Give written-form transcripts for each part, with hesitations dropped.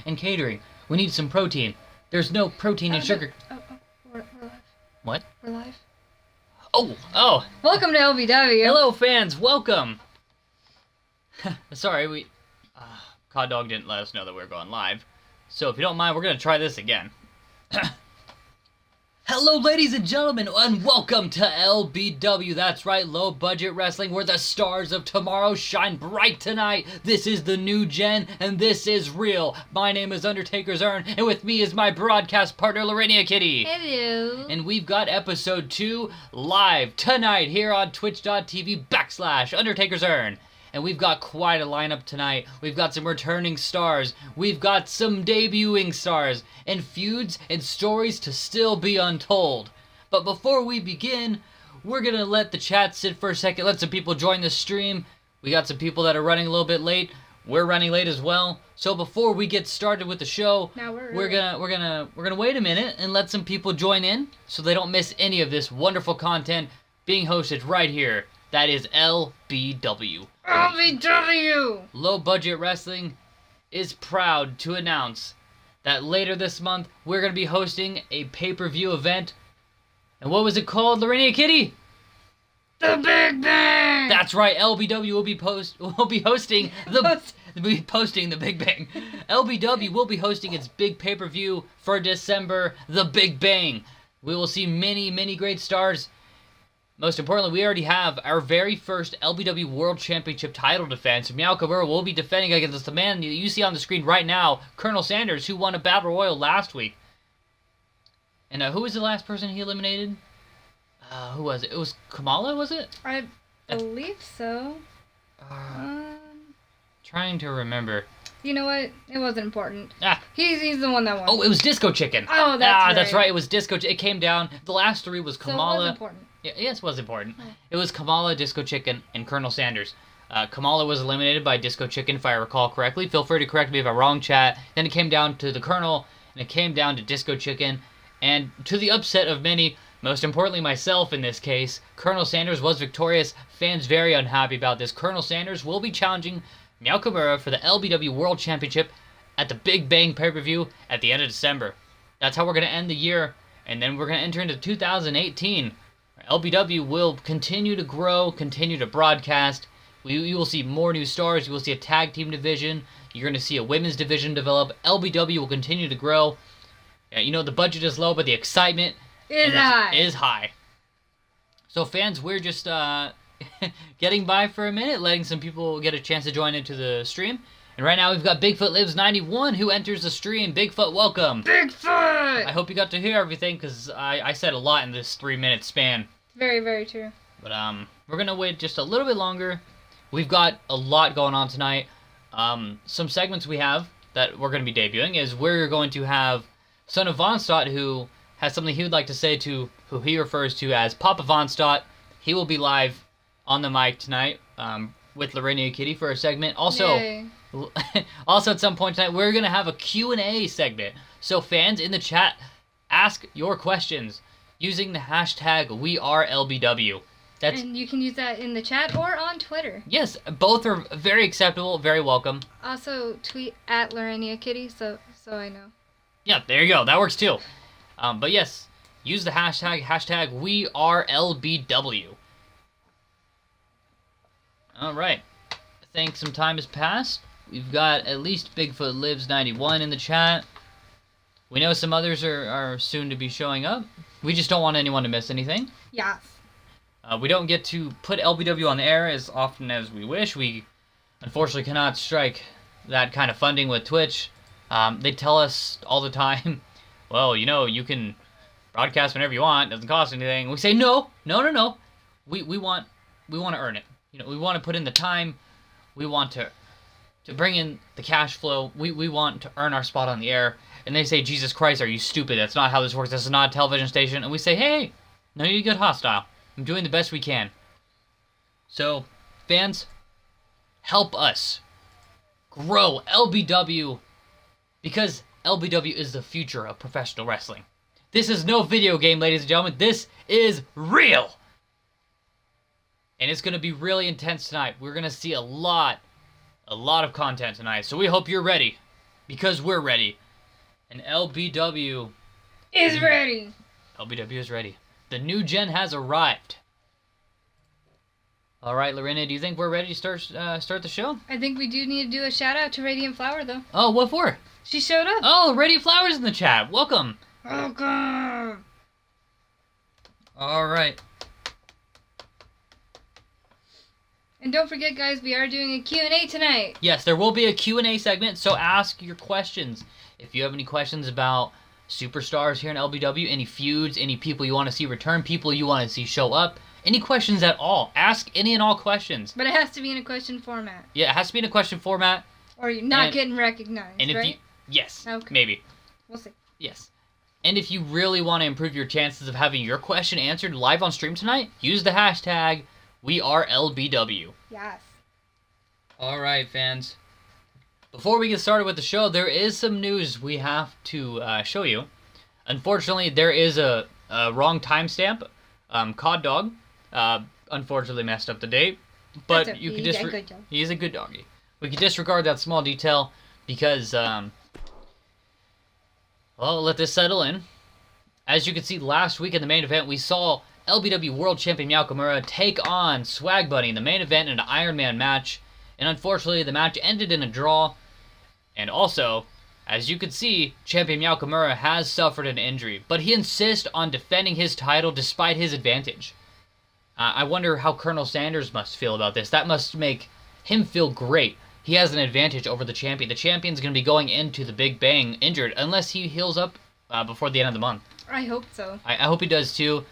and catering. We need some protein. There's no protein in sugar. We're live. What? We're live. Oh. Welcome to LBW. Hello, fans. Welcome. Sorry, Cod Dog didn't let us know that we were going live. So if you don't mind, we're going to try this again. Hello, ladies and gentlemen, and welcome to LBW. That's right, low budget wrestling, where the stars of tomorrow shine bright tonight. This is the new gen, and this is real. My name is Undertaker's Urn, and with me is my broadcast partner, Lorenia Kitty. Hello. And we've got episode 2 live tonight here on twitch.tv/Undertaker's Urn. And we've got quite a lineup tonight. We've got some returning stars. We've got some debuting stars. And feuds and stories to still be untold. But before we begin, we're going to let the chat sit for a second. Let some people join the stream. We got some people that are running a little bit late. We're running late as well. So before we get started with the show, we're gonna wait a minute and let some people join in so they don't miss any of this wonderful content being hosted right here. That is LBW. LBW! Low Budget Wrestling is proud to announce that later this month, we're going to be hosting a pay-per-view event. And what was it called, Lorenia Kitty? The Big Bang! That's right, LBW will be hosting the Big Bang. LBW will be hosting its big pay-per-view for December, The Big Bang. We will see many, many great stars. Most importantly, we already have our very first LBW World Championship title defense. Meow Cabrera will be defending against the man you see on the screen right now, Colonel Sanders, who won a Battle Royal last week. And who was the last person he eliminated? Who was it? It was Kamala, was it? I believe so. Trying to remember. You know what? It wasn't important. Ah. He's the one that won. Oh, it was Disco Chicken. Oh, that's right. That's right. It was Disco Chicken. It came down. The last three was Kamala. So it was important. Yeah, yes, it was important. Oh. It was Kamala, Disco Chicken, and Colonel Sanders. Kamala was eliminated by Disco Chicken, if I recall correctly. Feel free to correct me if I'm wrong, chat. Then it came down to the Colonel, and it came down to Disco Chicken. And to the upset of many, most importantly myself in this case, Colonel Sanders was victorious. Fans very unhappy about this. Colonel Sanders will be challenging Meow Cabrera for the LBW World Championship at the Big Bang pay-per-view at the end of December. That's how we're going to end the year, and then we're going to enter into 2018. LBW will continue to grow, continue to broadcast. You will see more new stars. You will see a tag team division. You're going to see a women's division develop. LBW will continue to grow. You know, the budget is low, but the excitement is high. So fans, we're just getting by for a minute, letting some people get a chance to join into the stream. And right now we've got Bigfoot Lives 91 who enters the stream. Bigfoot, welcome. Bigfoot! I hope you got to hear everything because I said a lot in this 3-minute span. Very, very true. But we're going to wait just a little bit longer. We've got a lot going on tonight. Some segments we have that we're going to be debuting is we're going to have Son of Von Stott, who has something he would like to say to who he refers to as Papa Von Stott. He will be live on the mic tonight with Lorenia Kitty for a segment. Also, also at some point tonight, we're going to have a Q&A segment. So fans in the chat, ask your questions using the hashtag WeAreLBW. And you can use that in the chat or on Twitter. Yes, both are very acceptable, very welcome. Also, tweet at Lorenia Kitty, so I know. Yeah, there you go. That works too. But yes, use the hashtag WeAreLBW. All right. I think some time has passed. We've got at least Bigfoot Lives 91 in the chat. We know some others are soon to be showing up. We just don't want anyone to miss anything. Yes. We don't get to put LBW on the air as often as we wish. We unfortunately cannot strike that kind of funding with Twitch. They tell us all the time, well, you know, you can broadcast whenever you want. It doesn't cost anything. We say, no. We want to earn it. You know, we want to put in the time. We want to bring in the cash flow. We want to earn our spot on the air. And they say, Jesus Christ, are you stupid? That's not how this works. This is not a television station. And we say, hey, no, you get hostile. I'm doing the best we can. So, fans, help us grow LBW because LBW is the future of professional wrestling. This is no video game, ladies and gentlemen. This is real. And it's going to be really intense tonight. We're going to see a lot of content tonight. So we hope you're ready. because we're ready. And LBW Is ready. LBW is ready. The new gen has arrived. All right, Lorena, do you think we're ready to start the show? I think we do need to do a shout out to Radiant Flower though. Oh, what for? She showed up. Oh, Radiant Flowers in the chat. Welcome. Welcome. All right. And don't forget, guys, we are doing a Q&A tonight. Yes, there will be a Q&A segment, so ask your questions. If you have any questions about superstars here in LBW, any feuds, any people you want to see return, people you want to see show up, any questions at all, ask any and all questions. But it has to be in a question format. Yeah, it has to be in a question format. Or you're not getting recognized, and if right? Yes, okay. Maybe. We'll see. Yes. And if you really want to improve your chances of having your question answered live on stream tonight, use the hashtag #WeAreLBW. Yes. All right, fans. Before we get started with the show, there is some news we have to show you. Unfortunately, there is a wrong timestamp. Cod Dog unfortunately messed up the date, but That's you could he's a good dog. He's a good doggy. We could disregard that small detail because well, let this settle in. As you can see, last week in the main event, we saw LBW World Champion Nakamura take on Swag Bunny in the main event in an Iron Man match, and unfortunately the match ended in a draw. And also, as you can see, Champion Nakamura has suffered an injury, but he insists on defending his title despite his advantage. I wonder how Colonel Sanders must feel about this. That must make him feel great. He has an advantage over the champion. The champion's going to be going into the Big Bang injured unless he heals up before the end of the month. I hope so. I hope he does too.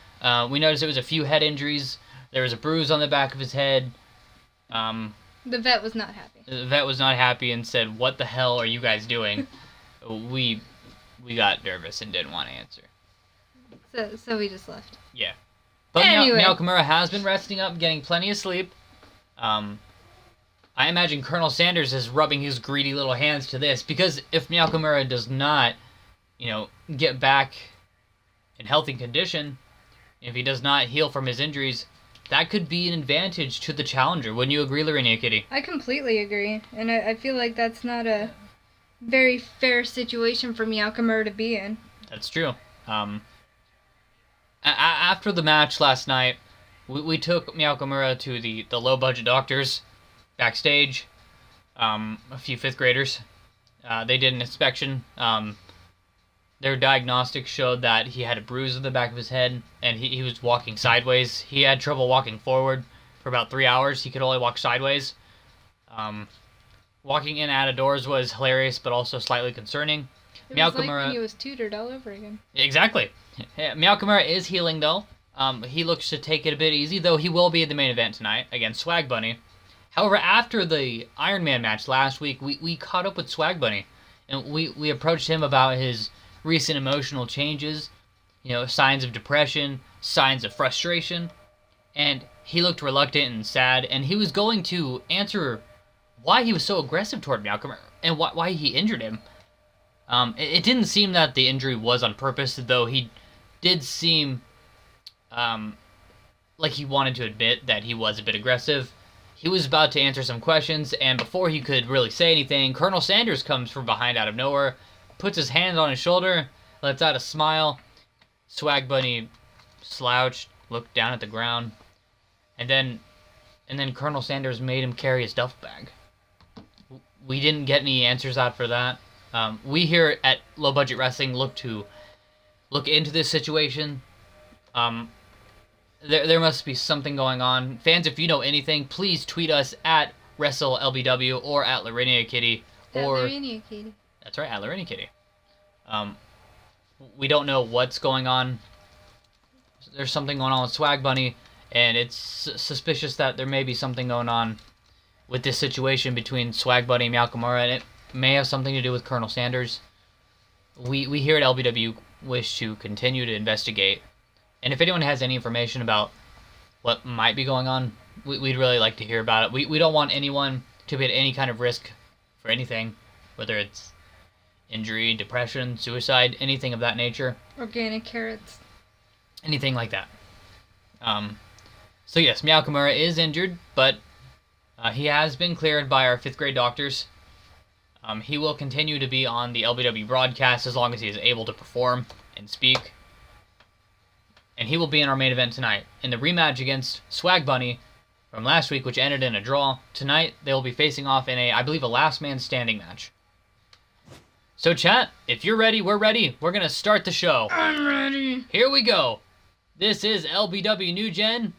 We noticed there was a few head injuries. There was a bruise on the back of his head. The vet was not happy. The vet was not happy and said, "What the hell are you guys doing?" we got nervous and didn't want to answer. So we just left. Yeah. But anyway. Nakamura has been resting up, getting plenty of sleep. I imagine Colonel Sanders is rubbing his greedy little hands to this, because if Nakamura does not, get back in healthy condition, if he does not heal from his injuries, that could be an advantage to the challenger. Wouldn't you agree, Lorena Kitty? I completely agree, and I feel like that's not a very fair situation for Nakamura to be in. That's true. After the match last night, we took Nakamura to the low-budget doctors backstage. A few fifth graders. They did an inspection. Their diagnostics showed that he had a bruise on the back of his head, and he was walking sideways. He had trouble walking forward for about 3 hours. He could only walk sideways. Walking in and out of doors was hilarious, but also slightly concerning. It was like when he was tutored all over again. Exactly. Nakamura is healing, though. He looks to take it a bit easy, though he will be at the main event tonight against Swag Bunny. However, after the Iron Man match last week, we caught up with Swag Bunny, and we approached him about his recent emotional changes, signs of depression, signs of frustration, and he looked reluctant and sad, and he was going to answer why he was so aggressive toward Nakamura and why he injured him. It didn't seem that the injury was on purpose, though he did seem like he wanted to admit that he was a bit aggressive. He was about to answer some questions, and before he could really say anything, Colonel Sanders comes from behind out of nowhere, puts his hand on his shoulder, lets out a smile. Swag Bunny slouched, looked down at the ground, and then Colonel Sanders made him carry his duffel bag. We didn't get any answers out for that. We here at Low Budget Wrestling look into this situation. There must be something going on. Fans, if you know anything, please tweet us at WrestleLBW or at Lorena Kitty. At Lorena Kitty. That's right, at Lorena Kitty. We don't know what's going on. There's something going on with Swag Bunny, and it's suspicious that there may be something going on with this situation between Swag Bunny and Nakamura, and it may have something to do with Colonel Sanders. We here at LBW wish to continue to investigate, and if anyone has any information about what might be going on, we'd really like to hear about it. We don't want anyone to be at any kind of risk for anything, whether it's injury, depression, suicide, anything of that nature. Organic carrots. Anything like that. So yes, Nakamura is injured, but he has been cleared by our 5th grade doctors. He will continue to be on the LBW broadcast as long as he is able to perform and speak. And he will be in our main event tonight. In the rematch against Swag Bunny from last week, which ended in a draw, tonight they will be facing off in I believe, a last man standing match. So chat, if you're ready, we're ready. We're going to start the show. I'm ready. Here we go. This is Lbw New Gen,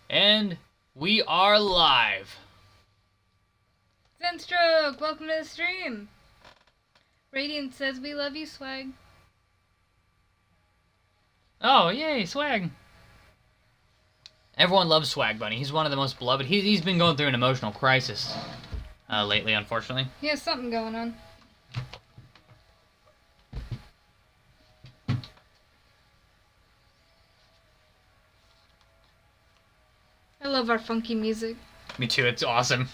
and we are live. Sunstroke, welcome to the stream. Radiant says we love you, Swag. Oh, yay, Swag. Everyone loves Swag Bunny. He's one of the most beloved. He's been going through an emotional crisis lately, unfortunately. He has something going on. I love our funky music. Me too, it's awesome.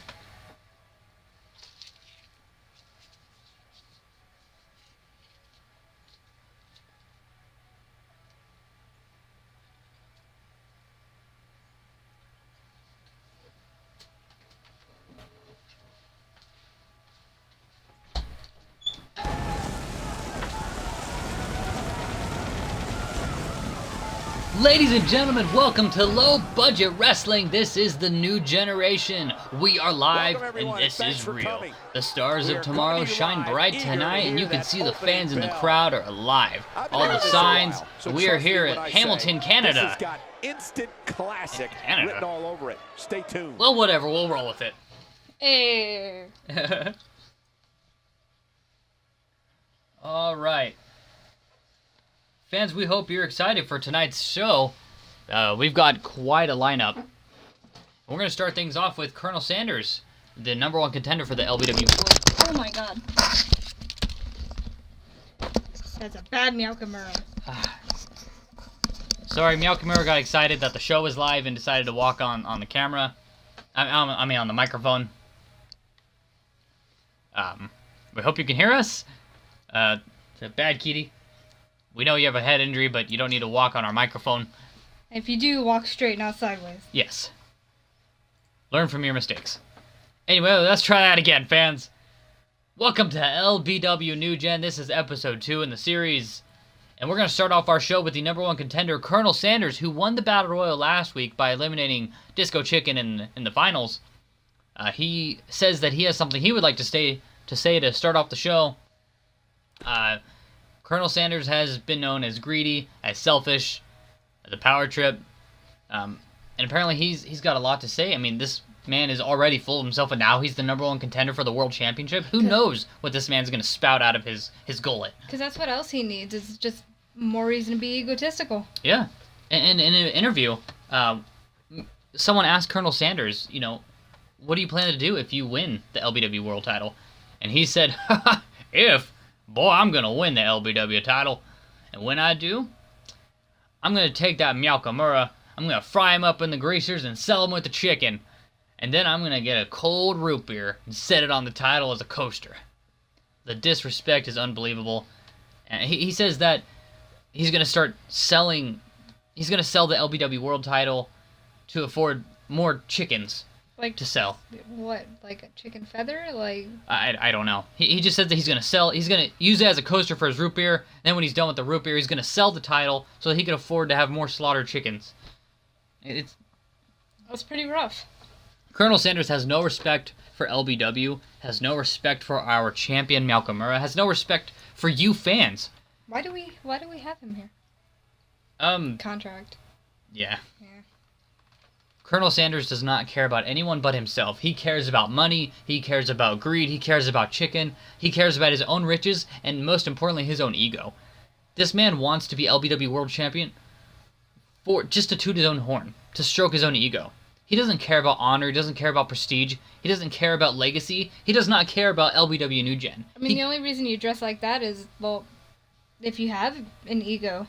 Ladies and gentlemen, welcome to Low Budget Wrestling. This is the new generation. We are live, and this is real. The stars of tomorrow shine bright tonight, and you can see the fans in the crowd are alive. All the signs. We are here at Hamilton, Canada. This has got instant classic written all over it. Stay tuned. Well, whatever. We'll roll with it. Hey. All right. Fans, we hope you're excited for tonight's show. We've got quite a lineup. We're going to start things off with Colonel Sanders, the #1 contender for the LBW. Oh my god. That's a bad Meowkamura. Sorry, Meowkamura got excited that the show was live and decided to walk on the camera. I mean, on the microphone. We hope you can hear us. It's a bad kitty. We know you have a head injury, but you don't need to walk on our microphone. If you do, walk straight, not sideways. Yes. Learn from your mistakes. Anyway, let's try that again, fans. Welcome to Lbw New Gen. This is episode 2 in the series. And we're going to start off our show with the #1 contender, Colonel Sanders, who won the Battle Royal last week by eliminating Disco Chicken in the finals. He says that he has something he would like to say to start off the show. Colonel Sanders has been known as greedy, as selfish, as a power trip, and apparently he's got a lot to say. I mean, this man is already full of himself, and now he's the #1 contender for the World Championship. Who knows what this man's going to spout out of his gullet? Because that's what else he needs, is just more reason to be egotistical. Yeah. And in an interview, someone asked Colonel Sanders, what do you plan to do if you win the LBW World title? And he said, Boy, I'm going to win the LBW title. And when I do, I'm going to take that Meowkamura, I'm going to fry him up in the greasers and sell him with the chicken. And then I'm going to get a cold root beer and set it on the title as a coaster. The disrespect is unbelievable. And he says that he's going to start selling, he's going to sell the LBW World title to afford more chickens. Like, to sell. What? Like a chicken feather? Like, I don't know. He just said that he's going to use it as a coaster for his root beer. Then when he's done with the root beer, he's going to sell the title so that he can afford to have more slaughtered chickens. That's pretty rough. Colonel Sanders has no respect for LBW, has no respect for our champion Meowkamura, has no respect for you fans. Why do we have him here? Contract. Yeah. Colonel Sanders does not care about anyone but himself. He cares about money, he cares about greed, he cares about chicken, he cares about his own riches, and most importantly, his own ego. This man wants to be LBW World Champion for just to toot his own horn, to stroke his own ego. He doesn't care about honor, he doesn't care about prestige, he doesn't care about legacy, he does not care about LBW New Gen. I mean, the only reason you dress like that is, well, if you have an ego.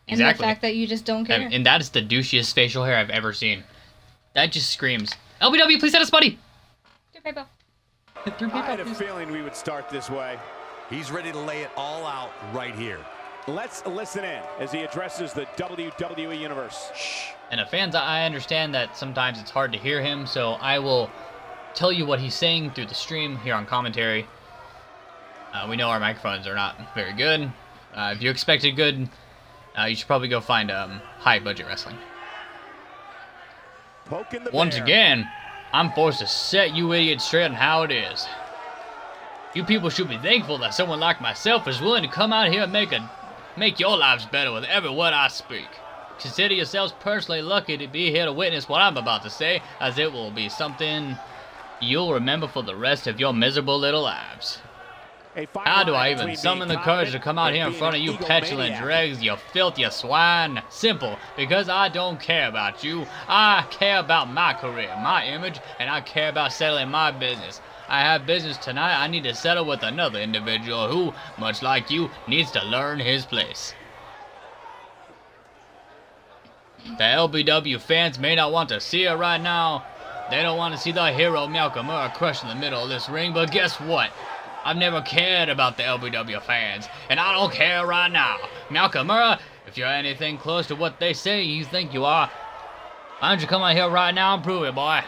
And exactly. the fact that you just don't care. And that is the douchiest facial hair I've ever seen. That just screams, LBW, please send us money! Through PayPal. I had a feeling we would start this way. He's ready to lay it all out right here. Let's listen in as he addresses the WWE Universe. Shh. And fans, I understand that sometimes it's hard to hear him, so I will tell you what he's saying through the stream here on commentary. We know our microphones are not very good. If you expected good, you should probably go find high budget wrestling. Once again, I'm forced to set you idiots straight on how it is. You people should be thankful that someone like myself is willing to come out here and make your lives better with every word I speak. Consider yourselves personally lucky to be here to witness what I'm about to say, as it will be something you'll remember for the rest of your miserable little lives. How do I even summon the courage to come out here in front of you petulant dregs, you filthy swine? Simple, because I don't care about you. I care about my career, my image, and I care about settling my business. I have business tonight I need to settle with another individual who, much like you, needs to learn his place. The LBW fans may not want to see it right now. They don't want to see the hero Nakamura crushed in the middle of this ring, but guess what? I've never cared about the LBW fans, and I don't care right now. Nakamura, if you're anything close to what they say you think you are, why don't you come out here right now and prove it, boy?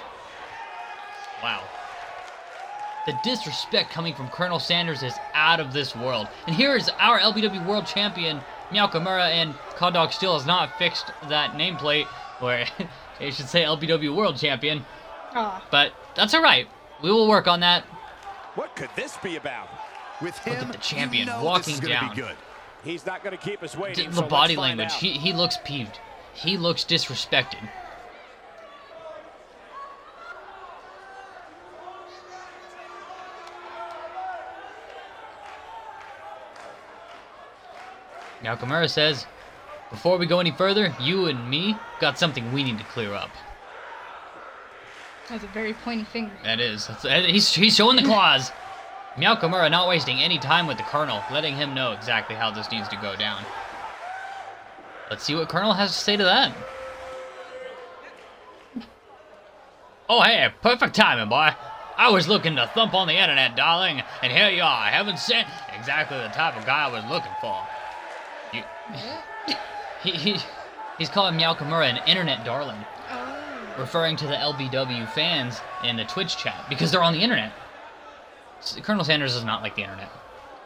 Wow. The disrespect coming from Colonel Sanders is out of this world. And here is our LBW World Champion, Nakamura, and Cod Dog still has not fixed that nameplate, where it should say LBW World Champion. But that's alright. We will work on that. What could this be about? With him, Look at the champion you know walking this is gonna down. be good. He's not going to keep us waiting. The body language, he looks peeved. He looks disrespected. Nakamura says, before we go any further, you and me got something we need to clear up. That's a very pointy finger. That is. He's showing the claws. Nakamura not wasting any time with the Colonel, letting him know exactly how this needs to go down. Let's see what Colonel has to say to that. Oh, hey, perfect timing, boy. I was looking to thump on the internet, darling, and here you are. I haven't sent exactly the type of guy I was looking for. He's calling Nakamura an internet darling. Referring to the LBW fans in the Twitch chat, because they're on the internet. Colonel Sanders is not like the internet.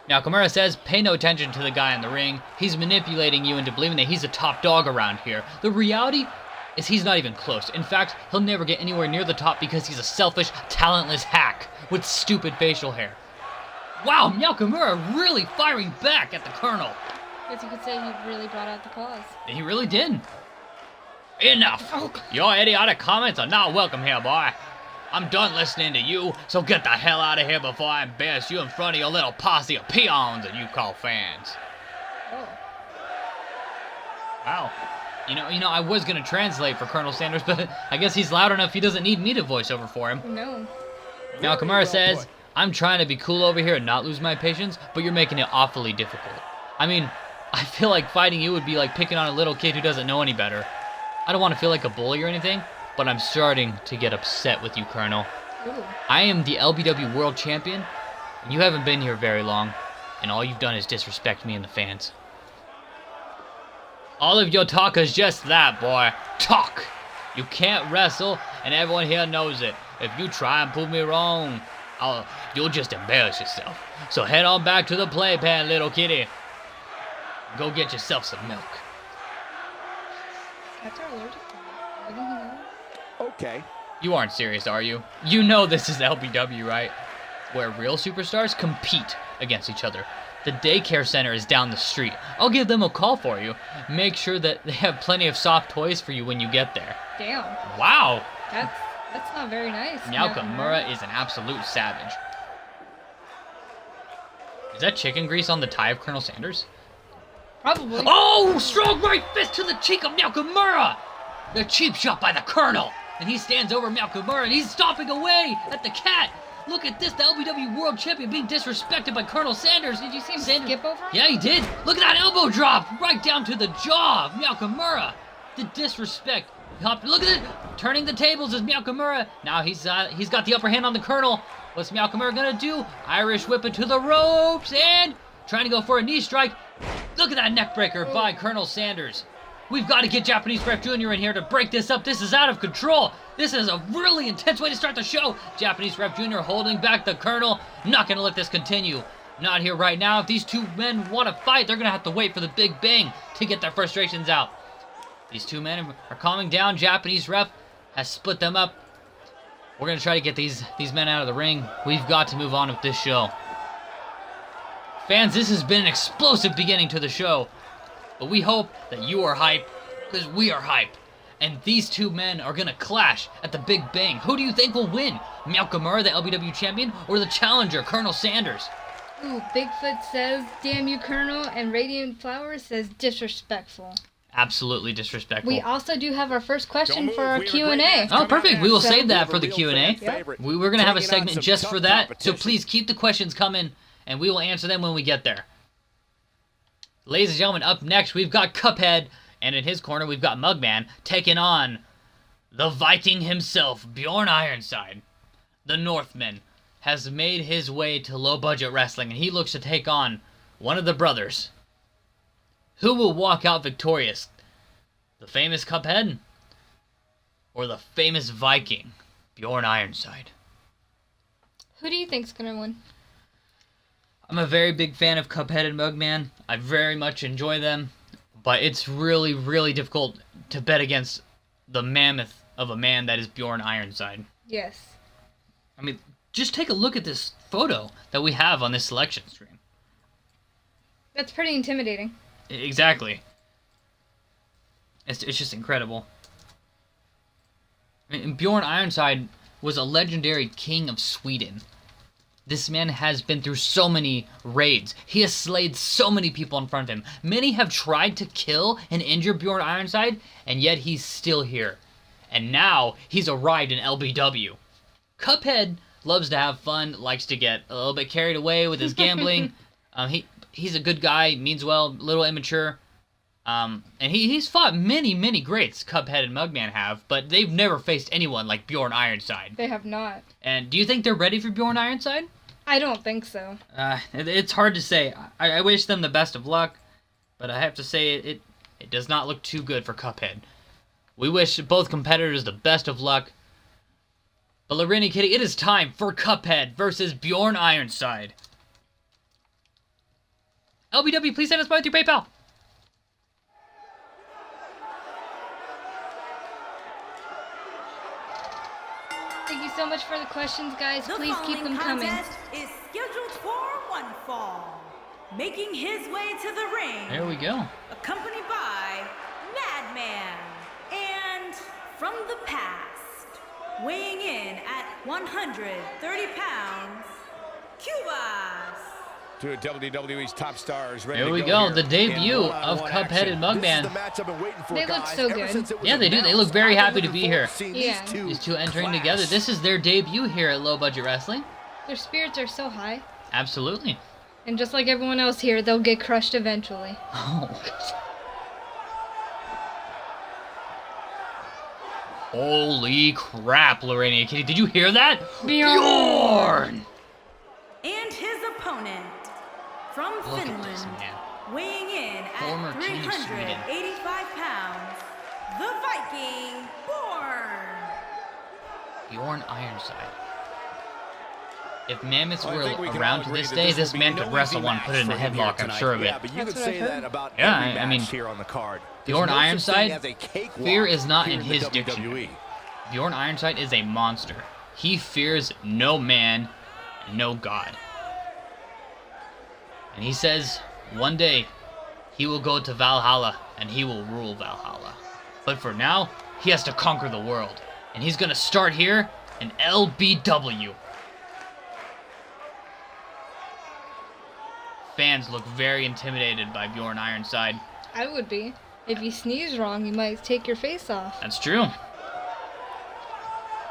Nakamura says, pay no attention to the guy in the ring. He's manipulating you into believing that he's a top dog around here. The reality is he's not even close. In fact, he'll never get anywhere near the top because he's a selfish, talentless hack with stupid facial hair. Wow, Nakamura really firing back at the Colonel. Guess you could say he really brought out the claws. He really did. Enough! Your idiotic comments are not welcome here, boy. I'm done listening to you, so get the hell out of here before I embarrass you in front of your little posse of peons that you call fans. Oh. Wow. You know, I was gonna translate for Colonel Sanders, but I guess he's loud enough he doesn't need me to voice over for him. No. Nakamura says, I'm trying to be cool over here and not lose my patience, but you're making it awfully difficult. I mean, I feel like fighting you would be like picking on a little kid who doesn't know any better. I don't want to feel like a bully or anything, but I'm starting to get upset with you, Colonel. Ooh. I am the LBW World Champion, and you haven't been here very long, and all you've done is disrespect me and the fans. All of your talk is just that, boy. Talk! You can't wrestle, and everyone here knows it. If you try and prove me wrong, you'll just embarrass yourself. So head on back to the playpen, little kitty. Go get yourself some milk. Cats are allergic to that. Didn't he know? Okay. You aren't serious, are you? You know this is LBW, right? Where real superstars compete against each other. The daycare center is down the street. I'll give them a call for you. Make sure that they have plenty of soft toys for you when you get there. Damn. Wow! That's not very nice. Nakamura is an absolute savage. Is that chicken grease on the tie of Colonel Sanders? Probably. Oh! Strong right fist to the cheek of Nakamura! The cheap shot by the Colonel! And he stands over Nakamura and he's stomping away at the cat! Look at this, the LBW World Champion being disrespected by Colonel Sanders. Did you see him skip over him? Yeah, he did. Look at that elbow drop right down to the jaw of Nakamura. The disrespect. Look at it. Turning the tables is Nakamura. Now he's got the upper hand on the Colonel. What's Nakamura gonna do? Irish whip it to the ropes and trying to go for a knee strike. Look at that neck breaker by Colonel Sanders. We've got to get Japanese Ref Jr. in here to break this up. This is out of control. This is a really intense way to start the show. Japanese Ref Jr. holding back the Colonel. Not going to let this continue. Not here right now. If these two men want to fight, they're going to have to wait for the Big Bang to get their frustrations out. These two men are calming down. Japanese ref has split them up. We're going to try to get these men out of the ring. We've got to move on with this show. Fans, this has been an explosive beginning to the show. But we hope that you are hype, because we are hype. And these two men are going to clash at the Big Bang. Who do you think will win? Nakamura, the LBW champion, or the challenger, Colonel Sanders? Ooh, Bigfoot says, damn you, Colonel, and Radiant Flowers says, disrespectful. Absolutely disrespectful. We also do have our first question for our Q&A. Oh, perfect. We will So- save that for the Q&A. Yep. We're going to have a segment just for that, so please keep the questions coming, and we will answer them when we get there. Ladies and gentlemen, up next, we've got Cuphead, and in his corner, we've got Mugman taking on the Viking himself, Bjorn Ironside. The Northman has made his way to low-budget wrestling, and he looks to take on one of the brothers. Who will walk out victorious? The famous Cuphead? Or the famous Viking, Bjorn Ironside? Who do you think's gonna win? I'm a very big fan of Cuphead and Mugman. I very much enjoy them. But it's really, really difficult to bet against the mammoth of a man that is Bjorn Ironside. Yes. I mean, just take a look at this photo that we have on this selection screen. That's pretty intimidating. Exactly. It's just incredible. I mean, Bjorn Ironside was a legendary king of Sweden. This man has been through so many raids. He has slayed so many people in front of him. Many have tried to kill and injure Bjorn Ironside, and yet he's still here. And now he's arrived in LBW. Cuphead loves to have fun, likes to get a little bit carried away with his gambling. He's a good guy, means well, a little immature. And he's fought many greats, Cuphead and Mugman have, but they've never faced anyone like Bjorn Ironside. They have not. And do you think they're ready for Bjorn Ironside? I don't think so. It's hard to say. I wish them the best of luck, but I have to say it does not look too good for Cuphead. We wish both competitors the best of luck. But Larini Kitty, it is time for Cuphead versus Bjorn Ironside. LBW, please send us money through PayPal. Thank you so much for the questions, guys. Please keep them coming. The contest is scheduled for one fall. Making his way to the ring. There we go. Accompanied by Madman. And from the past, weighing in at 130 pounds, Cubas. Two of WWE's top stars ready There to we go go, here the debut in of one-on-one Cuphead action. and Mugman. This is the match I've been waiting for, They look guys, so ever good. since it was Yeah, they do. They announced. look very I've happy been to be looking here. forward to seeing Yeah. These two entering clash. together. This is their debut here at Low Budget Wrestling. Their spirits are so high. Absolutely. And just like everyone else here, they'll get crushed eventually. Oh. Holy crap, Lorraine Kitty. Did you hear that? Bjorn! And his opponent from Look at Finland, this man. weighing in Former at King of Sweden. 385 pounds, the Viking Born. Bjorn Ironside. If mammoths Well, I were think we can all around to agree this that day, will this be man no could wrestle easy one, put it in the match for him here headlock, I'm tonight. sure of it. Yeah, but you That's can what I've say heard. that about Yeah, every I mean, match here on the card. Bjorn There's no such thing Ironside, as a cakewalk fear is not here in the his WWE. dictionary. Bjorn Ironside is a monster. He fears no man, no God. And he says, one day, he will go to Valhalla, and he will rule Valhalla. But for now, he has to conquer the world. And he's gonna start here in LBW. Fans look very intimidated by Bjorn Ironside. I would be. If you sneeze wrong, you might take your face off. That's true.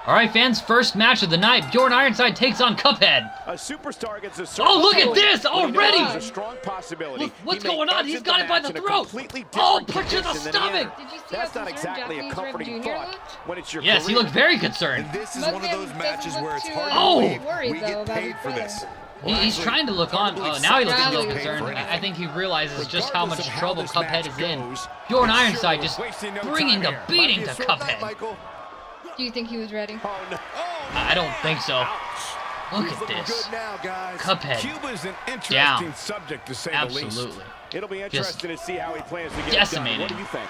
Alright, fans, first match of the night. Bjorn Ironside takes on Cuphead. A superstar gets a Oh, look at this! When he knows Already! there's a strong possibility. Look, what's he may going on? He's exit got it by match the in a throat. completely Oh, different punch to the condition than he stomach. entered. Did you see That's how not concerned exactly a Japanese Ref comforting Jr. thought looked? when it's your Yes, he career. looked very concerned. And this is Mugman one of those doesn't matches look where it's too, hard Oh! to believe worried, we though, get about paid his for brother. this. He's trying to look on. Oh, now he looks a little Now concerned. he's I think he realizes just how much Regardless of how trouble this Cuphead match is in. goes, Bjorn I'm sure Ironside we're just wasting no bringing time the here. beating Might to be a short night, Cuphead. Michael. Do you think he was ready? Oh, no. Oh, I don't think so. ouch. Look He's at looking this. good now, guys. Cuphead. Cuba's an interesting Down. subject, to say the least. Absolutely. It'll be interesting to see how he plans to get it done. Decimated. What do you think?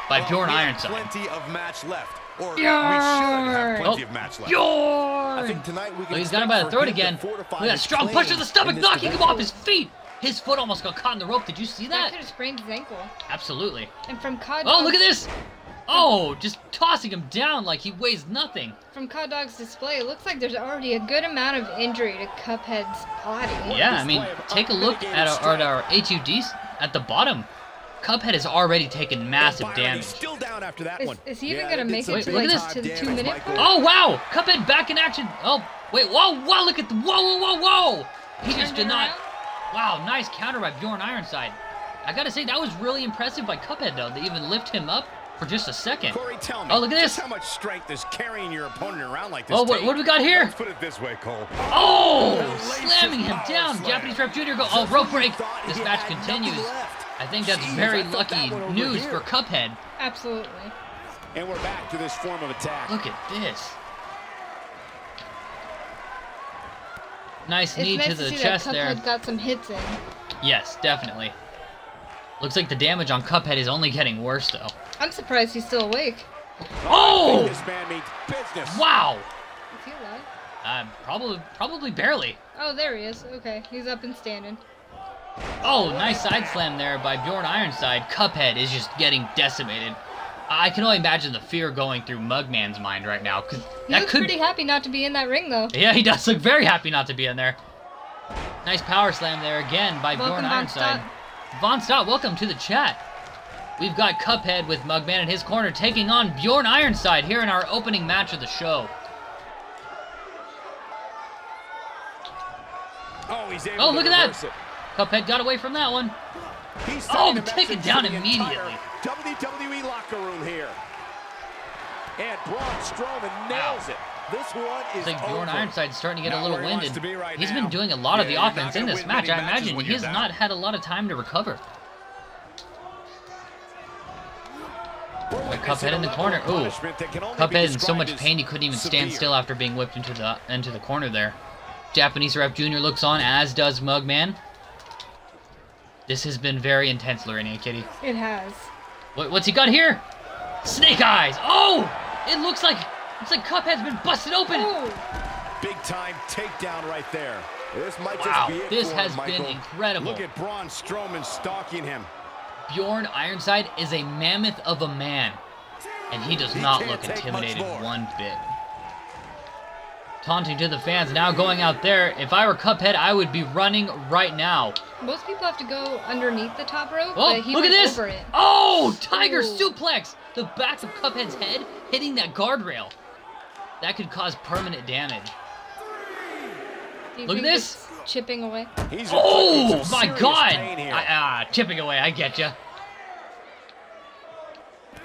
By Bjorn He has Ironside. plenty of match left. Or we should Yarn. have plenty Oh, of match left. Yarn! I think tonight we can Well, he's got him by the expect throat for him to again. fortify Look at that his strong punch to claim the stomach, in this knocking him division. off his feet. His foot almost got caught in the rope. Did you see That that? could have sprained his ankle. Absolutely. And from Cod Oh, Dog's, look at this! Oh, just tossing him down like he weighs nothing. From Cod Dog's display, it looks like there's already a good amount of injury to Cuphead's body. Yeah, I mean, take a look at our HUDs at the bottom. Cuphead has already taken massive Byron, damage. he's still down after that one. Is he even Yeah, gonna they did make some it to, big like, time to the damage, 2-minute Michael. point? Oh, wow! Cuphead back in action. Oh, wait, whoa, look at the, whoa. He just Turned did it not, around? wow, nice counter by Bjorn Ironside. I gotta say, that was really impressive by Cuphead, though. They even lift him up for just a second. Corey, tell me. Oh, look at just this. how much strength is carrying your opponent around like this? Oh, what do we got here? Let's put it this way, Cole. Oh, Laces slamming him power down. slam. Japanese Ref Jr. go, oh, rope break. Thought This he match had continues. nothing left. I think that's Jeez, very I thought lucky that one over news here. for Cuphead. Absolutely. And we're back to this form of attack. Look at this. Nice It's knee nice to to the see chest that there. Cuphead got some hits in. Yes, definitely. Looks like the damage on Cuphead is only getting worse, though. I'm surprised he's still awake. Oh! This man means business. Wow! Is he alive? Probably barely. Oh, there he is. Okay, he's up and standing. Oh, nice side slam there by Bjorn Ironside. Cuphead is just getting decimated. I can only imagine the fear going through Mugman's mind right now, because He that looks could. pretty happy not to be in that ring, though. Yeah, he does look very happy not to be in there. Nice power slam there again by Welcome, Bjorn Von Ironside. Von Stott, welcome to the chat. We've got Cuphead with Mugman in his corner taking on Bjorn Ironside here in our opening match of the show. Oh, he's able Oh, to look at that. reverse it. Cuphead got away from that one. He's Oh, sending a taken message down to the immediately. entire WWE locker room here. And Braun Strowman nails it. This one is It's like Bjorn over. Ironside's starting to get a Not little where he wants winded. to be right He's now. been doing a lot of the Yeah, you're offense not in gonna this win match. many I matches imagine when he has you're not down. had a lot of time to recover. Cuphead in the corner. Ooh. Cuphead in so much pain he couldn't even stand still after being whipped into the corner there. Japanese Ref Jr. looks on, as does Mugman. This has been very intense, Lorena Kitty. It has. What's he got here? Snake eyes! Oh! It looks like Cuphead's been busted open! Oh, Big time takedown right there. This might Wow, just be it this for has him, Michael. been incredible. Look at Braun Strowman stalking him. Bjorn Ironside is a mammoth of a man, and he does not can't look take much intimidated more. one bit. Taunting to the fans, now going out there. If I were Cuphead, I would be running right now. most people have to go underneath the top rope, Oh, but he look at went this! over it. Oh, Tiger Ooh. suplex! The back of Cuphead's head hitting that guardrail. That could cause permanent damage. Do you Look at think this. it's chipping away. He's Oh, inflicting some my serious God! pain here. Chipping away, I get ya.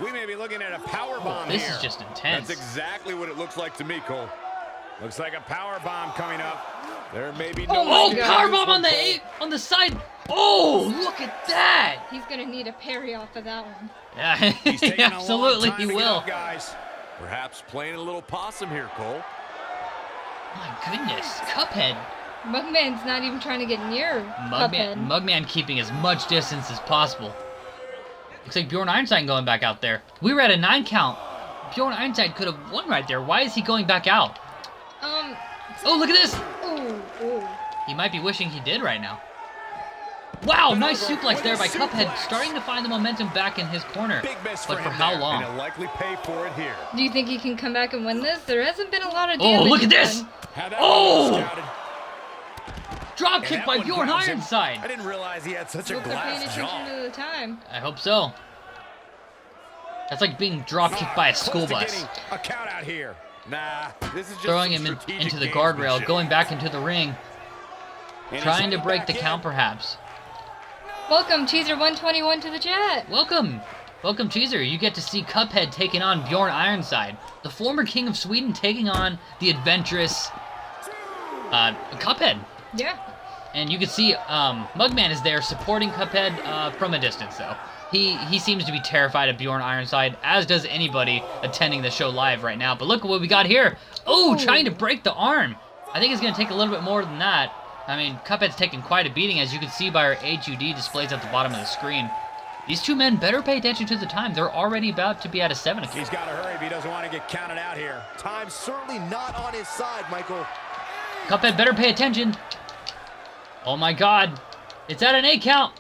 We may be looking at a power bomb This here. is just intense. That's exactly what it looks like to me, Cole. Looks like a power bomb coming up. There may be no. Oh, Oh, my God. powerbomb on the side. Oh, look at that! He's gonna need a parry off of that one. Yeah, He's taking absolutely, a long time he to get will. up, guys. Perhaps playing a little possum here, Cole. My goodness, Cuphead. Mugman's not even trying to get near Cuphead. Mugman keeping as much distance as possible. Looks like Bjorn Ironside going back out there. We were at a 9 count. Bjorn Ironside could have won right there. Why is he going back out? Oh, look at this! Ooh. He might be wishing he did right now. Wow, nice suplex there by Cuphead, starting to find the momentum back in his corner. Big miss But for for him how there, long? And he'll likely pay for it here. Do you think he can come back and win this? There hasn't been a lot of Oh, damage. look at this! done. Had that Oh! one scouted. Drop And kick that by one Bjorn grabs him. I Ironside. didn't realize he had such a Hope they're paying glass attention jaw. to the time. I hope so. That's like being drop kicked by a school Close to bus. getting a count out here. Nah, this is just Throwing some him strategic into the guardrail, gamesmanship. going back into the ring, And trying to he's break back the in. count perhaps. Welcome, Cheeser121 to the chat. Welcome! Welcome, Cheeser. You get to see Cuphead taking on Bjorn Ironside, the former king of Sweden taking on the adventurous Cuphead. Yeah. And you can see Mugman is there supporting Cuphead from a distance, though. He seems to be terrified of Bjorn Ironside, as does anybody attending the show live right now. But look at what we got here. Oh, trying to break the arm. I think it's going to take a little bit more than that. I mean, Cuphead's taken quite a beating, as you can see by our HUD displays at the bottom of the screen. These two men better pay attention to the time. They're already about to be at a 7 o'clock. He's got to hurry if he doesn't want to get counted out here. Time's certainly not on his side, Michael. Cuphead better pay attention. Oh my god. It's at an 8 count.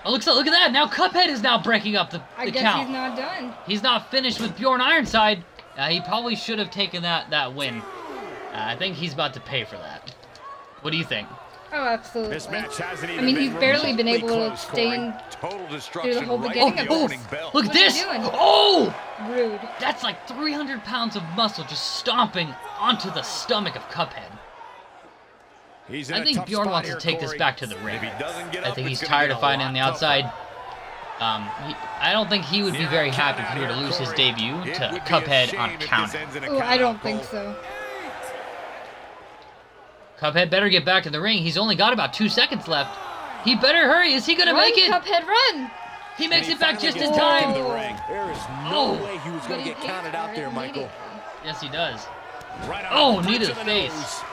Oh, look at that. Now Cuphead is now breaking up the I guess count. he's not done. He's not finished with Bjorn Ironside. He probably should have taken that win. I think he's about to pay for that. What do you think? Oh, absolutely. This match hasn't even I mean, he's been barely been remotely able to close, stay in Total through the destruction whole right beginning at of the this. opening bell. Look at What are you this! doing? Oh! Rude. That's like 300 pounds of muscle just stomping onto the stomach of Cuphead. He's in I a think tough Bjorn spot wants here, to take this Corey. back to the ring. If he doesn't get I up, think it's he's gonna tired get of a fighting lot on the tougher. outside. I don't think he would be very happy if he were to lose his debut It to would be a Cuphead shame on if this counter. ends in a Oh, I count, don't Cole. think so. Cuphead better get back in the ring. He's only got about 2 seconds left. He better hurry. Is he gonna Run, make it? Cuphead, run! He makes And it back finally just in gets back time. into the ring. There is no Oh. way he was But going to he get paid counted for out it there, Michael. immediately. Yes, he does. Right on Oh, the knee to punch the in face. nose.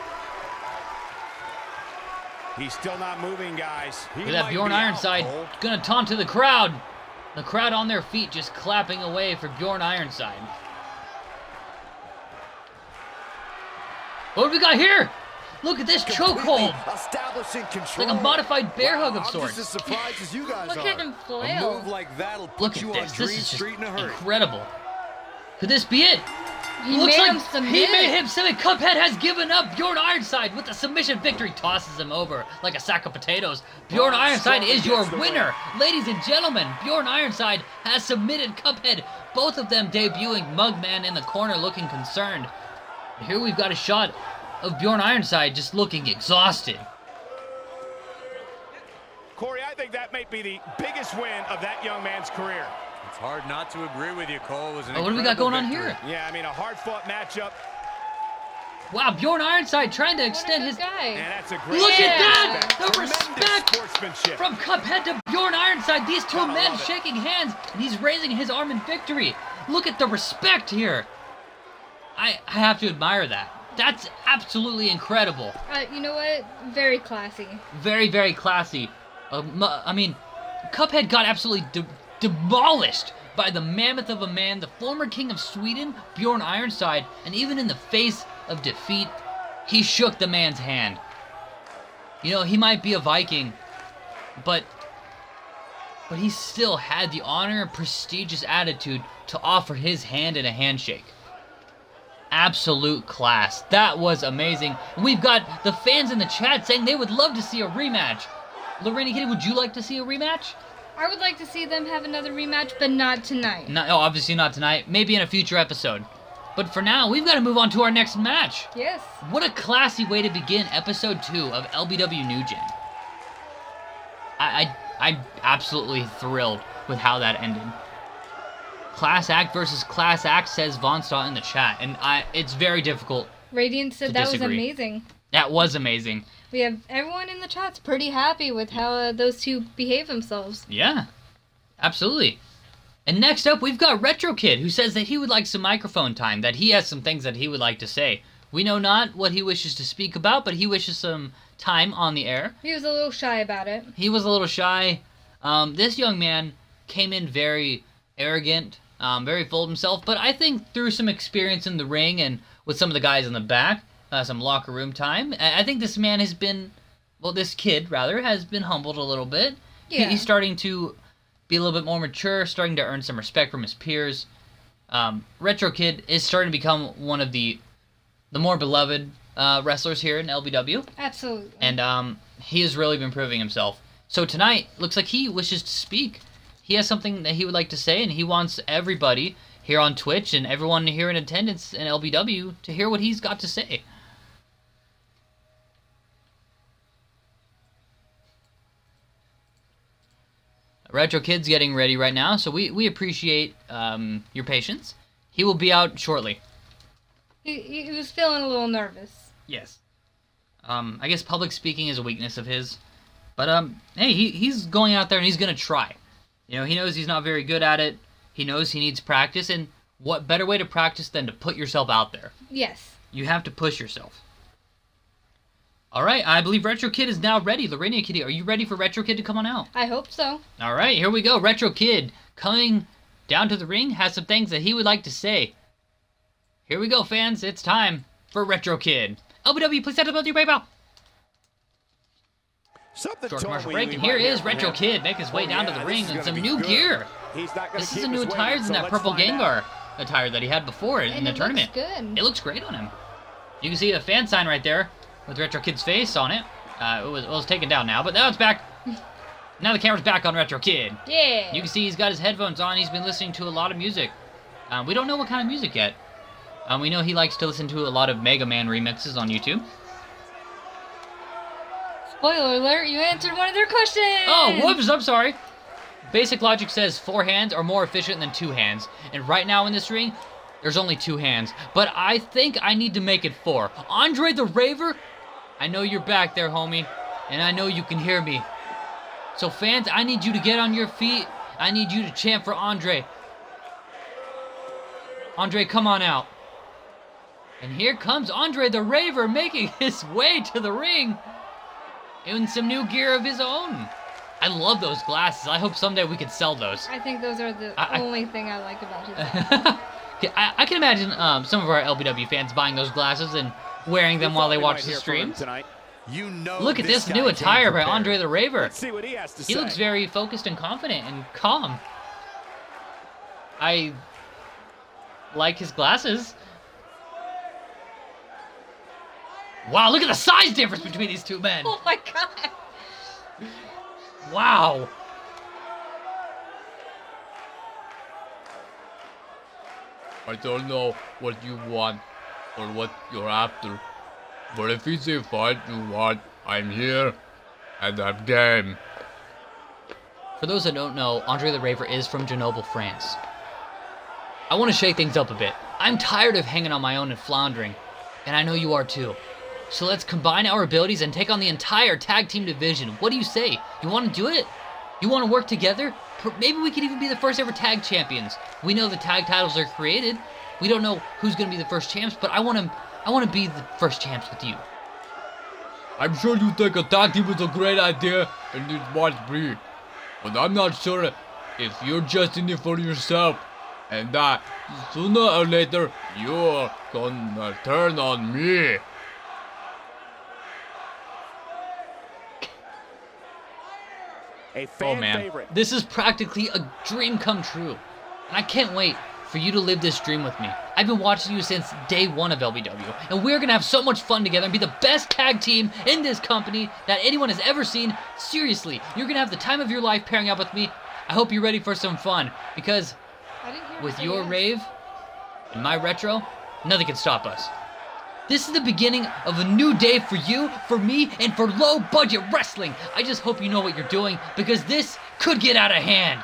He's still not moving, guys. He Look at that might Bjorn be out, Ironside Cole. gonna taunt to the crowd. The crowd on their feet just clapping away for Bjorn Ironside. What do we got here? Look at this Completely chokehold. establishing control. Like a modified bear hug of I'm sorts. just as surprised as you guys Look are. at him A flail. move like that'll put Look you at on this. Dream This is just Street in a hurry. incredible. Could this be it? He Looks made like him submit. he made him submit. Cuphead has given up. Bjorn Ironside with a submission victory tosses him over like a sack of potatoes. Bjorn Ironside is your winner. Ladies and gentlemen, Bjorn Ironside has submitted Cuphead. Both of them debuting Mugman in the corner looking concerned. Here we've got a shot of Bjorn Ironside just looking exhausted. Corey, I think that might be the biggest win of that young man's career. It's hard not to agree with you, Cole. It was an Oh, what do we got incredible going on victory. here? Yeah, I mean, a hard-fought matchup, Wow, Bjorn Ironside trying to extend his... guy. and that's a great Look at Yeah. that! The Tremendous respect sportsmanship. from Cuphead to Bjorn Ironside. These two Gotta men love it. shaking hands, and he's raising his arm in victory. Look at the respect here. I have to admire that. That's absolutely incredible. You know what? Very classy. Very, very classy. I mean, Cuphead got absolutely demolished by the mammoth of a man, the former king of Sweden, Bjorn Ironside, and even in the face of defeat, he shook the man's hand. You know, he might be a Viking, but he still had the honor and prestigious attitude to offer his hand in a handshake. Absolute class. That was amazing. And we've got the fans in the chat saying they would love to see a rematch. Lorraine Kitty, would you like to see a rematch? I would like to see them have another rematch, but not tonight. No, obviously not tonight. Maybe in a future episode. But for now, we've got to move on to our next match. Yes. What a classy way to begin episode 2 of Lbw New Gen. I'm absolutely thrilled with how that ended. Class act versus class act, says Von Stott in the chat, and it's very difficult. Radiant said To that disagree. was amazing. That was amazing. We have everyone in the chat's pretty happy with how those two behave themselves. Yeah, absolutely. And next up, we've got Retro Kid, who says that he would like some microphone time, that he has some things that he would like to say. We know not what he wishes to speak about, but he wishes some time on the air. He was a little shy about it. He was a little shy. This young man came in very arrogant, very full of himself, but I think through some experience in the ring and with some of the guys in the back, some locker room time, I think this man has been, well, this kid, rather, has been humbled a little bit. Yeah. He's starting to be a little bit more mature, starting to earn some respect from his peers. Retro Kid is starting to become one of the more beloved wrestlers here in LBW. Absolutely. And he has really been proving himself. So tonight, looks like he wishes to speak. He has something that he would like to say, and he wants everybody here on Twitch and everyone here in attendance in LBW to hear what he's got to say. Retro Kid's getting ready right now, so we appreciate your patience. He will be out shortly. He was feeling a little nervous. Yes. I guess public speaking is a weakness of his. But, hey, he's going out there and he's going to try. You know, he knows he's not very good at it. He knows he needs practice. And what better way to practice than to put yourself out there? Yes. You have to push yourself. All right, I believe Retro Kid is now ready. Lorena Kitty, are you ready for Retro Kid to come on out? I hope so. All right, here we go. Retro Kid coming down to the ring has some things that he would like to say. Here we go, fans. It's time for Retro Kid. LBW, please set up your PayPal. Short commercial break, and here is Retro Kid make his way down to the ring in some new gear. This is a new attire than that purple Gengar attire that he had before in the tournament. Good. It looks great on him. You can see a fan sign right there with Retro Kid's face on it. It was taken down now, but now it's back. Now the camera's back on Retro Kid. Yeah. You can see he's got his headphones on. He's been listening to a lot of music. We don't know what kind of music yet. We know he likes to listen to a lot of Mega Man remixes on YouTube. Spoiler alert, you answered one of their questions! Oh, whoops, I'm sorry. Basic logic says 4 hands are more efficient than 2 hands. And right now in this ring, there's only 2 hands. But I think I need to make it 4. Andre the Raver, I know you're back there, homie. And I know you can hear me. So fans, I need you to get on your feet. I need you to chant for Andre. Andre, come on out. And here comes Andre the Raver making his way to the ring in some new gear of his own. I love those glasses. I hope someday we could sell those. I think those are the only thing I like about his I can imagine some of our LBW fans buying those glasses and wearing them while they watch the stream. You know, Look at this new attire by Andre the Raver. Let's see what he has to say. He looks very focused and confident and calm. I like his glasses. Wow, look at the size difference between these two men. Oh my god. Wow. I don't know what you want or what you're after, but if it's a fight you want, I'm here and I'm game. For those that don't know, Andre the Raver is from Grenoble, France. I want to shake things up a bit. I'm tired of hanging on my own and floundering, and I know you are too. So let's combine our abilities and take on the entire tag team division. What do you say? You want to do it? You want to work together? Maybe we could even be the first ever tag champions. We know the tag titles are created. We don't know who's going to be the first champs, but I want to be the first champs with you. I'm sure you think a tag team is a great idea and it might be, but I'm not sure if you're just in it for yourself and that sooner or later you're gonna turn on me. A fan Oh man, favorite. this is practically a dream come true. And I can't wait for you to live this dream with me. I've been watching you since day 1 of LBW, and we're gonna have so much fun together and be the best tag team in this company that anyone has ever seen. Seriously, you're gonna have the time of your life pairing up with me. I hope you're ready for some fun, because I didn't hear with say your yes. rave and my retro, nothing can stop us. This is the beginning of a new day for you, for me, and for low-budget wrestling. I just hope you know what you're doing, because this could get out of hand.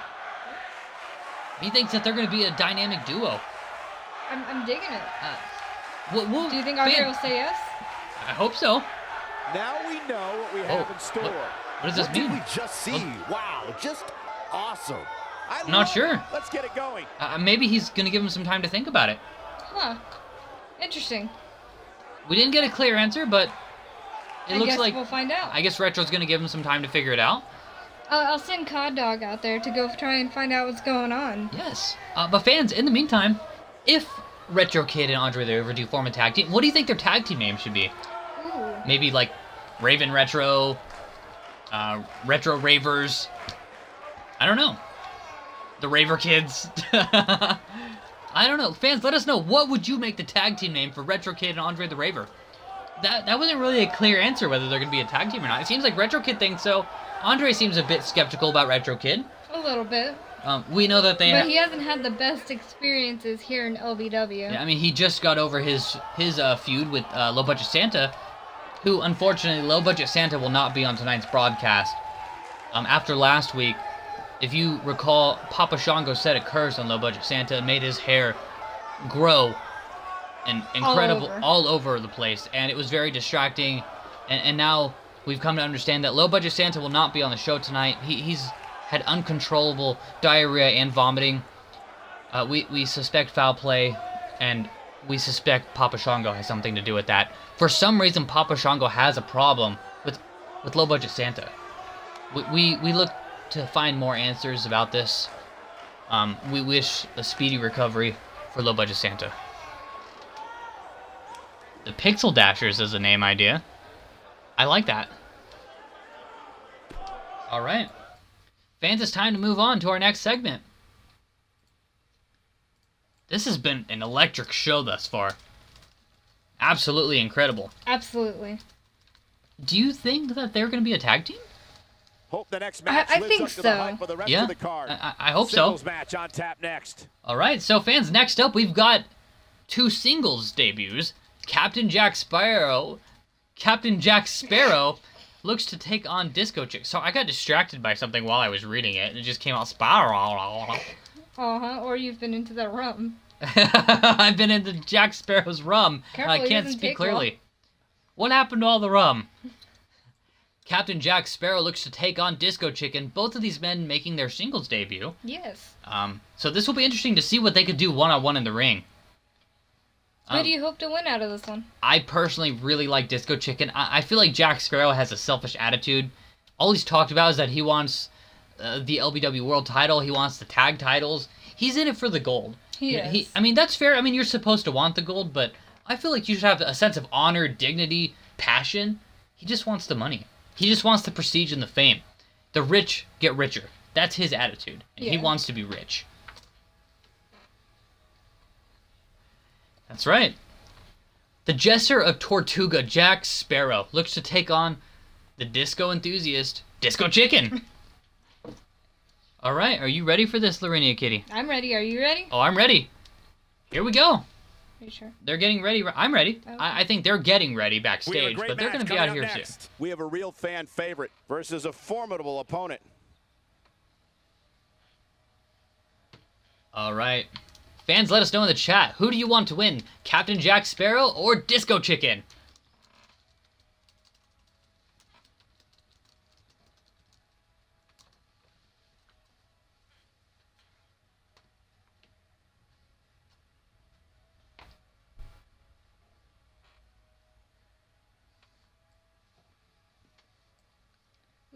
He thinks that they're going to be a dynamic duo. I'm digging it. We'll, Do you think Andre will say yes? I hope so. Now we know what we have in store. What does this What did mean? we just see? Wow, just awesome. I'm not sure. Let's get it going. Maybe he's going to give him some time to think about it. Huh. Interesting. We didn't get a clear answer, but it I looks guess like... we'll find out. I guess Retro's going to give him some time to figure it out. I'll send Cod Dog out there to go try and find out what's going on. Yes. But fans, in the meantime, if Retro Kid and Andre the Raver do form a tag team, what do you think their tag team name should be? Ooh. Maybe like Raven Retro, Retro Ravers. I don't know. The Raver Kids. I don't know. Fans, let us know. What would you make the tag team name for Retro Kid and Andre the Raver? That wasn't really a clear answer whether they're going to be a tag team or not. It seems like Retro Kid thinks so. Andre seems a bit skeptical about Retro Kid. A little bit. We know that they... But he hasn't had the best experiences here in LBW. Yeah, I mean, he just got over his feud with Low Budget Santa, who, unfortunately, Low Budget Santa will not be on tonight's broadcast. After last week, if you recall, Papa Shango said a curse on Low Budget Santa and made his hair grow and incredible all over the place, and it was very distracting. And now we've come to understand that Low Budget Santa will not be on the show tonight. He's had uncontrollable diarrhea and vomiting. We suspect foul play, and we suspect Papa Shango has something to do with that. For some reason, Papa Shango has a problem with Low Budget Santa. We look to find more answers about this. We wish a speedy recovery for Low Budget Santa. The Pixel Dashers is a name idea. I like that. All right. Fans, it's time to move on to our next segment. This has been an electric show thus far. Absolutely incredible. Absolutely. Do you think that they're going to be a tag team? Hope the next match I lives think up to the so. hype of the rest Yeah, of the card. I hope so. Singles match on tap next. All right, so fans, next up we've got 2 singles debuts. Captain Jack Sparrow looks to take on Disco Chick. So I got distracted by something while I was reading it, and it just came out Sparrow. Or you've been into that rum. I've been into Jack Sparrow's rum. Careful, I it can't doesn't speak take clearly. What happened to all the rum? Captain Jack Sparrow looks to take on Disco Chicken, both of these men making their singles debut. Yes. So this will be interesting to see what they could do one-on-one in the ring. Who do you hope to win out of this one? I personally really like Disco Chicken. I feel like Jack Sparrow has a selfish attitude. All he's talked about is that he wants the LBW World title. He wants the tag titles. He's in it for the gold. He is. I mean, that's fair. I mean, you're supposed to want the gold, but I feel like you should have a sense of honor, dignity, passion. He just wants the money. He just wants the prestige and the fame. The rich get richer. That's his attitude. And he Yeah. wants to be rich. That's right. The Jester of Tortuga, Jack Sparrow, looks to take on the disco enthusiast, Disco Chicken. All right, are you ready for this, Larinia Kitty? I'm ready. Are you ready? Oh, I'm ready. Here we go. Are you sure? They're getting ready. I'm ready. Okay. I think they're getting ready We have a backstage, great but they're match going to be coming out here up soon. next. We have a real fan favorite versus a formidable opponent. All right. Fans, let us know in the chat. Who do you want to win? Captain Jack Sparrow or Disco Chicken?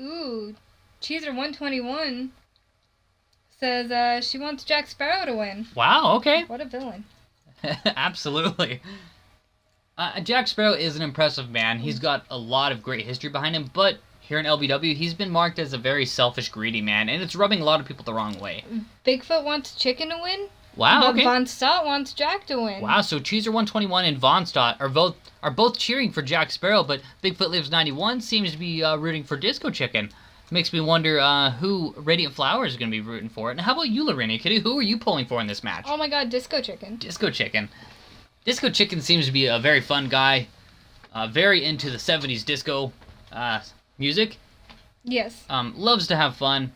Ooh, Cheezer121 says she wants Jack Sparrow to win. Wow, okay. What a villain. Absolutely. Jack Sparrow is an impressive man. He's got a lot of great history behind him, but here in LBW, he's been marked as a very selfish, greedy man, and it's rubbing a lot of people the wrong way. Bigfoot wants Chicken to win. Wow, But okay. Von Stott wants Jack to win. Wow, so Cheezer121 and Von Stott are both cheering for Jack Sparrow, but Bigfoot Lives 91 seems to be rooting for Disco Chicken. Makes me wonder who Radiant Flowers is going to be rooting for. And how about you, Larinia Kitty? Who are you pulling for in this match? Oh my god, Disco Chicken. Disco Chicken. Disco Chicken seems to be a very fun guy, very into the 70s disco music. Yes. Loves to have fun.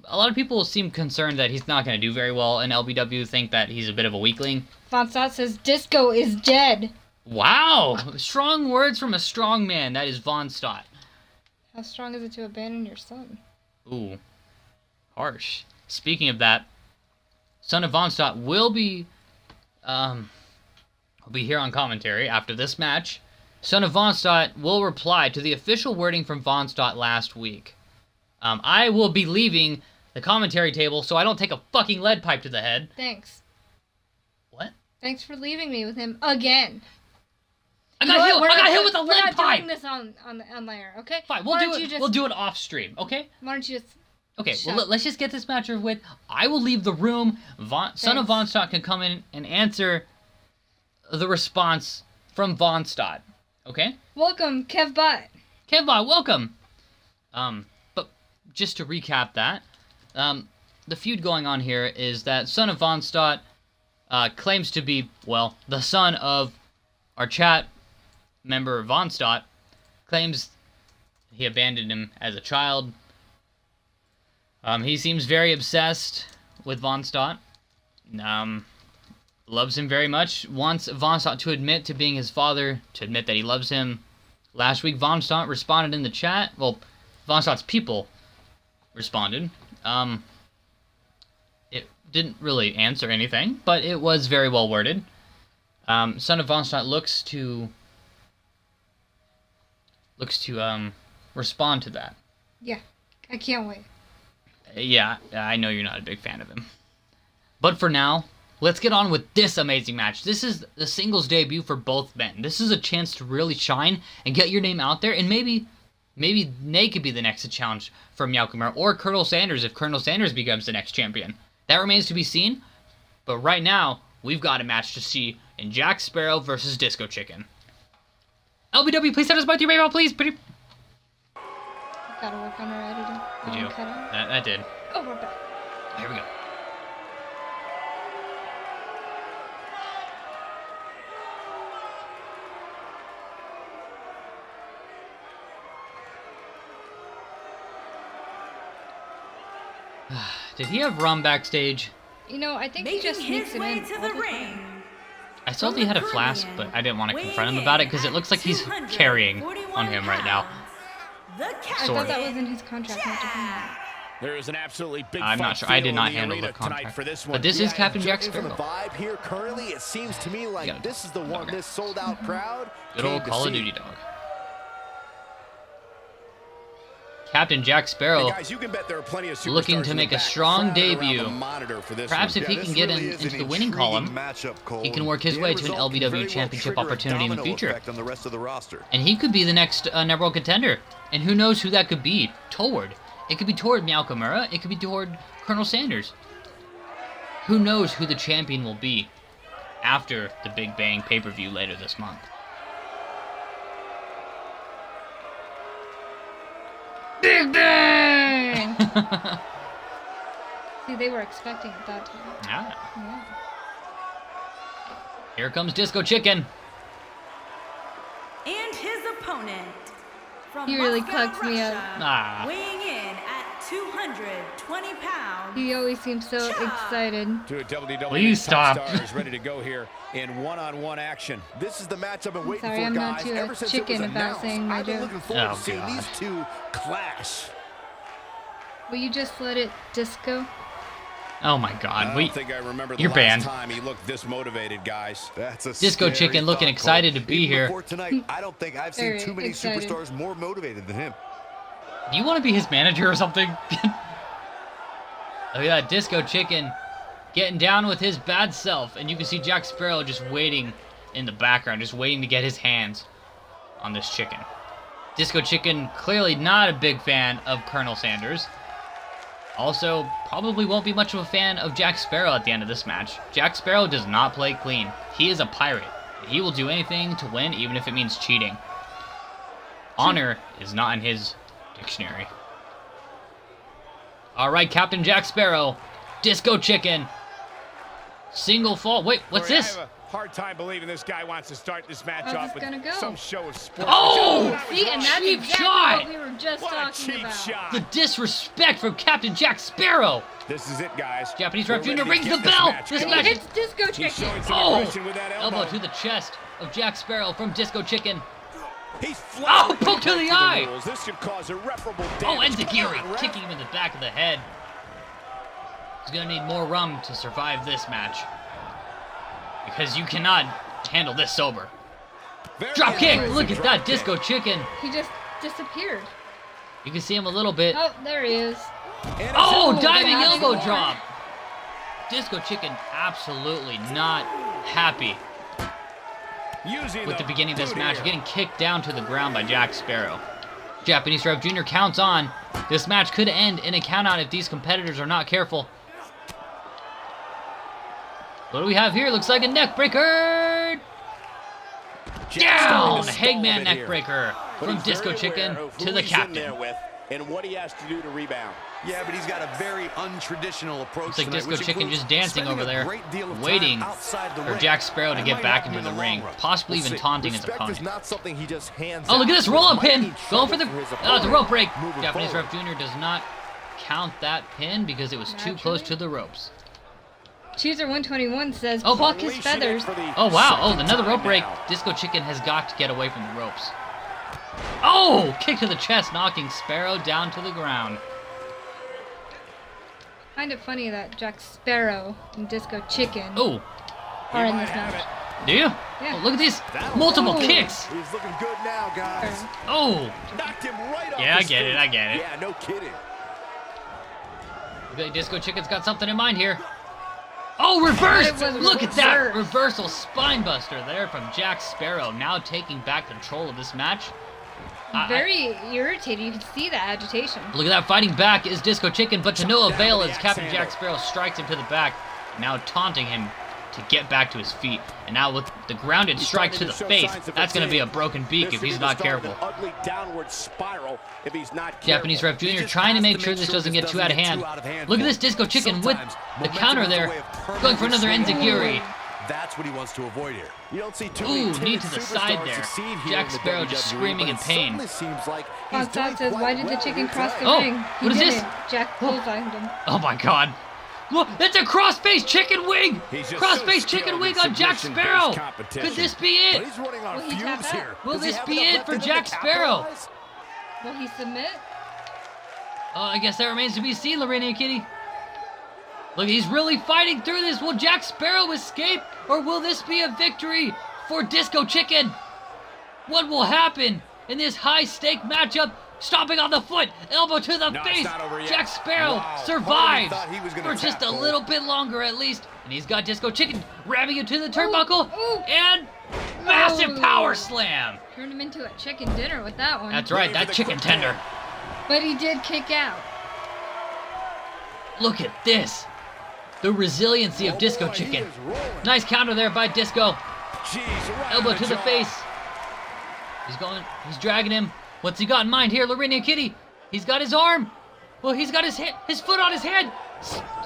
A lot of people seem concerned that he's not going to do very well in LBW, think that he's a bit of a weakling. Von Stott says Disco is dead. Wow! Strong words from a strong man. That is Von Stott. How strong is it to abandon your son? Ooh. Harsh. Speaking of that, Son of Von Stott will be here on commentary after this match. Son of Von Stott will reply to the official wording from Von Stott last week. I will be leaving the commentary table so I don't take a fucking lead pipe to the head. Thanks. What? Thanks for leaving me with him again. I got hit with a We're lead not pipe. doing this on the air, okay? Fine, Why we'll don't do you it. just- We'll do it off stream, okay? Why don't you just... Okay, Shut. well, let's just get this match over with. I will leave the room. Son of Thanks. Von Stott can come in and answer the response from Von Stott. Okay? Welcome, Kevbot. Kevbot, welcome. But just to recap that, the feud going on here is that Son of Von Stott claims to be, well, the son of our chat member Von Stott, claims he abandoned him as a child. He seems very obsessed with Von Stott. Loves him very much. Wants Von Stott to admit to being his father, to admit that he loves him. Last week, Von Stott responded in the chat. Well, Von Stott's people responded. It didn't really answer anything, but it was very well worded. Son of Von Stein looks to respond to that. Yeah, I can't wait. Yeah, I know you're not a big fan of him. But for now, let's get on with this amazing match. This is the singles debut for both men. This is a chance to really shine and get your name out there, and maybe Nate could be the next challenge for Nakamura, or Colonel Sanders if Colonel Sanders becomes the next champion. That remains to be seen, but right now, we've got a match to see in Jack Sparrow versus Disco Chicken. LBW, please send us both your email, please. Gotta work on our editing. Did you? Cut out. That did. Oh, we're back. Here we go. Did he have rum backstage? You know, I think he Making just sneaks his it way in to all the the time. ring. I saw that he had a flask, but I didn't want to confront him about it because it looks like he's carrying on him right now. The I Sort thought of. that was in his contract not to bring that. There is an absolutely big I'm not fight sure. I did feel not in the handle arena the tonight contract. for this one. But this is Captain Jack Judging from Sparrow. the vibe here currently, it seems to me like gotta this is the one dogger. this sold-out crowd Good old came to Call of see. Duty dog. Captain Jack Sparrow Hey guys, you can bet there are plenty of looking superstars to in make the a back strong crowded around the debut. monitor for this Perhaps one. if he can get into the winning column, he can work his way to an LBW championship opportunity in the future. On the rest of the roster. And he could be the next number one contender. And who knows who that could be toward. It could be toward Nakamura. It could be toward Colonel Sanders. Who knows who the champion will be after the Big Bang pay-per-view later this month. Big Bang! See, they were expecting it that time. Ah. Yeah. Here comes Disco Chicken. And his opponent from He really Moscow, clucks me up. Russia, Ah. weighing in at 220 pounds. He always seems so excited. To a WWE Please top stop. star is ready to go here in one-on-one action. This is the match I've been waiting Sorry, for, I'm not guys. too Ever since it was chicken about announced, saying my I've been joke. looking forward Oh, to seeing God. these two clash. Will you just let it disco? Oh my I God. don't think I remember the You're last banned. time he looked this motivated, guys. That's a Disco scary Chicken looking thought, excited Cole. to be Even here. before tonight, I don't think I've seen Very too many excited. superstars more motivated than him. Do you want to be his manager or something? Look at that Disco Chicken getting down with his bad self. And you can see Jack Sparrow just waiting in the background, just waiting to get his hands on this chicken. Disco Chicken clearly not a big fan of Colonel Sanders. Also, probably won't be much of a fan of Jack Sparrow at the end of this match. Jack Sparrow does not play clean. He is a pirate. He will do anything to win, even if it means cheating. Honor is not in his dictionary. Alright, Captain Jack Sparrow. Disco Chicken. Single fall. Wait, what's Corey, this? I have a hard time believing this guy wants to start this match How's off this with gonna go? some show of sport. Oh! That was See, and wrong. that's Cheap exactly shot! what we were just What a talking cheap about. shot. The disrespect from Captain Jack Sparrow. This is it, guys. Japanese We're ref ready Jr. to rings get the this bell. match This going. And he match. hits Disco He's Chicken. showing some Oh! aggression with that elbow. Elbow to the chest of Jack Sparrow from Disco Chicken. He's Oh, poke to the eye. rules. This could cause irreparable damage. Oh, Enziguri Come on, ref. kicking him in the back of the head. He's gonna need more rum to survive this match. Because you cannot handle this sober. Very Drop kick! impressive Look at drop that kick. Disco Chicken. He just disappeared. You can see him a little bit. Oh, there he is. And it's Oh, a- diving Diving elbow elbow. drop. Disco Chicken absolutely not happy Using with the beginning of this boot match, here. getting kicked down to the ground by Jack Sparrow. Japanese Ref Jr. counts on. This match could end in a countout if these competitors are not careful. What do we have here? Looks like a neck breaker. Jack's Down! starting to Hangman stall a bit neck here. breaker But from he's Disco very Chicken aware of to who the he's in captain. there with and what he has to do to rebound. Yeah, but he's got a very untraditional approach. Looks like tonight, Disco which Chicken includes just dancing spending over a there, great deal of time waiting outside the for ring. Jack Sparrow to That get might back happen into in the ring, long run. possibly We'll even see. taunting his Respect is opponent. not something he just hands Oh, look at out, this roll-up which might pin. mean Going for the trouble his the opponent rope break. moving Japanese forward. Ref Jr. does not count that pin because it was too close to the ropes. Chooser 121 says, Oh, pluck his Unleashing it feathers. for the Oh, wow. Oh, second another rope time break. now. Disco Chicken has got to get away from the ropes. Oh, kick to the chest, knocking Sparrow down to the ground. Find it funny that Jack Sparrow and Disco Chicken Oh, are in He this might have match. it. Do you? Yeah. Oh, look at these That'll multiple work. kicks. He's looking good now, guys. Oh, Knocked him right off yeah, I his get it. feet. I get it. Yeah, no kidding. Looks like Disco Chicken's got something in mind here. Oh, reverse! It was Look at that reversed. reversal spine buster there from Jack Sparrow. Now taking back control of this match. Very irritated. You can see that agitation. Look at that, fighting back is Disco Chicken, but to no Down avail with as the Captain axe Jack handle. Sparrow strikes him to the back, now taunting him to get back to his feet. And now with the grounded He's strike to starting the show face, signs of that's going to be a fatigue. broken beak This if would he's be the not start of careful. an ugly downward spiral if he's not Japanese careful. Ref Jr. just trying to has make to sure make this sure doesn't this get too doesn't out of get hand. too out of hand Look at for this him. Disco Chicken with Sometimes the momentum counter is a there, way of going for another permanently swinging. Enziguri. That's what he wants to avoid here. You don't see too Ooh, many knee timid to the side superstars there. succeed here Jack in the Sparrow just WWE, screaming but in it pain. certainly seems like he's Von doing Stott says, quite why did the well chicken here cross the tonight. Oh, ring? He what is didn't. this? Jack clotheslined him. Oh my god. Look, that's a cross-face chicken wing! He's just Cross-face so chicken skilled wing in on Jack submission-based Sparrow! competition. Could this be But it? he's running on Will he tap fumes out? here. Will Does he this have be enough it left for in him to Jack Sparrow? capitalize? Will he submit? Oh, I guess that remains to be seen, Lorena Kitty. Look, he's really fighting through this. Will Jack Sparrow escape, or will this be a victory for Disco Chicken? What will happen in this high-stake matchup? Stomping on the foot, elbow to the No, it's face. not over yet. Jack Sparrow Wow, part of me survives thought he was gonna for just tap, a Cole. little bit longer at least. And he's got Disco Chicken ramming him to the turnbuckle. ooh. And massive Oh. power slam. Turned him into a chicken dinner with that one. That's right, Ready for that the chicken quick tender. But he did kick out. Look at this. The resiliency of Oh Disco boy, he Chicken. is rolling. Nice counter there by Disco. Jeez, right Elbow on to the jaw. face. He's dragging him. What's he got in mind here, Lorena Kitty? He's got his arm. Well, he's got his foot on his head.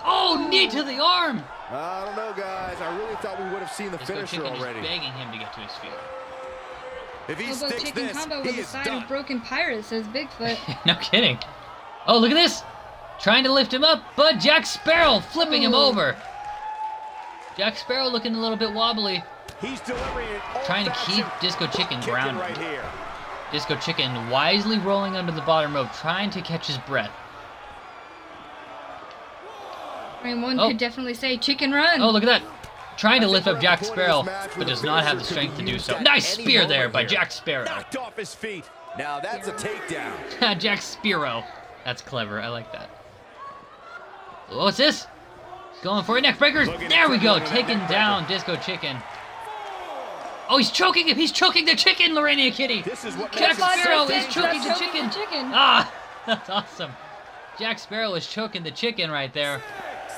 Oh, knee to the arm. I don't know, guys. I really thought we would have seen the Disco finisher Chicken already. just begging him to get to his feet. If he Elbow sticks chicken this, combo he with the is side done. of broken pirate, says Bigfoot. No kidding. Oh, look at this. Trying to lift him up, but Jack Sparrow flipping him Ooh. over. Jack Sparrow looking a little bit wobbly. He's delivering it. Trying to keep Disco Chicken grounded. right here. Disco Chicken wisely rolling under the bottom rope, trying to catch his breath. I mean, one Oh. could definitely say chicken run. Oh, look at that. Trying to I lift think up we're at Jack the point of Sparrow, this match but where does the not have the finisher could strength be to do used so. at Nice any spear there moment by here. Jack Sparrow. Knocked off his feet. Now that's a takedown. Jack Sparrow. That's clever. I like that. What's this? Going for a neck breaker. Looking There we for go. another Taking neck down Disco Chicken. Oh, he's choking him. He's choking the chicken, Lorena Kitty. This is what Jack makes it Sparrow so is dangerous. choking the Choking chicken. the chicken. Ah, that's awesome. Jack Sparrow is choking the chicken right there.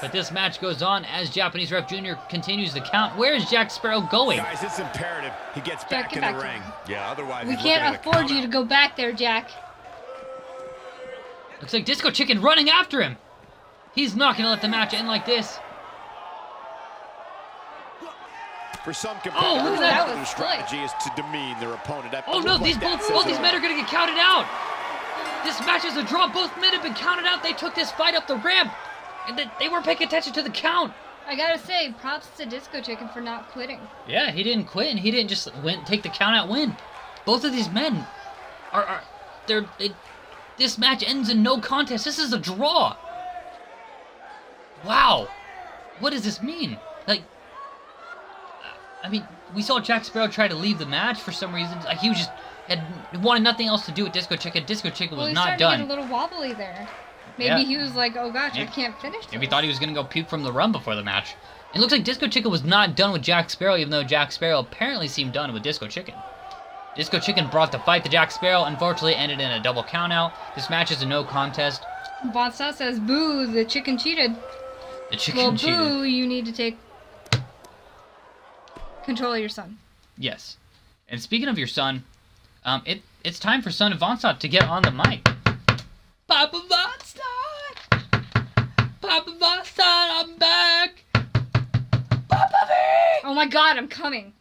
But this match goes on as Japanese Ref Jr. continues the count. Where is Jack Sparrow going? Guys, it's imperative he gets back get in back the to ring. him. Yeah, otherwise We he's looking can't at a afford you count to go back there, Jack. Looks like Disco Chicken running after him. He's not going to let the match end like this. For some Oh, competitors, look at that. their That was strategy is to demean their opponent. Oh no, these both these men are going to get counted out. This match is a draw. Both men have been counted out. They took this fight up the ramp. And they weren't paying attention to the count. I gotta say, props to Disco Chicken for not quitting. Yeah, he didn't quit, and he didn't just take the count out win. Both of these men this match ends in no contest. This is a draw. Wow. What does this mean? Like, I mean, we saw Jack Sparrow try to leave the match for some reason. Like, he was just wanted nothing else to do with Disco Chicken. Disco Chicken was Well, he not started to get a done. little wobbly there. Maybe Yeah. he was like, oh gosh, I Maybe- can't finish this. Maybe thought he was gonna go puke from the run before the match. It looks like Disco Chicken was not done with Jack Sparrow, even though Jack Sparrow apparently seemed done with Disco Chicken. Disco Chicken brought the fight to Jack Sparrow, unfortunately ended in a double countout. This match is a no contest. Von Stott says, boo, the chicken cheated. The chicken Well, cheated. boo, you need to take control of your son. Yes. And speaking of your son, it's time for son of Von Stott to get on the mic. Papa Von Stott! Papa Von Stott, I'm back! Papa V! Oh my god, I'm coming.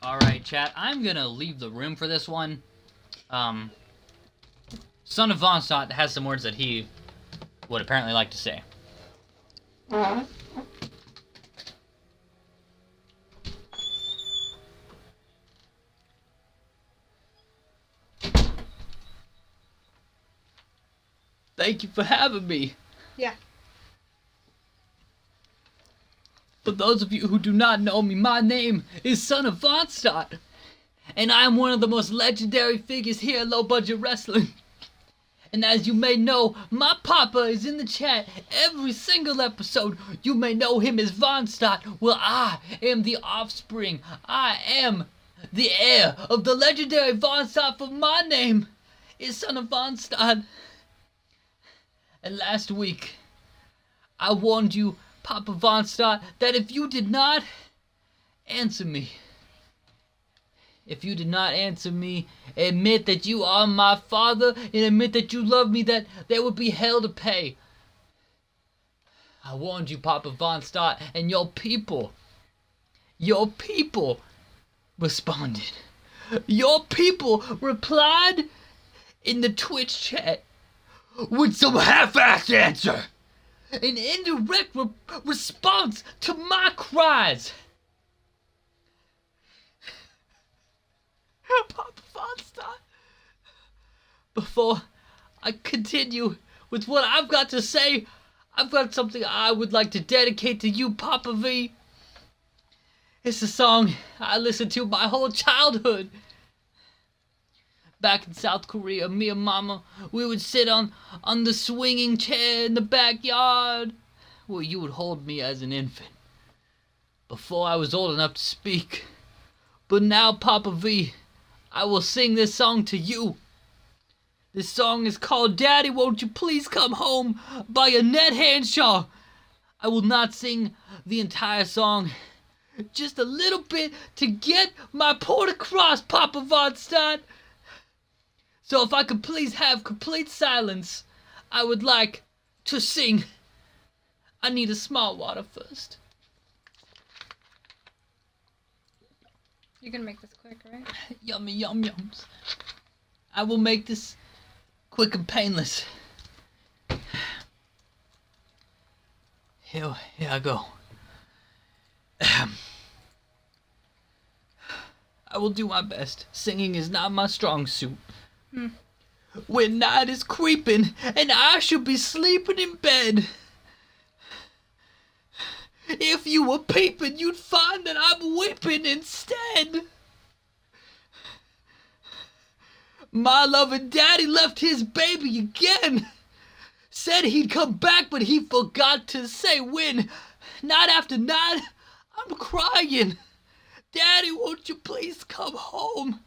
Alright, chat, I'm gonna leave the room for this one. Son of Von Stott has some words that he would apparently like to say. Thank you for having me. Yeah. For those of you who do not know me, my name is Son of Von Stott, and I am one of the most legendary figures here at Low Budget Wrestling. And as you may know, my papa is in the chat every single episode. You may know him as Von Stott. Well, I am the offspring. I am the heir of the legendary Von Stott, for my name is Son of Von Stott. And last week, I warned you, Papa Von Stott, that if you did not answer me, admit that you are my father, and admit that you love me, that there would be hell to pay. I warned you, Papa Von Stott, and your people responded. Your people replied in the Twitch chat with some half-assed answer. An indirect response to my cries. Papa Von Stott, before I continue with what I've got to say, I've got something I would like to dedicate to you, Papa V. It's a song I listened to my whole childhood. Back in South Korea, me and Mama, we would sit on the swinging chair in the backyard, where you would hold me as an infant, before I was old enough to speak. But now, Papa V, I will sing this song to you. This song is called Daddy, Won't You Please Come Home by Annette Hanshaw. I will not sing the entire song, just a little bit to get my point across, Papa Von Stott. So if I could please have complete silence, I would like to sing. I need a small water first. You're gonna make this quick, right? Yummy yum yums. I will make this quick and painless. Here I go. I will do my best. Singing is not my strong suit. When night is creeping and I should be sleeping in bed, if you were peeping, you'd find that I'm weeping instead. My loving daddy left his baby again. Said he'd come back, but he forgot to say when. Night after night, I'm crying. Daddy, won't you please come home?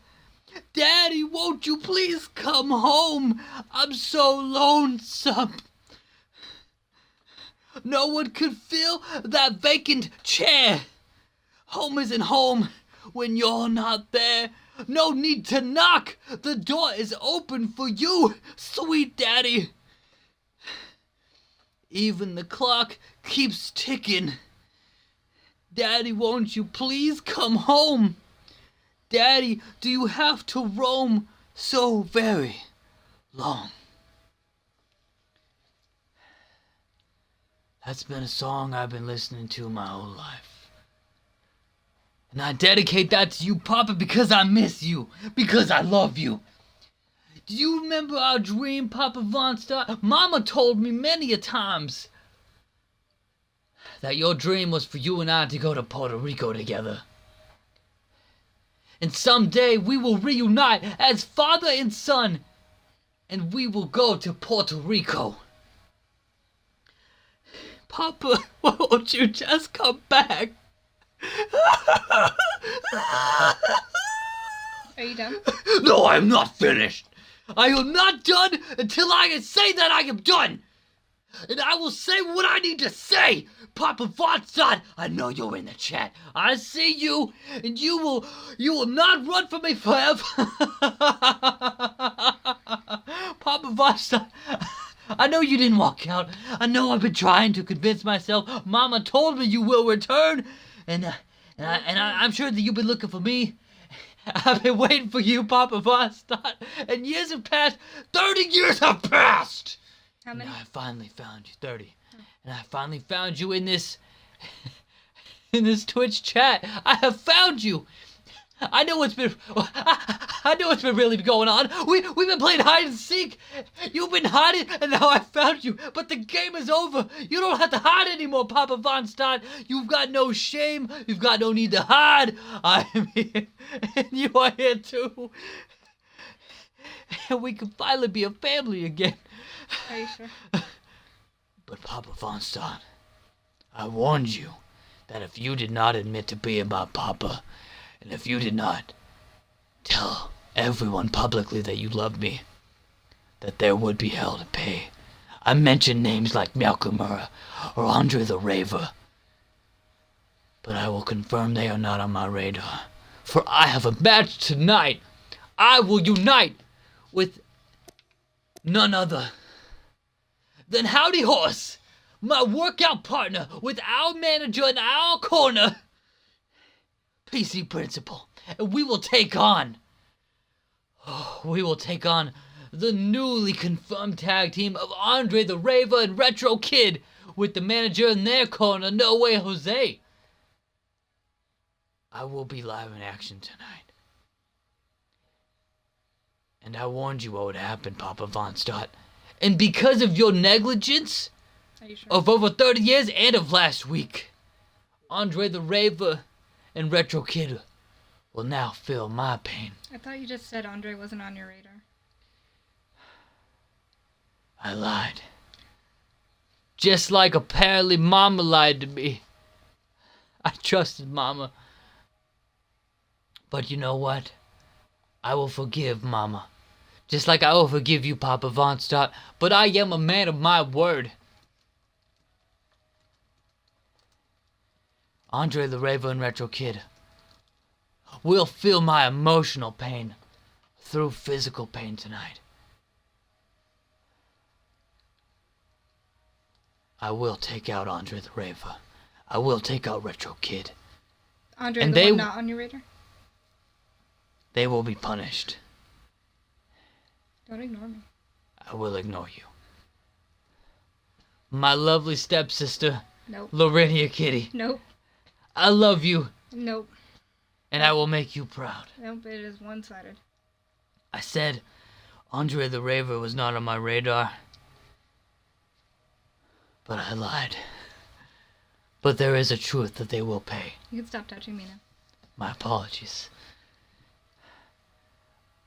Daddy, won't you please come home? I'm so lonesome. No one could fill that vacant chair. Home isn't home when you're not there. No need to knock. The door is open for you, sweet daddy. Even the clock keeps ticking. Daddy, won't you please come home? Daddy, do you have to roam so very long? That's been a song I've been listening to my whole life. And I dedicate that to you, Papa, because I miss you, because I love you. Do you remember our dream, Papa Von Stott? Mama told me many a times that your dream was for you and I to go to Puerto Rico together. And someday we will reunite as father and son, and we will go to Puerto Rico. Papa, won't you just come back? Are you done? No, I'm not finished. I am not done until I can say that I am done. And I will say what I need to say. Papa Von Stott, I know you're in the chat. I see you, and you will not run from me forever. Papa Von Stott, I know you didn't walk out. I know I've been trying to convince myself. Mama told me you will return, and I'm sure that you've been looking for me. I've been waiting for you, Papa Von Stott, and years have passed. 30 years have passed. How many? And I finally found you, 30. And I finally found you in this Twitch chat. I have found you. I know what's been. I know what's been really going on. We've been playing hide and seek. You've been hiding, and now I found you. But the game is over. You don't have to hide anymore, Papa Von Stott. You've got no shame. You've got no need to hide. I am here, and you are here too. And we can finally be a family again. Are you sure? But Papa Von Stott, I warned you that if you did not admit to being my papa, and if you did not tell everyone publicly that you loved me, that there would be hell to pay. I mentioned names like Nakamura or Andre the Raver, but I will confirm they are not on my radar. For I have a match tonight. I will unite with none other than Howdy Horse, my workout partner with our manager in our corner, PC Principal. And we will take on the newly confirmed tag team of Andre the Raver and Retro Kid with the manager in their corner, No Way Jose. I will be live in action tonight. And I warned you what would happen, Papa Von Stott. And because of your negligence of over 30 years and of last week, Andre the Raver and Retro Kid will now feel my pain. I thought you just said Andre wasn't on your radar. I lied. Just like apparently Mama lied to me. I trusted Mama. But you know what? I will forgive Mama. Just like I will forgive you, Papa Von Stott. But I am a man of my word. Andre the Raver and Retro Kid will feel my emotional pain through physical pain tonight. I will take out Andre the Raver. I will take out Retro Kid. Andre, and the one not on your radar? They will be punished. Don't ignore me. I will ignore you. My lovely stepsister, Nope. Lorenia Kitty. Nope. I love you. Nope. And I will make you proud. Nope, it is one-sided. I said Andre the Raver was not on my radar. But I lied. But there is a truth that they will pay. You can stop touching me now. My apologies.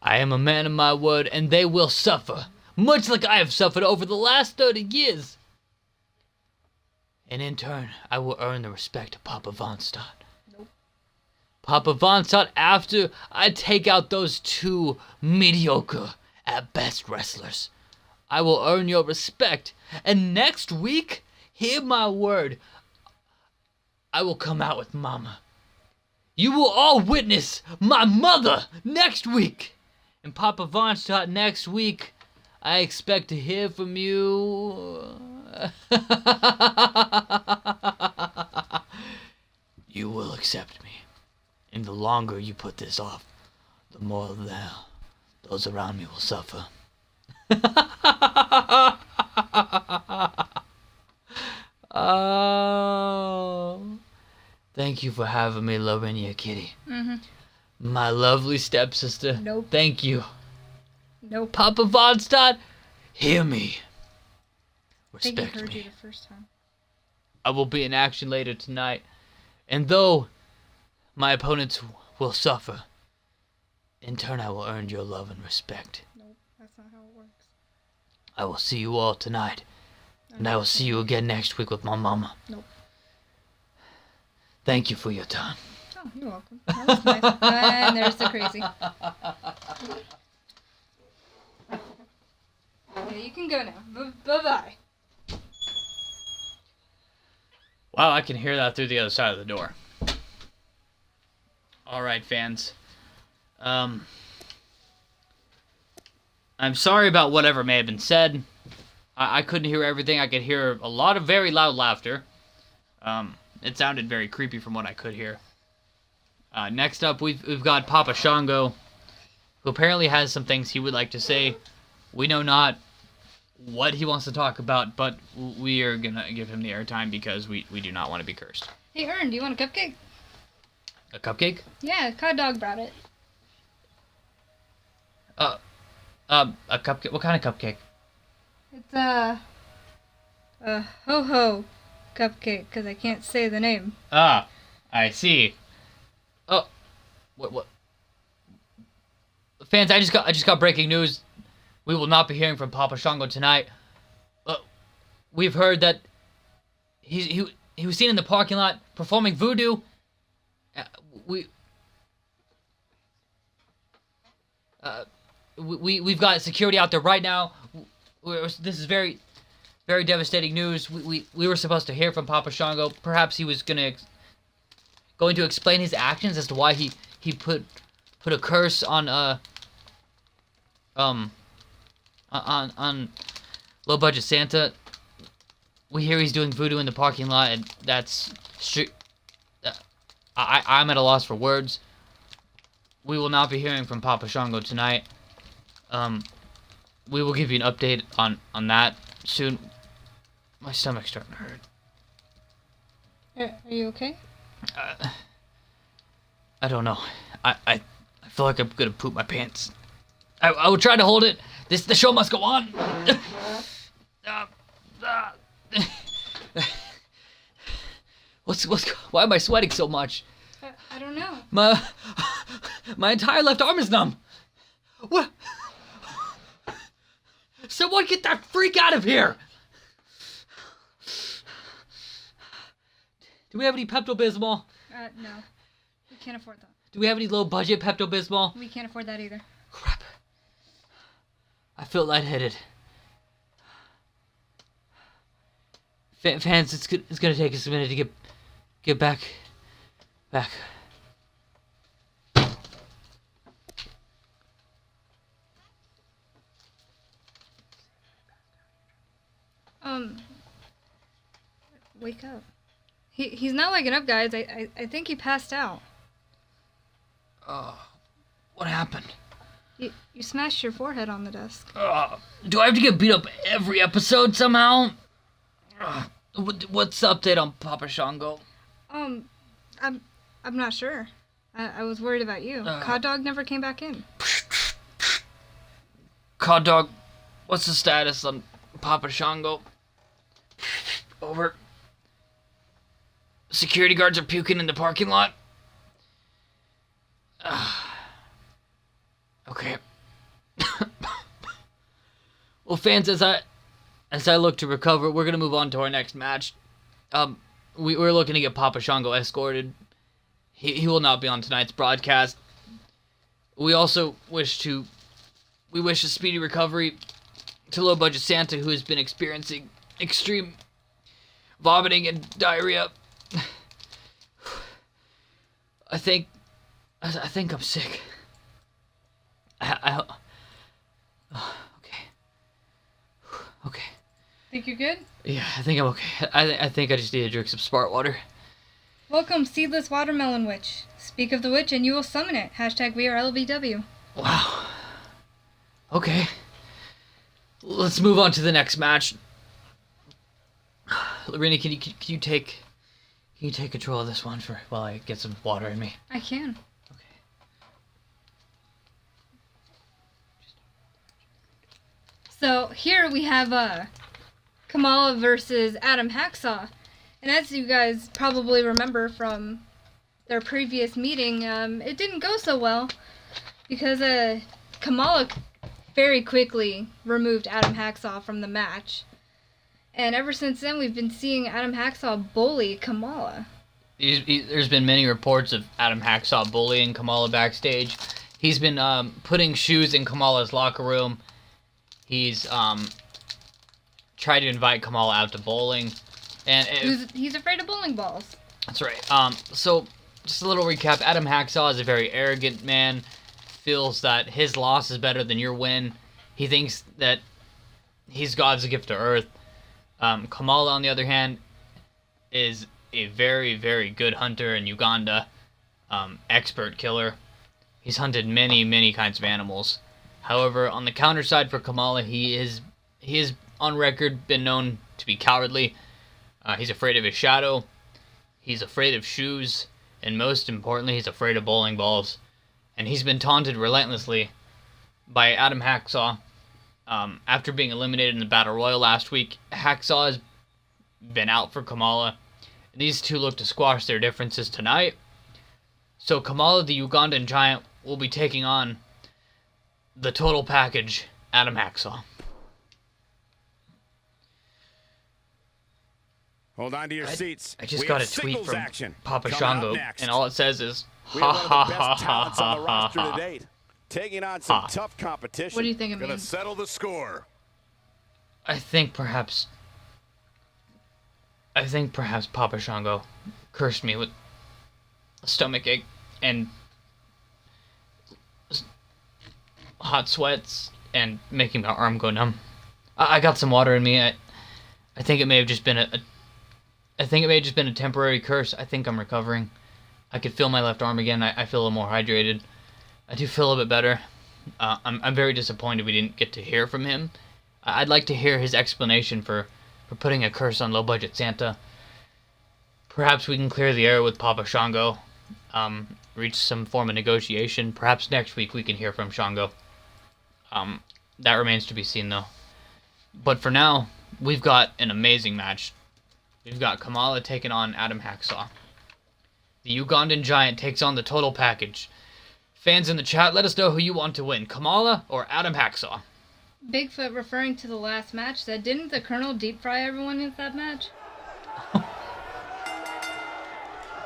I am a man of my word, and they will suffer, much like I have suffered over the last 30 years. And in turn, I will earn the respect of Papa Von Stott. Nope. Papa Von Stott, after I take out those two mediocre, at best, wrestlers, I will earn your respect. And next week, hear my word, I will come out with Mama. You will all witness my mother next week. And Papa Von Stott, next week, I expect to hear from you. You will accept me. And the longer you put this off, the more those around me will suffer. Oh, thank you for having me, Lorenia Kitty. Mm-hmm. My lovely stepsister. Nope. Thank you. Nope. Papa Von Stott, hear me. I think Respect I heard me. you the first time. I will be in action later tonight, and though my opponents will suffer, in turn I will earn your love and respect. Nope, that's not how it works. I will see you all tonight, and I will see you again next week with my mama. Nope. Thank you for your time. Oh, you're welcome. That was nice. And there's the crazy. Yeah, you can go now. Bye-bye. Wow, I can hear that through the other side of the door. Alright, fans. I'm sorry about whatever may have been said. I couldn't hear everything. I could hear a lot of very loud laughter. It sounded very creepy from what I could hear. Next up, we've got Papa Shango, who apparently has some things he would like to say. We know not what he wants to talk about, but we are gonna give him the airtime because we do not want to be cursed. Hey, Ern, do you want a cupcake? A cupcake? Yeah, Cod Dog brought it. A cupcake. What kind of cupcake? It's a ho-ho cupcake, because I can't say the name. Ah, I see. Oh, what? Fans, I just got breaking news. We will not be hearing from Papa Shango tonight. We've heard that he was seen in the parking lot performing voodoo. We've got security out there right now. This is very, very devastating news. We were supposed to hear from Papa Shango. Perhaps he was going to explain his actions as to why he put a curse on low budget Santa. We hear he's doing voodoo in the parking lot, and that's I'm at a loss for words. We will not be hearing from Papa Shango tonight. We will give you an update on that soon. My stomach's starting to hurt. Are you okay? I don't know. I feel like I'm gonna poop my pants. I will try to hold it. The show must go on. Why am I sweating so much? I don't know. My entire left arm is numb. What? Someone get that freak out of here! Do we have any Pepto-Bismol? No. We can't afford that. Do we have any low-budget Pepto-Bismol? We can't afford that either. Crap. I feel lightheaded. Fans, it's gonna take us a minute to get back. Wake up. He's not waking up, guys. I think he passed out. What happened? You smashed your forehead on the desk. Do I have to get beat up every episode somehow? What's the update on Papa Shango? I'm not sure. I was worried about you. Cod Dog never came back in. Cod Dog, what's the status on Papa Shango? Over. Security guards are puking in the parking lot. Okay. Well, fans, as I look to recover, we're gonna move on to our next match. We're looking to get Papa Shango escorted. He will not be on tonight's broadcast. We also wish a speedy recovery to low budget Santa, who has been experiencing extreme vomiting and diarrhea. I think I'm sick. Okay. Think you're good? Yeah, I think I'm okay. I think I just need to drink some smart water. Welcome, Seedless Watermelon Witch. Speak of the witch and you will summon it. Hashtag we are Lbw. Wow. Okay. Let's move on to the next match. Lorena, can you take control of this one while I get some water in me? I can. Okay. So here we have Kamala versus Adam Hacksaw. And as you guys probably remember from their previous meeting, it didn't go so well because Kamala very quickly removed Adam Hacksaw from the match. And ever since then, we've been seeing Adam Hacksaw bully Kamala. There's been many reports of Adam Hacksaw bullying Kamala backstage. He's been putting shoes in Kamala's locker room. He's tried to invite Kamala out to bowling. And he's afraid of bowling balls. That's right. So, just a little recap. Adam Hacksaw is a very arrogant man. Feels that his loss is better than your win. He thinks that he's God's gift to Earth. Kamala, on the other hand, is a very, very good hunter in Uganda. Expert killer. He's hunted many, many kinds of animals. However, on the counter side for Kamala, he is on record been known to be cowardly. He's afraid of his shadow. He's afraid of shoes. And most importantly, he's afraid of bowling balls. And he's been taunted relentlessly by Adam Hacksaw. After being eliminated in the Battle Royal last week, Hacksaw has been out for Kamala. And these two look to squash their differences tonight. So Kamala, the Ugandan Giant, will be taking on the total package, Adam Hacksaw. Hold on to your seats. I just We got have a tweet singles from action Papa coming up Shango, next. and all it says is, We ha have one ha of the ha best talents on ha the ha roster to ha. date, taking on some tough competition. What do you think it Gonna means? settle the score. I think perhaps Papa Shango cursed me with a stomachache and hot sweats and making my arm go numb. I got some water in me. I think it may have just been a temporary curse. I think I'm recovering. I could feel my left arm again. I feel a little more hydrated. I do feel a bit better. I'm very disappointed we didn't get to hear from him. I'd like to hear his explanation for putting a curse on low-budget Santa. Perhaps we can clear the air with Papa Shango, reach some form of negotiation. Perhaps next week we can hear from Shango. That remains to be seen, though. But for now, we've got an amazing match. We've got Kamala taking on Adam Hacksaw. The Ugandan Giant takes on the total package. Fans in the chat, let us know who you want to win, Kamala or Adam Hacksaw. Bigfoot, referring to the last match, said, "Didn't the Colonel deep fry everyone in that match?"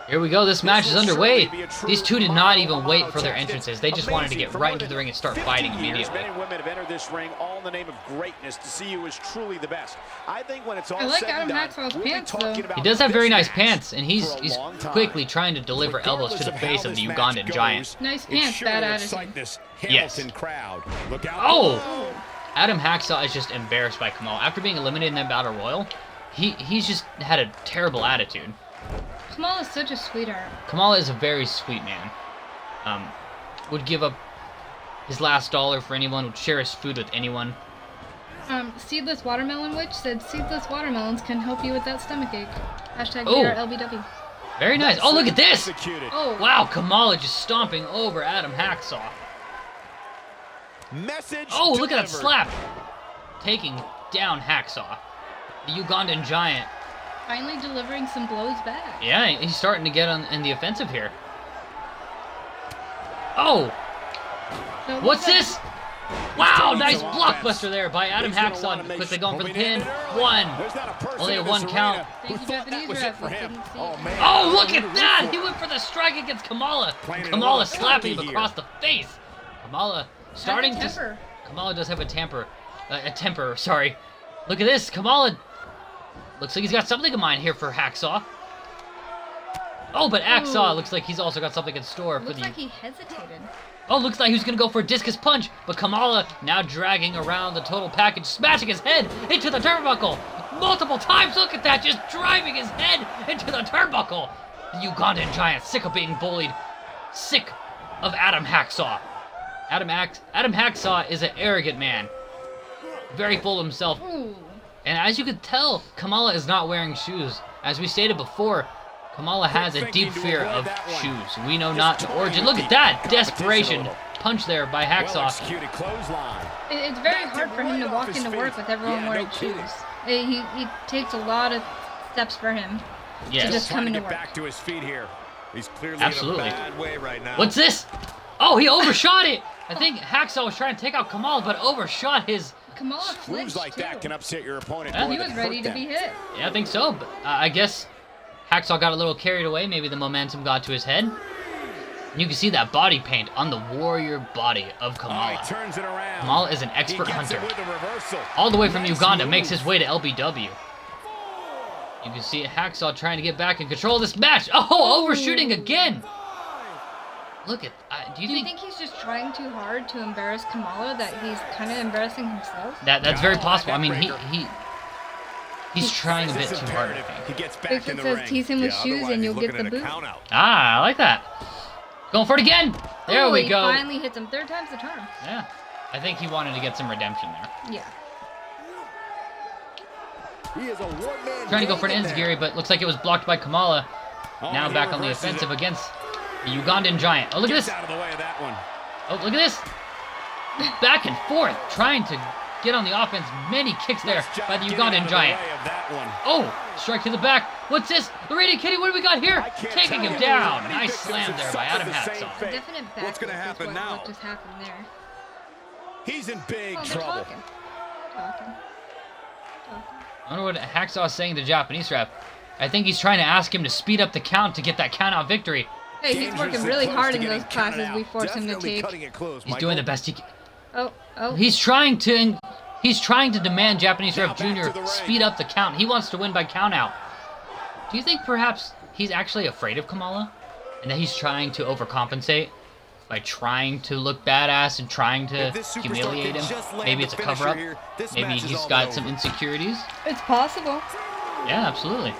Here we go, this match is underway. These two did not even wait for their entrances. They just wanted to get right into the ring and start fighting immediately. Men and women have entered this ring all in the name of greatness to see who is truly the best. I think when it's all I like said and Adam done, Hacksaw's we'll be pants, talking though. about He does have this very nice match pants, and he's for a long time. quickly trying to deliver elbows to the face of the Ugandan Giant. Nice It's pants, sure bad to attitude. excite this Yes. Hamilton crowd. Look out. Oh! Adam Hacksaw is just embarrassed by Kamal. After being eliminated in that Battle Royal, he's just had a terrible attitude. Kamal is such a sweetheart. Kamala is a very sweet man. Would give up his last dollar for anyone, would share his food with anyone. Seedless Watermelon Witch said, "Seedless watermelons can help you with that stomachache." Hashtag Oh. LBW. Very nice. Oh, look at this! Executed. Oh, Wow, Kamala just stomping over Adam Hacksaw. Message Oh, look at that delivered. slap! Taking down Hacksaw. The Ugandan Giant. finally delivering some blows back. Yeah, he's starting to get in the offensive here. Oh! So it What's looks like- this? Wow, He's nice doing some blockbuster offense. there by Adam He's gonna wanna Hacksaw. make Quickly sure- going for the hoping to pin. end it early. One. There's not a person Only a in this one arena count. who Thank you, thought that Japanese was it for wrestlers. him. Didn't see Oh it. man. Oh, look What at a that! root He for. went for the strike against Kamala. Playing it a Kamala little slapping him cocky across here. the face. Kamala starting Has a to... temper. Kamala does have a temper, sorry. Look at this, Kamala... Looks like he's got something in mind here for Hacksaw. Oh, but Hacksaw Ooh. looks like he's also got something in store for Looks the... like he hesitated. Oh, looks like he was gonna go for a discus punch, but Kamala now dragging around the total package, smashing his head into the turnbuckle multiple times. Look at that, just driving his head into the turnbuckle. The Ugandan Giant, sick of being bullied, sick of Adam Hacksaw. Adam Hacksaw is an arrogant man, very full of himself, Ooh. and as you could tell, Kamala is not wearing shoes. As we stated before, Kamala has a deep fear of shoes. We know not the origin. Look at that! Desperation punch there by Well Hacksaw. executed clothesline. It's very hard for him to right walk off his into work feet. with everyone Yeah, wearing no kidding. shoes. He takes a lot of steps for him to Yes. just Trying come to into get work. back to his feet here. He's clearly Absolutely. in a bad way right now. What's this? Oh, he overshot it! I think Hacksaw was trying to take out Kamala, but overshot his... Kamala Moves flinched like too. that can upset your opponent. Yeah, more He than was hurt ready to them. be hit. Yeah, I think so, but I guess Hacksaw got a little carried away. Maybe the momentum got to his head. You can see that body paint on the warrior body of Oh, Kamala. he turns it around. Kamala is an He expert gets hunter. it with a reversal. All the way from Nice Uganda, move. makes his way to LBW. You can see Hacksaw trying to get back and control this match. Oh, overshooting again! Look at... do Do you think he's just trying too hard to embarrass Kamala, that he's kind of embarrassing himself? that's very Gotta possible? I like mean, that he's trying a bit This is too hard, I imperative. think. He gets back in Bigfoot the says ring. tease him with Yeah, shoes otherwise and you'll he's get looking the at a boot. count out. Ah, I like that. Going for it again. There Oh, we he go. finally hits him. Third time's the charm. Yeah. I think he wanted to get some redemption there. Yeah. He is a one-man Trying to go for an gang in there. enziguri, but looks like it was blocked by Kamala. Now back on the offensive against the Ugandan Giant. Oh, look at this. Out of the way of that one. Oh, look at this. Back and forth, trying to get on the offense. Many kicks there by the Ugandan Giant. Oh, strike to the back. What's this? The Lady Kitty, what do we got here? Taking him down. Nice slam there by Adam Hacksaw. Definite back. What's gonna happen now? What just happened there? He's in big Oh, they're trouble. talking. I wonder what Hacksaw's saying to the Japanese ref. I think he's trying to ask him to speed up the count to get that count-out victory. Hey, he's working really hard in those classes we force him to take. He's doing the best he can. Oh. He's trying to demand Japanese ref Jr. speed up the count. He wants to win by count-out. Do you think perhaps he's actually afraid of Kamala? And that he's trying to overcompensate by trying to look badass and trying to humiliate him? Maybe it's a cover-up. Maybe he's got some insecurities. It's possible. Yeah, absolutely.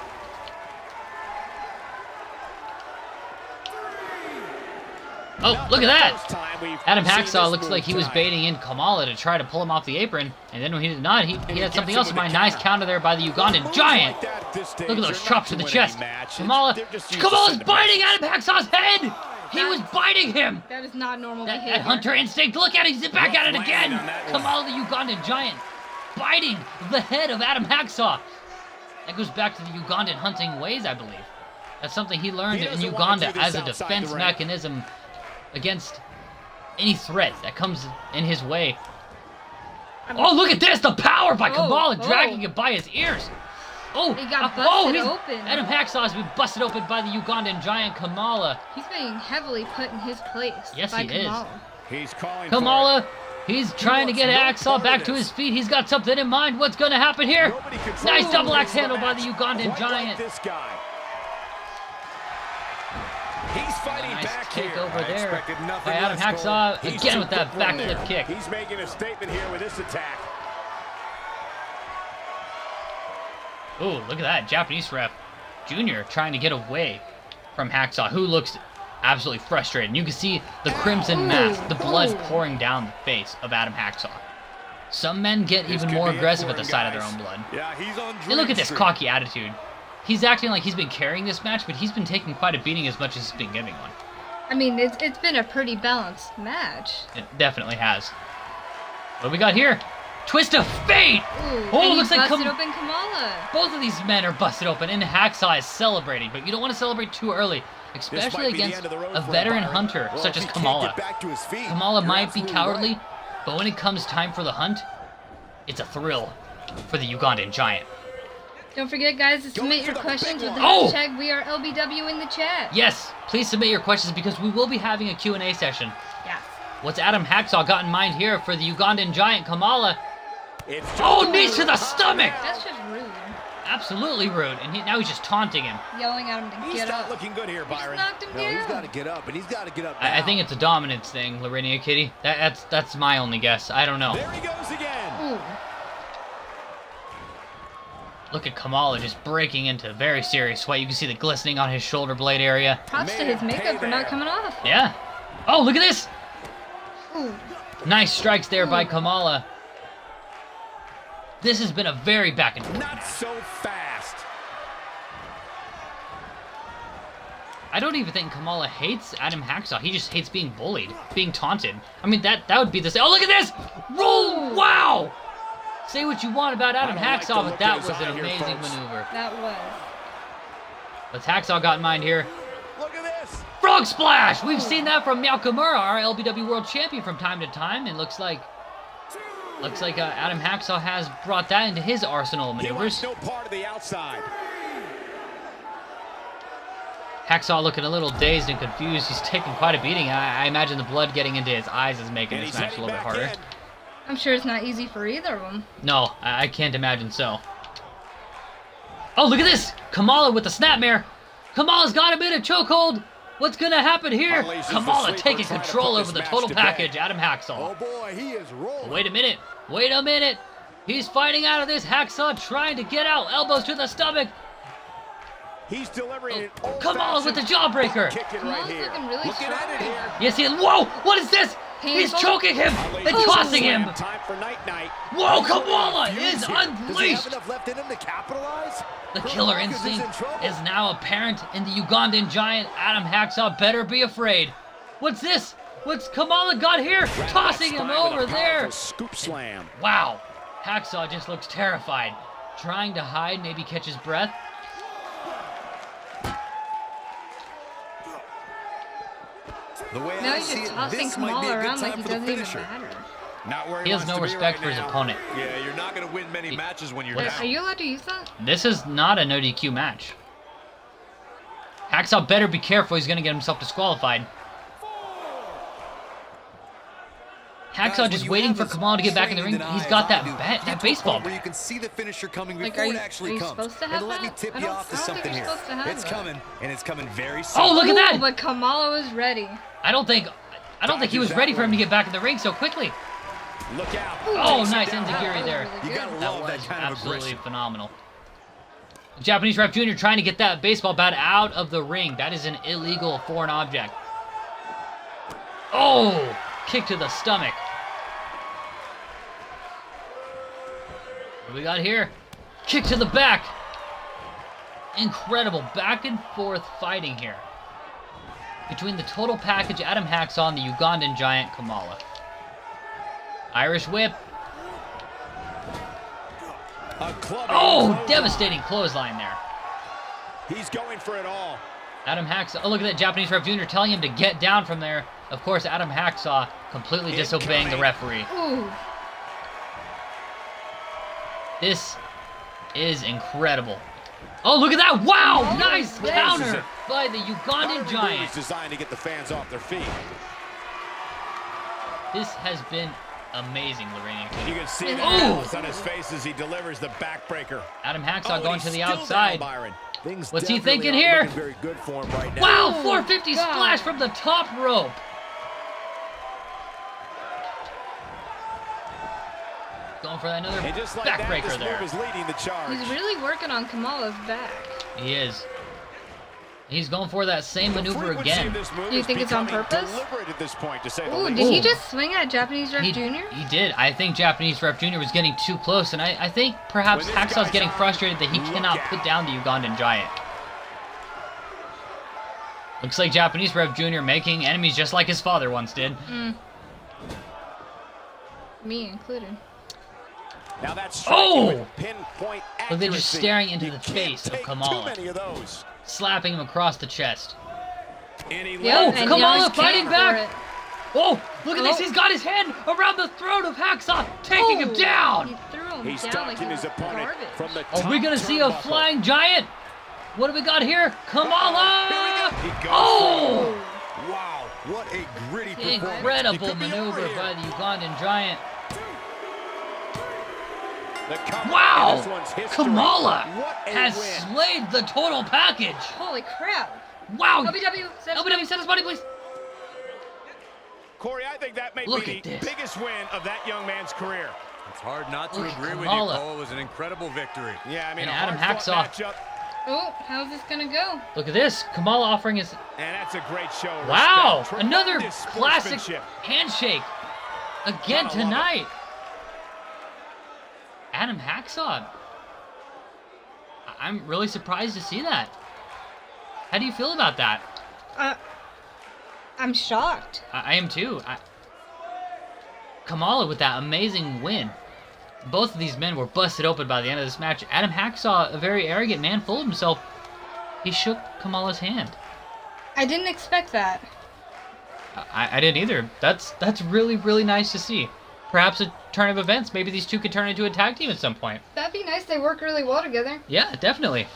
Oh, look at that! Adam Hacksaw looks like he was baiting in Kamala to try to pull him off the apron, and then when he did not, he had something else in mind. Nice counter there by the Ugandan Giant. Look at those chops to the chest. Kamala's biting Adam Hacksaw's head! He was biting him! That is not normal That behavior. hunter instinct, look at it, he's back at it again! Kamala the Ugandan Giant biting the head of Adam Hacksaw. That goes back to the Ugandan hunting ways, I believe. That's something he learned in Uganda as a defense mechanism against any threat that comes in his way. Oh, look at this! The power by Kamala dragging it by his ears! Oh, he got busted open. Adam Hacksaw has been busted open by the Ugandan Giant Kamala. He's being heavily put in his place. Yes, by he Kamala. is. He's calling Kamala, he's trying to get Hacksaw back to his feet. He's got something in mind. What's going to happen here? Nice double axe handle by the Ugandan Giant. This guy. He's fighting Nice back kick here. over there by Adam Hacksaw. Again with that backflip kick. He's making a statement here with this attack. Oh, look at that. Japanese ref Junior trying to get away from Hacksaw, who looks absolutely frustrated. You can see the crimson mask, the blood pouring down the face of Adam Hacksaw. Some men get even more aggressive at the sight of their own blood. Yeah, he's on. And look at this cocky attitude. He's acting like he's been carrying this match, but he's been taking quite a beating as much as he's been giving one. I mean, it's been a pretty balanced match. It definitely has. What do we got here? Twist of fate! Ooh, Oh, and looks he like busted open Kamala. both of these men are busted open, and Hacksaw is celebrating, but you don't want to celebrate too early, especially against a veteran hunter such as Kamala. Kamala might be cowardly, but when it comes time for the hunt, it's a thrill for the Ugandan Giant. Don't forget, guys, to submit your questions with the Oh! hashtag #WeAreLBW in the chat. Yes, please submit your questions because we will be having a Q&A session. Yes. What's Adam Hacksaw got in mind here for the Ugandan Giant Kamala? It's Oh, knees to the stomach! That's just rude. Absolutely rude, and now he's just taunting him. Yelling at him to He's get not up. looking good here, He just Byron. knocked him No, he's got down. to get up, and he's got to get up I now. think it's a dominance thing, Larinia Kitty. That's my only guess. I don't know. There he goes again. Ooh. Look at Kamala just breaking into very serious sweat. You can see the glistening on his shoulder blade area. Props to his makeup for not coming off. Yeah. Oh, look at this! Ooh. Nice strikes there by Kamala. This has been a very back and forth. Not so fast. I don't even think Kamala hates Adam Hacksaw. He just hates being bullied, being taunted. I mean, that would be the same. Oh, look at this! Roll! Wow! Say what you want about Adam Hacksaw, but that was an amazing maneuver. That was. What's Hacksaw got in mind here? Look at this. Frog Splash! We've seen that from Nakamura, our LBW World Champion, from time to time. It looks like Adam Hacksaw has brought that into his arsenal of He wants maneuvers. no part of the outside. Hacksaw looking a little dazed and confused. He's taking quite a beating. I imagine the blood getting into his eyes is making And this he's match a heading little bit back harder. in. I'm sure it's not easy for either of them. No, I can't imagine so. Oh, look at this! Kamala with the snapmare. Kamala's got him in a chokehold. What's gonna happen here? Unleashes the Kamala sleeper, taking trying to control put over this the match total to bed. package. Adam Hacksaw. Oh boy, he is rolling. Wait a minute. Wait a minute. He's fighting out of this. Hacksaw trying to get out. Elbows to the stomach. He's delivering it. Kamala with the jawbreaker. Kicking right Kamala's here. looking really Looking at it strong. here. Yes, he is. Whoa! What is this? He's Painful. choking him and Oh. tossing him. Time for night-night. Whoa, Kamala is Does he have unleashed. enough left in him to capitalize? The Colonel killer Hawkins is in instinct trouble. is now apparent in the Ugandan giant. Adam Hacksaw better be afraid. What's this? What's Kamala got here? Tossing him over there. Scoop slam. Wow. Hacksaw just looks terrified. Trying to hide, maybe catch his breath. The way Now I he's see just it, tossing this might be Kamala a good around like time he for the doesn't even finisher. matter. Not where He has wants no to be respect right for his now. opponent. Yeah, you're not going to win many matches when you're What- down. Are you allowed to use that? This is not a no DQ match. Hacksaw better be careful. He's going to get himself disqualified. Hacksaw just waiting for Kamala to get back in the ring. He's got that baseball where you bat. can see the finisher coming Like, before are it you- actually are you comes. supposed to have and let me that? tip I you don't- off to I don't think something you're here. supposed to have It's that. coming, and it's coming very soon. Oh, look at that! Ooh, but Kamala was ready. I don't think he was ready for him to get back in the ring so quickly. Look out. Oh, Takes it nice down. enziguri there. Really You good. gotta That love was that kind of absolutely aggression. phenomenal. The Japanese ref junior trying to get that baseball bat out of the ring. That is an illegal foreign object. Oh, kick to the stomach. What do we got here? Kick to the back. Incredible back and forth fighting here between the total package Adam Hacksaw and the Ugandan giant Kamala. Irish whip. A clubbing Oh, clothesline. devastating clothesline there. He's going for it all. Adam Hacksaw. Oh, look at that Japanese ref junior telling him to get down from there. Of course, Adam Hacksaw completely disobeying the referee. Ooh. This is incredible. Oh, look at that! Wow, Oh, nice yes. counter by the Ugandan Every move giant. is designed to get the fans off their feet. This has been amazing, Lorraine. You can see the Ooh. analysis on his face as he delivers the backbreaker. Adam Hacksaw Oh, going and to he's the still outside. down, Byron. Things What's he definitely thinking aren't here? looking very good for him right now. Wow, Oh, 450 God. splash from the top rope. Going for another And just like that, backbreaker this there. move is leading the charge. He's really working on Kamala's back. He is. He's going for that same maneuver Frequency of again. this move Do you is think it's on becoming purpose? deliberate at this point, to say the Ooh, least. did he Ooh. just swing at Japanese Ref Junior? He did. I think Japanese Ref Jr. was getting too close, and I think perhaps When this Hacksaw's guy's getting on, frustrated that he look cannot out. put down the Ugandan giant. Looks like Japanese Ref Jr. making enemies just like his father once did. Me included. Now that's Oh! with pinpoint accuracy. Look, they're just staring into You the can't face of take Kamala. Too many of those. Slapping him across the chest. And he Yep, lands and it. Kamala now he's fighting paying for back. it. Oh, look at this. Oh. He's got his hand around the throat of Hacksaw, taking him Oh, down. He threw him He's down like stalking he his was opponent garbage. from the Are we top going to see a turnbuckle. flying giant? What do we got here? Kamala! He goes Oh! Wow, what a gritty performance. He Incredible could be over maneuver here. by the Ugandan giant. The cover, Wow! and this one's history. Kamala What a has win. slayed the total package. Holy crap. Wow! LBW, LBW, send us money, please. Corey, I think that may Look be at the this. biggest win of that young man's career. It's hard not to Look at agree with you, Kamala. Cole. It was an incredible victory. Yeah, I mean, And a Adam hard-fought Hacksaw. matchup, Oh, how's this gonna go? Look at this. Kamala offering his... and that's a great show. of Wow! respect. Another Tremendous classic sportsmanship. handshake. Again Gotta love it. tonight. Adam Hacksaw. I'm really surprised to see that. How do you feel about that? I'm shocked. I am too. Kamala with that amazing win. Both of these men were busted open by the end of this match. Adam Hacksaw, a very arrogant man, full of himself. He shook Kamala's hand. I didn't expect that. I didn't either. That's really, really nice to see. Perhaps a turn of events. Maybe these two could turn into a tag team at some point. That'd be nice. They work really well together. Yeah, definitely.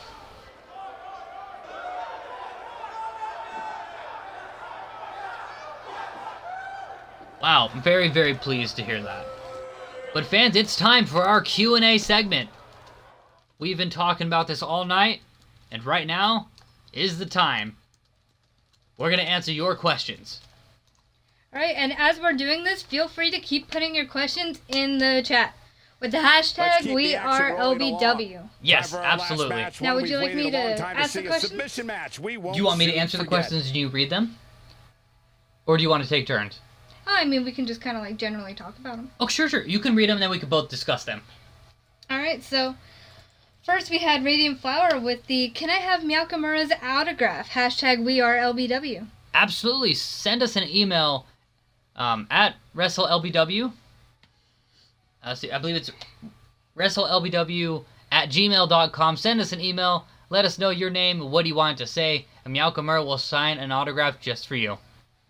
Wow, I'm very, very pleased to hear that. But fans, it's time for our Q&A segment. We've been talking about this all night, and right now is the time. We're going to answer your questions. Alright, and as we're doing this, feel free to keep putting your questions in the chat. With the Let's hashtag, keep we the action are rolling LBW. along. Yes, Time for our last absolutely. match, Now, one would you we've like me waited a long to time ask see the a questions? submission match. We won't Do you want me to soon answer the forget. questions and you read them? Or do you want to take turns? I mean, we can just kind of like generally talk about them. Oh, sure. You can read them, and then we can both discuss them. All right, so first we had Radiant Flower with the "Can I have Miyamura's autograph?" # We Are LBW. Absolutely. Send us an email at WrestleLBW. I believe it's WrestleLBW@gmail.com. Send us an email. Let us know your name, what do you want to say, and Miyamura will sign an autograph just for you.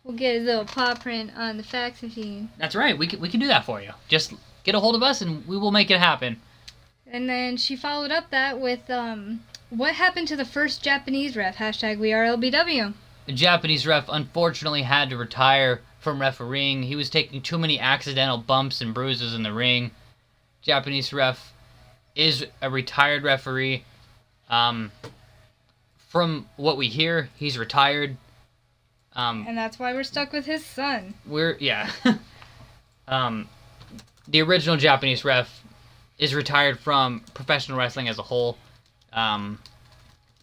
We'll get his little paw print on the fax machine. That's right. We can do that for you. Just get a hold of us, and we will make it happen. And then she followed up that with, what happened to the first Japanese ref? # We Are LBW. The Japanese ref unfortunately had to retire from refereeing. He was taking too many accidental bumps and bruises in the ring. Japanese ref is a retired referee. From what we hear, he's retired. And that's why we're stuck with his son. The original Japanese ref is retired from professional wrestling as a whole.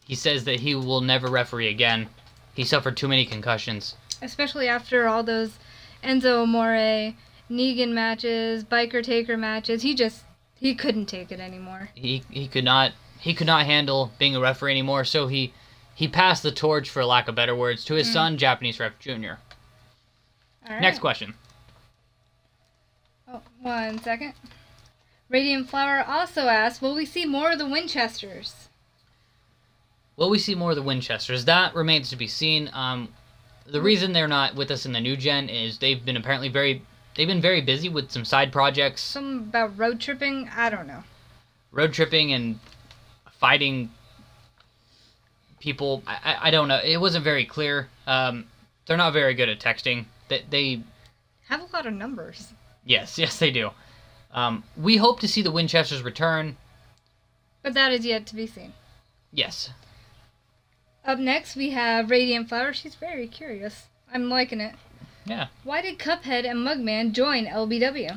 He says that he will never referee again. He suffered too many concussions. Especially after all those Enzo Amore, Negan matches, Biker Taker matches. He couldn't take it anymore. He could not handle being a referee anymore, so he passed the torch, for lack of better words, to his son, Japanese Ref Jr. All right. Next question. Oh, 1 second. Radiant Flower also asked, will we see more of the Winchesters? Will we see more of the Winchesters? That remains to be seen. The reason they're not with us in the new gen is they've been very busy with some side projects. Something about road tripping? I don't know. Road tripping and fighting people. I don't know. It wasn't very clear. They're not very good at texting. They have a lot of numbers. Yes, they do. We hope to see the Winchesters return. But that is yet to be seen. Yes. Up next, we have Radiant Flower. She's very curious. I'm liking it. Yeah. Why did Cuphead and Mugman join LBW?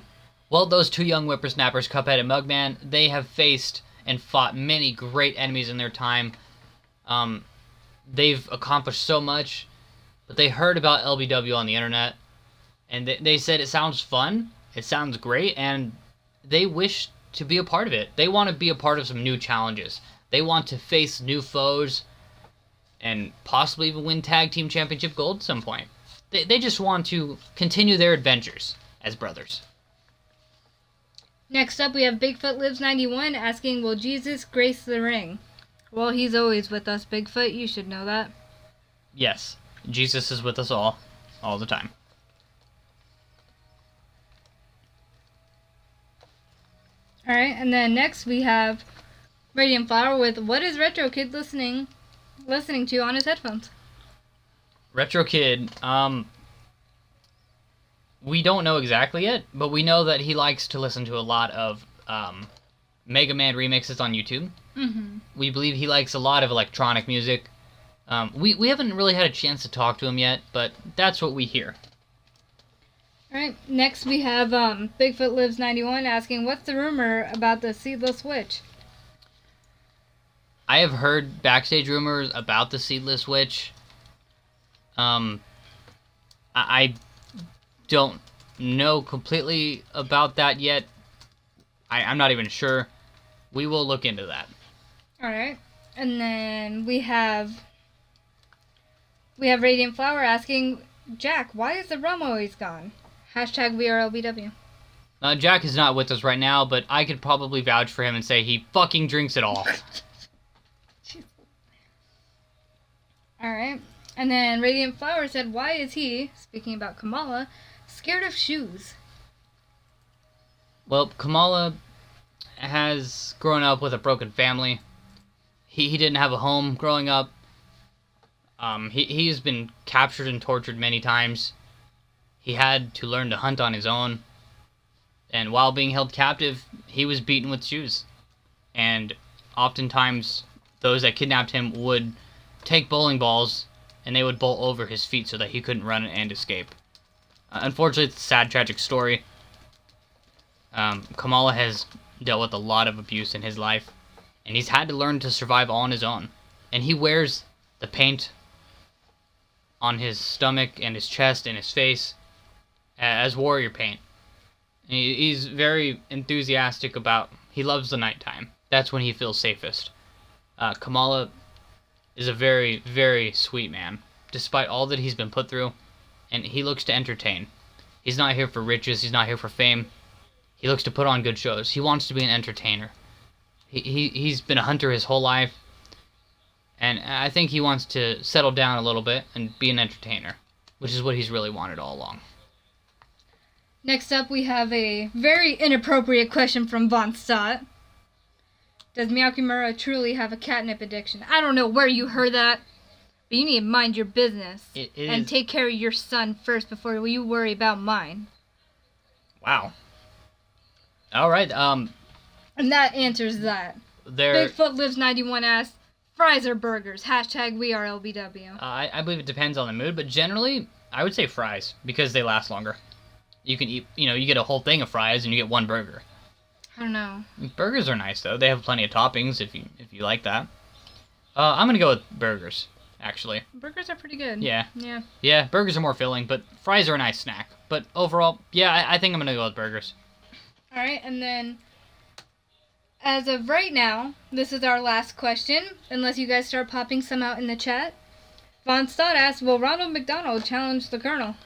Well, those two young whippersnappers, Cuphead and Mugman, they have faced and fought many great enemies in their time. They've accomplished so much, but they heard about LBW on the internet, and they said it sounds fun, it sounds great, and they wish to be a part of it. They want to be a part of some new challenges. They want to face new foes and possibly even win Tag Team Championship Gold at some point. They just want to continue their adventures as brothers. Next up, we have Bigfoot Lives 91 asking, will Jesus grace the ring? Well, he's always with us, Bigfoot. You should know that. Yes, Jesus is with us all the time. Alright, and then next we have Radiant Flower with, what is Retro Kid listening to on his headphones? Retro Kid, we don't know exactly yet, but we know that he likes to listen to a lot of Mega Man remixes on YouTube. Mm-hmm. We believe he likes a lot of electronic music. We haven't really had a chance to talk to him yet, but that's what we hear. Alright, next we have Bigfoot Lives 91 asking, what's the rumor about the Seedless Witch? I have heard backstage rumors about the Seedless Witch. I don't know completely about that yet. I'm not even sure. We will look into that. Alright, and then we have Radiant Flower asking, Jack, why is the rum always gone? # We Are LBW. Jack is not with us right now, but I could probably vouch for him and say he fucking drinks it all. Alright, and then Radiant Flower said, why is he, speaking about Kamala, scared of shoes? Well, Kamala has grown up with a broken family. He didn't have a home growing up. He's been captured and tortured many times. He had to learn to hunt on his own. And while being held captive, he was beaten with shoes. And oftentimes, those that kidnapped him would take bowling balls and they would bowl over his feet so that he couldn't run and escape. Unfortunately, it's a sad, tragic story. Kamala has dealt with a lot of abuse in his life, and he's had to learn to survive all on his own. And he wears the paint on his stomach and his chest and his face as warrior paint. He's very enthusiastic about. He loves the nighttime. That's when he feels safest. Kamala is a very, very sweet man, despite all that he's been put through, and he looks to entertain. He's not here for riches. He's not here for fame. He looks to put on good shows. He wants to be an entertainer. He's been a hunter his whole life, and I think he wants to settle down a little bit and be an entertainer, which is what he's really wanted all along. Next up, we have a very inappropriate question from Von Stott. Does Miyakimura truly have a catnip addiction? I don't know where you heard that, but you need to mind your business and take care of your son first before you worry about mine. Wow. All right. And that answers that. Bigfoot Lives 91 asks, fries or burgers? Hashtag we are LBW. I believe it depends on the mood, but generally, I would say fries because they last longer. You can eat, you get a whole thing of fries and you get one burger. I don't know. Burgers are nice though. They have plenty of toppings if you like that. I'm gonna go with burgers, actually. Burgers are pretty good. Yeah. Yeah. Yeah, burgers are more filling, but fries are a nice snack. But overall, yeah, I think I'm gonna go with burgers. All right, and then as of right now, this is our last question, unless you guys start popping some out in the chat. Von Stott asks, will Ronald McDonald challenge the Colonel?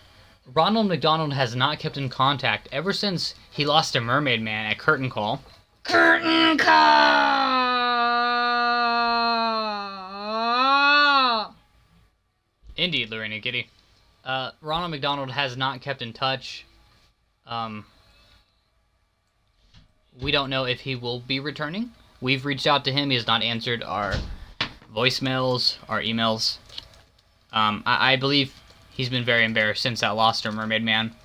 Ronald McDonald has not kept in contact ever since he lost to Mermaid Man at Curtain Call. Curtain Call! Indeed, Lorena Kitty. Ronald McDonald has not kept in touch. We don't know if he will be returning. We've reached out to him. He has not answered our voicemails, our emails. I believe he's been very embarrassed since that loss to Mermaid Man.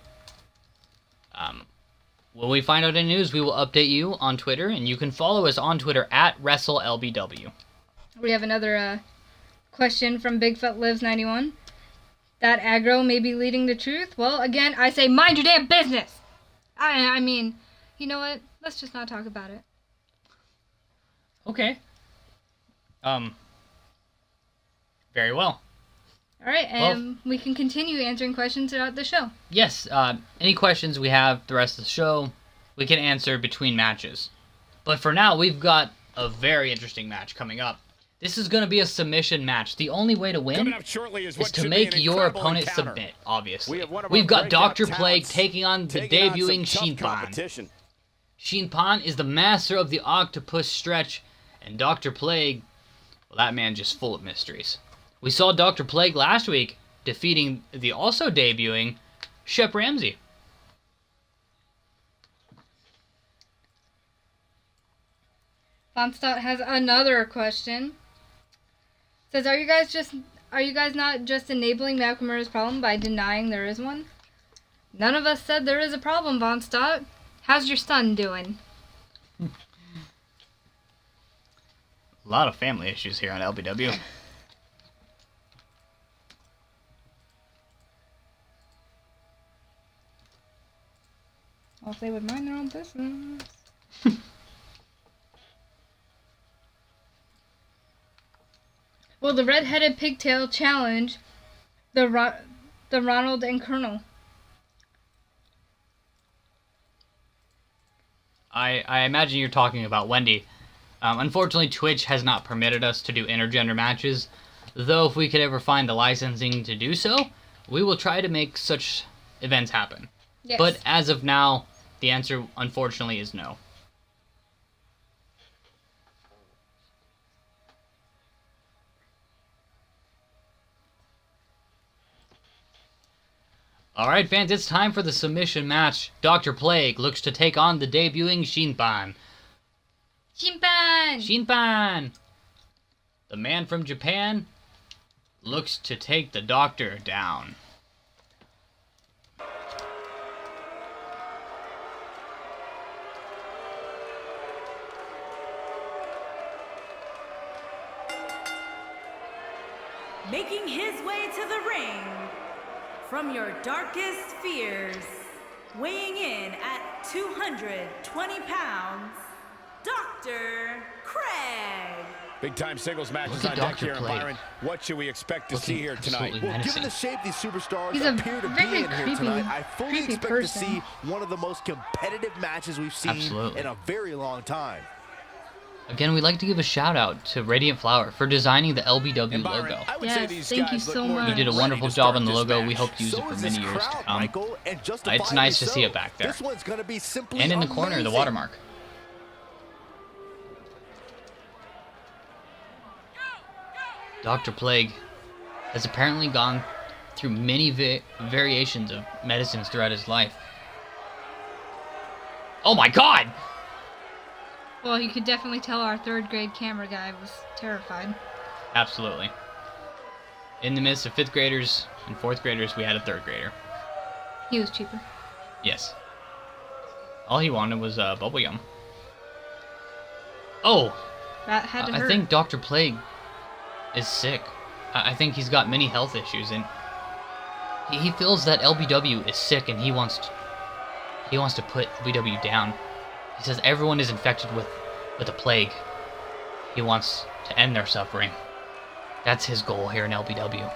When we find out any news, we will update you on Twitter, and you can follow us on Twitter at WrestleLBW. We have another question from Bigfoot Lives 91. That aggro may be leading to truth? Well, again, I say mind your damn business! I mean, you know what? Let's just not talk about it. Okay. Very well. All right, and we can continue answering questions throughout the show. Yes, any questions we have the rest of the show, we can answer between matches. But for now, we've got a very interesting match coming up. This is going to be a submission match. The only way to win is to make your opponent submit, obviously. We've got Dr. Plague taking on the debuting Shinpan. Shinpan is the master of the octopus stretch, and Dr. Plague, well, that man just full of mysteries. We saw Dr. Plague last week defeating the also debuting Shep Ramsey. Von Stott has another question. Says, are you guys not just enabling Nakamura's problem by denying there is one? None of us said there is a problem, Von Stott. How's your son doing? A lot of family issues here on LBW. Well, if they would mind their own business. Will the red-headed pigtail challenge the Ronald and Colonel? I imagine you're talking about Wendy. Unfortunately, Twitch has not permitted us to do intergender matches, though if we could ever find the licensing to do so, we will try to make such events happen. Yes. But as of now, the answer, unfortunately, is no. Alright fans, it's time for the submission match. Dr. Plague looks to take on the debuting Shinpan. Shinpan! Shinpan! The man from Japan looks to take the doctor down. Making his way to the ring, from your darkest fears, weighing in at 220 pounds, Dr. Craig. Big time singles matches Look on at deck Dr. here, Plague. Byron. What should we expect to Looking see here tonight? absolutely Well, given menacing. the shape these superstars He's a appear to be very in here creepy- tonight, I fully creepy expect person. to see one of the most competitive matches we've seen Absolutely. in a very long time. Again, we'd like to give a shout out to Radiant Flower for designing the LBW And Byron, logo. I would say Yes, these thank you guys look so more much. He than did a ready wonderful to job start on the this logo. match. We hope to use it So for is many this years to crowd, come. Michael, and It's justifiably nice to see so. it back there. This one's going to be simply And in the corner, the amazing. watermark. Dr. Plague has apparently gone through many variations of medicines throughout his life. Oh my god! Well, you could definitely tell our third grade camera guy was terrified. Absolutely. In the midst of 5th graders and 4th graders, we had a 3rd grader. He was cheaper. Yes. All he wanted was bubble gum. Oh! That had to I hurt. think Dr. Plague is sick. I think he's got many health issues, and he feels that LBW is sick, and he wants to put LBW down. He says everyone is infected with a plague. He wants to end their suffering. That's his goal here in LBW.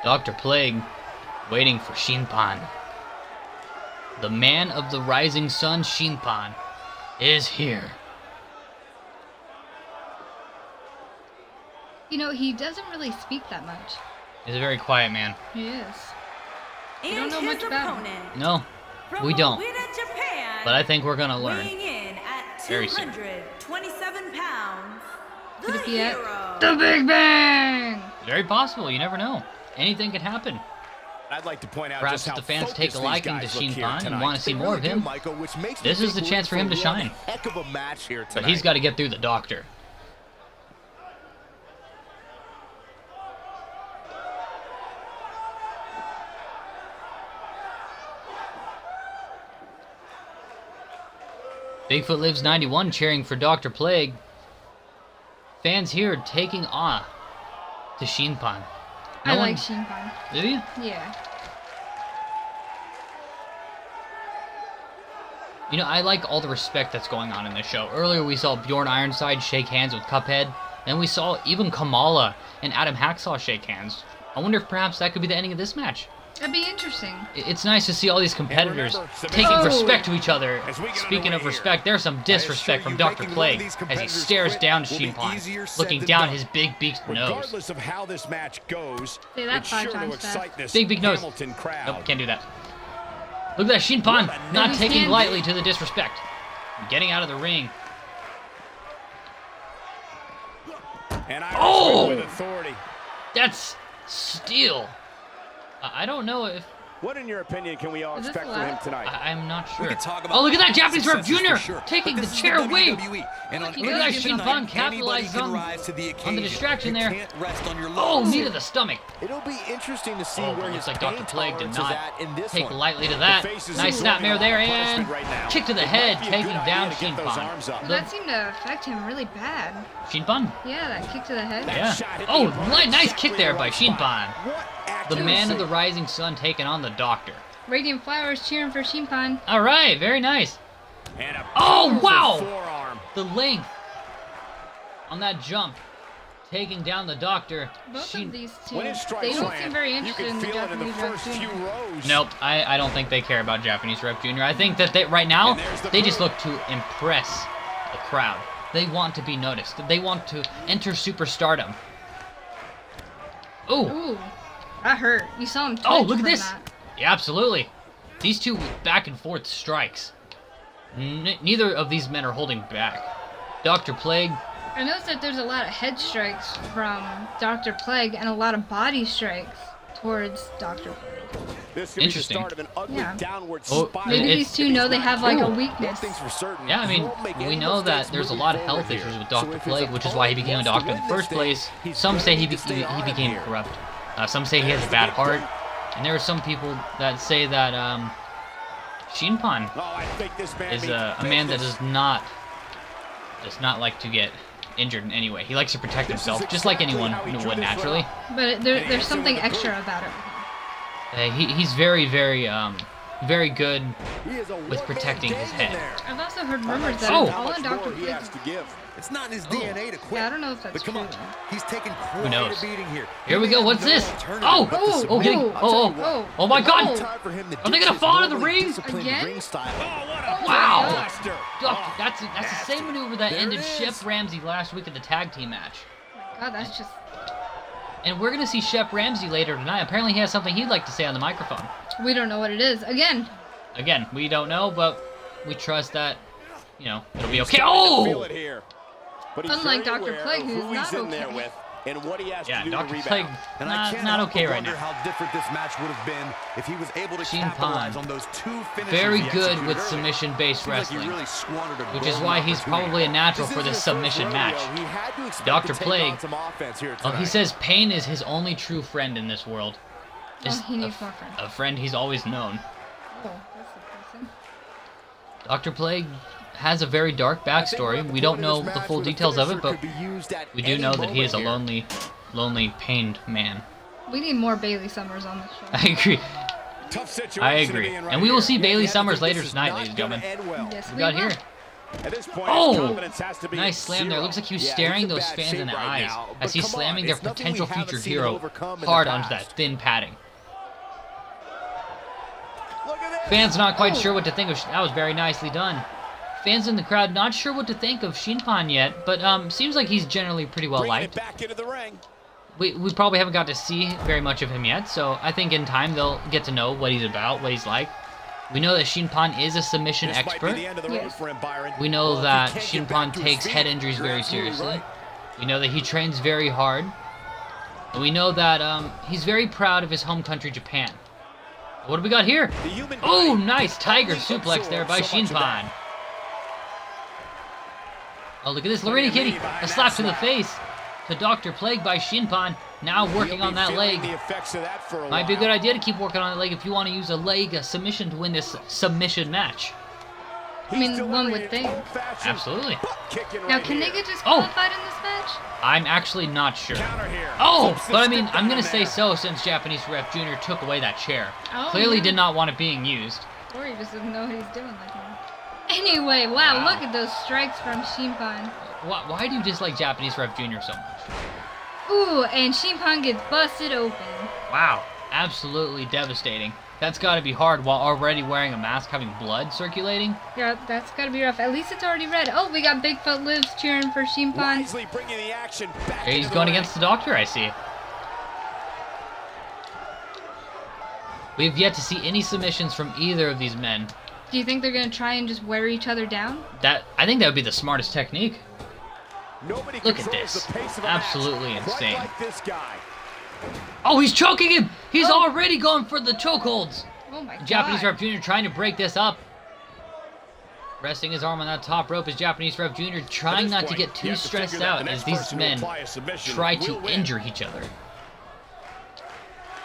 Dr. Plague waiting for Shinpan. The man of the rising sun, Shinpan, is here. You know, he doesn't really speak that much. He's a very quiet man. He is. And don't know his much about him. opponent, No, from we don't. Owita, Japan, But I think we're gonna learn. weighing in at very soon. 227 pounds, Could the it be at hero. the Big Bang? Very possible. You never know. Anything could happen. I'd like to point out Perhaps just if how the fans take a focused these liking to guys look here Shinpan and tonight. want to see They more of really do, him, Michael, which makes this me is the think chance we're for in him to one shine. Heck of a match here tonight. but he's got to get through the doctor. Bigfoot Lives 91 cheering for Dr. Plague. Fans here taking awe to Shinpan. I No like one- Shinpan. Do you? Yeah. You know, I like all the respect that's going on in this show. Earlier we saw Bjorn Ironside shake hands with Cuphead, and we saw even Kamala and Adam Hacksaw shake hands. I wonder if perhaps that could be the ending of this match. That'd be interesting. It's nice to see all these competitors remember, taking Oh. respect to each other. As we get Speaking of underway respect, there's some disrespect from Dr. Plague as he stares down to Shinpan, looking down his big beaked nose. Regardless of how this match goes, Say that it's 5 sure to times fast. excite this Big nose. Hamilton crowd. Nope, can't do that. Look at that, Shinpan What a not nice taking hand. lightly to the disrespect. Getting out of the ring. And I Oh! with authority. That's steel. I don't know if... What, in your opinion, can we all Is this expect from him allowed? tonight? I'm not We sure. could talk about Oh, look at that Japanese Rep successes Jr. for sure, taking but the this is chair away. WWE, and on Look any at that, given Shinpan night, capitalized anybody can on- rise to the the occasion. distraction You there. can't rest on your Oh, laurels. knee to the stomach. It'll be interesting to see Oh, where but his looks like pain Dr. Plague did tolerance not is at in this take one. lightly to that. The faces Nice are snapmare running there, on and punishment right now. kick to the It head, might be a taking good down idea to get those Shinpan. arms up. That seemed to affect him really bad. Shinpan? Yeah, that kick to the head. Yeah. shot hit the Oh, opponent nice exactly kick there the by right spot. Shinpan. What The man of the accuracy. rising sun taking on the doctor. Radiant Flowers cheering for Shinpan. All right, very nice. And a Oh, powerful wow! forearm. The length on that jump, taking down the doctor. Both of these two, When his strikes they don't land, seem very you interested can in the feel it in the Japanese Rep first few Jr. rows. Nope, I don't think they care about Japanese Rep Jr. I think that right now, And there's the they just proof. look to impress the crowd. They want to be noticed. They want to enter superstardom. Ooh. Ooh, that hurt. You saw him twitch Oh, look at from this. that. Yeah, absolutely. These two back and forth strikes. Neither of these men are holding back. Dr. Plague, I noticed that there's a lot of head strikes from Dr. Plague and a lot of body strikes towards Dr. Plague. This could be the Interesting. start of an ugly Yeah. downward Oh, spiral. Maybe It's- these two know they have like a Ooh. One weakness. thing's for certain. yeah, I he mean, won't make we any know that mistakes there's a moving lot of forward health here. issues with So Dr. if his Plague, which is why he became a opponent doctor in wants the to first win place. this thing, Some he's say gonna he need to stay on it became here. corrupt. Some say he has a bad heart. And there are some people that say that Shinpan Oh, I think this man is means a man that business. does not like to get injured in any way. He likes to protect himself, just like anyone would naturally. But there's something extra about it. He's very, very very good He is a with protecting his head. I've also heard rumors that Oh! it's all in Dr. He has Plague's. to give. It's not in his DNA to quit. Yeah, I don't know if that's But come true. on, he's taking Who quite knows? a beating here. Here we go. What's this? Oh! Oh, getting. Oh my God! Time for him to Are they ditch gonna his fall into the normally ring? disciplined Again? ring style. Wow! Buster. Doc, that's the same maneuver that There ended it Shep is. Ramsey last week at the tag team match. God, that's just. And we're gonna see Shep Ramsey later tonight. Apparently, he has something he'd like to say on the microphone. We don't know what it is. Again. Again, we don't know, but we trust that, you know, it'll be okay. Starting to feel Oh! it here. But he's Unlike very Dr. aware Plague, of who's who not he's in there okay. with and what he has Yeah, to do Dr. to rebound. Plague, And I can't not help okay but right wonder now. how different this match would have been if he was able to Shin capitalize Pan. on those two finishes Very he good executed with earlier. submission-based Seems like he wrestling, really squandered a which is golden why he's opportunity. probably a natural This for is this his submission first match. rodeo. He had to expect Dr. to take Plague. on some offense here Well, he tonight. says pain is his only true friend in this world. Oh, Just he needs more friends. a friend he's always known. Oh, that's depressing. Dr. Plague has a very dark backstory. We don't know the full details of it, but we do know that he is a lonely, pained man. We need more Bailey Summers on this show. I agree. Tough situation I to agree. be in right And we will here. see Yeah, Bailey he has to Summers think later this is tonight, not ladies and gonna gentlemen. end well. Yes, We got will. here. At this point, Oh! his confidence has to be Nice slam there. zero. Looks like he was Yeah, staring he's in those bad fans in the shape right eyes now, as but he's come slamming on, their it's nothing potential we haven't featured seen him hero overcome in the hard onto past. that thin padding. Look at this. Fans not quite Oh. sure what to think of. That was very nicely done. Fans in the crowd not sure what to think of Shinpan yet, but seems like he's generally pretty well Bringing it liked. back into the ring. We probably haven't got to see very much of him yet, so I think in time they'll get to know what he's about, what he's like. We know that Shinpan is a submission This might be expert. the end of the road Yes. for him, Byron. We know Well, if that he can't get back Shinpan to his takes feet, head injuries you're very absolutely seriously. right. We know that he trains very hard. And we know that he's very proud of his home country, Japan. What do we got here? The human Oh, body nice tiger only suplex absorbs there by so much of that. Shinpan. Oh, look at this, Look Lorena at Kitty. me behind A that slap to the slap. face to Dr. Plague by Shinpan. Now working He'll on be that feeling leg. the effects of that for a Might be a while. good idea to keep working on the leg if you want to use a submission to win this submission match. I mean, He's one would delivering think. an old-fashioned Absolutely. butt kicking Now, right can they here. get disqualified in this match? I'm actually not sure. Counter here. Oh, Flips the but I mean, stick I'm down going to say there. so since Japanese Ref Jr. took away that chair. Oh, Clearly yeah. did not want it being used. Or he just doesn't know what he's doing like that. Anyway, wow, Wow. look at those strikes from Shinpan. Why do you dislike Japanese Ref Jr. so much? Ooh, and Shinpan gets busted open. Wow, absolutely devastating. That's got to be hard while already wearing a mask, having blood circulating. Yeah, that's gotta be rough. At least it's already red. Oh, we got Bigfoot Lives cheering for Shinpan. Wisely bringing the action back He's into the going ring. against the doctor, I see. We've yet to see any submissions from either of these men. Do you think they're gonna try and just wear each other down? I think that would be the smartest technique. Nobody Look at controls this. the pace of a Absolutely match insane. quite like this guy. Oh, he's choking him! He's Oh. already going for the chokeholds! Oh my god. Japanese Ref Jr. trying to break this up. Resting his arm on that top rope is Japanese Ref Jr. At trying this not to point, get you too have to stressed figure that out the as next these person to men apply a submission try will to win. injure each other.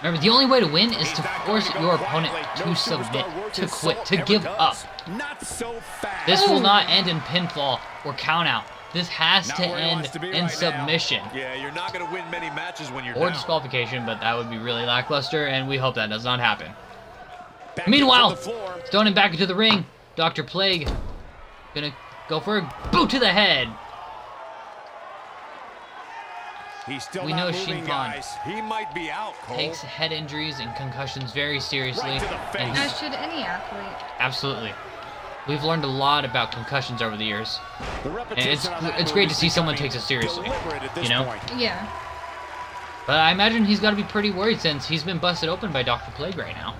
Remember, the only way to win is He's to not force going to go your opponent quietly. to No submit, superstar worth to his quit, salt to ever give does. up. Not so fast. This will Oh. not end in pinfall or count out. This has Not to where he end wants to be in right now. submission. Yeah, you're not going to win many matches when you're Or down. disqualification, but that would be really lackluster, and we hope that does not happen. Back Meanwhile, into the floor. throwing him back into the ring, Dr. Plague gonna go for a boot to the head. He's still We not know moving, Shinpan guys. He might be out, Cole. Takes head injuries and concussions very seriously. Right to the face. and As should any athlete. absolutely. We've learned a lot about concussions over the years. The And repetition on that it's move great to is see someone becoming takes it seriously. deliberate at this You know? point. Yeah. But I imagine he's got to be pretty worried since he's been busted open by Dr. Plague right now.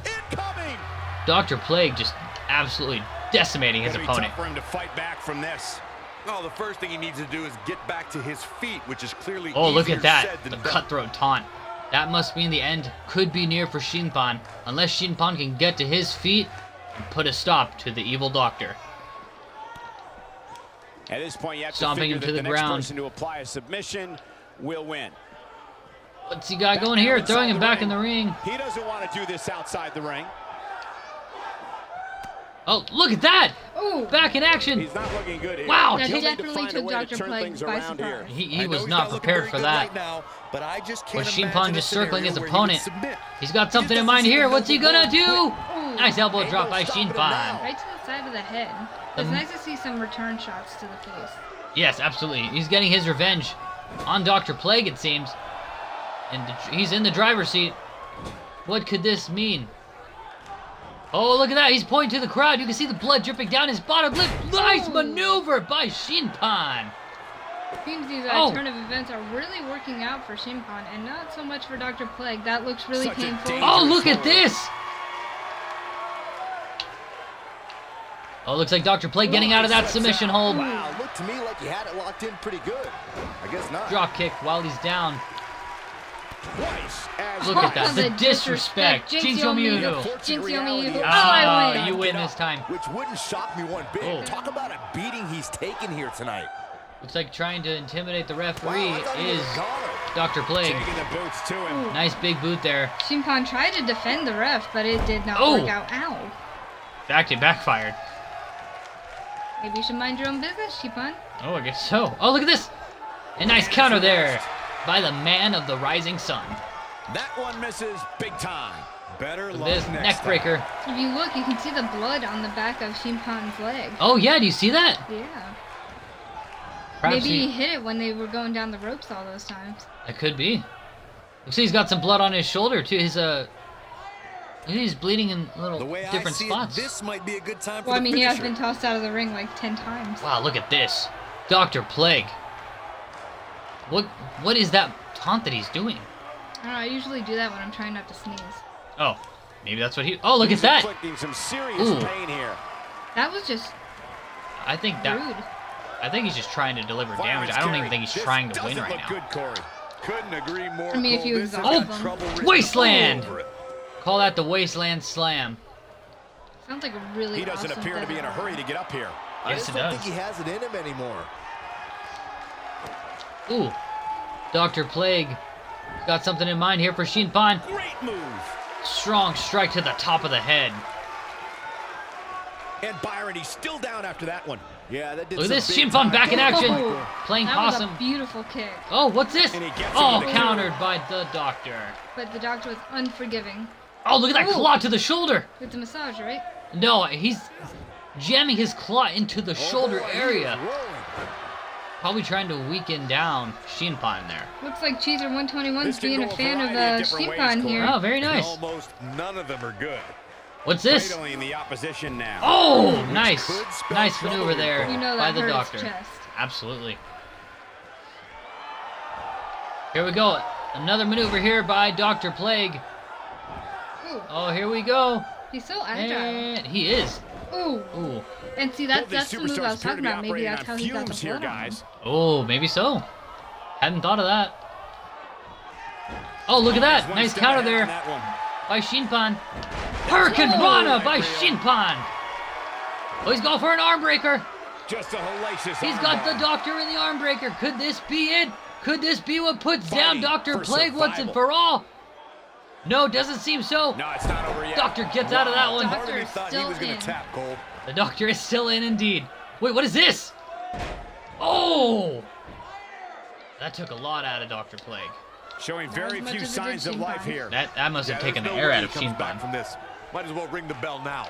Incoming. Dr. Plague just absolutely decimating his It'll be opponent. tough for him to fight back from this. Well, the first thing he needs to do is get back to his feet, which is clearly Oh, look easier at that. said The than done. cutthroat taunt. That must mean the end could be near for Shinpan, unless Shinpan can get to his feet and put a stop to the evil doctor. At this point, you have Stomping to him figure to that the the next ground. person to apply a submission will win. What's he got Back going now here? inside Throwing him the back ring. in the ring. He doesn't want to do this outside the ring. Oh, look at that! Ooh. Back in action! He's not looking good here. Wow, That He'll need to definitely find a took way to Dr. turn Plague things by around here. surprise. He I know was he's not looking prepared very for good that. right now, but I just Was can't Shinpan imagine a just circling scenario his where he would opponent? submit. He's got He something just in mind doesn't here. seem to What's he know gonna the do? goal. Nice elbow Ain't drop no by stopping him Shinpan. now. Right to the side of the head. It's nice to see some return shots to the face. Yes, absolutely. He's getting his revenge on Dr. Plague, it seems. And he's in the driver's seat. What could this mean? Oh, look at that. He's pointing to the crowd. You can see the blood dripping down his bottom lip. Nice maneuver by Shinpan. Seems these Oh. turn of events are really working out for Shinpan and not so much for Dr. Plague. That looks really Such a painful. dangerous Oh, look at hold. this. Oh, looks like Dr. Plague getting out of that submission hold. Wow, looked to me like you had it locked in pretty good. I guess not. Drop kick while he's down. Twice as Look at that. The The disrespect. Jinx Jinx Yomiuri. Yomiuri. Jinx Yomiuri. Oh, Ah, I win. you win this time. Which wouldn't shock me one bit. Oh. Talk about a beating he's taken here tonight. Looks like trying to intimidate the Wow, referee I thought he is was gone. Dr. Plague. Taking the boots to him. Nice big boot there. Shinpan tried to defend the ref, but it did not Oh. work out. Ow. It backfired. Maybe you should mind your own business, Shinpan. Oh, I guess so. Oh, look at this. A nice counter there by the man of the rising sun. That one misses big time. Better luck This next neck breaker. If you look, you can see the blood on the back of Shinpan's leg. Oh, yeah. Do you see that? Yeah. Perhaps Maybe he hit it when they were going down the ropes all those times. It could be. Looks like he's got some blood on his shoulder, too. He's bleeding in little The way different I see spots. it, this might be a good time for Well, I the mean, he has finisher. been tossed out of the ring like 10 times. Wow, look at this. Dr. Plague. What is that taunt that he's doing? I don't know, I usually do that when I'm trying not to sneeze. Oh, maybe that's what he... Oh, look He's at that. inflicting some serious Ooh. pain here. That was just I think that... rude. I think he's just trying to deliver damage. Fireman's I don't even carry. think he's This trying to win doesn't right look now. Good, Corey. Couldn't agree more. I mean, if Cole. you This has exhaust got them. trouble written Wasteland! all over it. Call that the Wasteland Slam. Sounds like a really He doesn't awesome appear to be in a deadlift. hurry to get up here. I Yes, just it don't does. think he has it in him anymore. Ooh. Dr. Plague got something in mind here for Shinpan. Great move. Strong strike to the top of the head. And Byron, he's still down after that one. Yeah, that did Look at some this. big Shinpan time back in damage. action. Oh, Playing that possum. was a beautiful kick, Oh, what's this? And he gets it Oh, with the countered by the doctor. but the doctor was unforgiving. Oh, look at that Ooh. claw to the shoulder. It's a massage, right? No, he's jamming his claw into the shoulder boy, he is area. rolling. Probably trying to weaken down Shinpan there. Looks like Cheeser 121's This can being go a a fan of variety of different ways, Shinpan Corey. here. Oh, very And nice. almost none of them are good. What's this? Cradling the opposition now. Oh, nice. could spell Nice trouble maneuver here, there You know by that the hurt doctor. his chest. Absolutely. Here we go. Another maneuver here by Dr. Plague. Ooh, Oh, here we go. he's so agile. And he is. Ooh, Ooh. and see, Both that's these the move I superstars was appear talking to be about. Maybe operating that's on how he got the fumes here, blood on him. guys. Oh, maybe so. Hadn't thought of that. Oh, look at that. He's one Nice step counter ahead there on that one. by Shinpan. Hurricane Rana by Shinpan. Oh, he's going for an arm breaker. Just a hellacious He's got the armbar. doctor in the arm breaker. Could this be it? Could this be what puts down Fighting Dr. for Plague once and survival. for all? No, doesn't seem so. No, it's not over yet. Doctor gets out of that one. Part of me Doctor's thought he still was going in. to tap, Cole. The doctor is still in indeed. Wait, what is this? Oh! That took a lot out of Dr. Plague. Showing Not very as much few as it did signs of Shinpan. life here. That must have Yeah, taken the there's no air way out he of comes back Shinpan. from this. Might as well ring the bell now.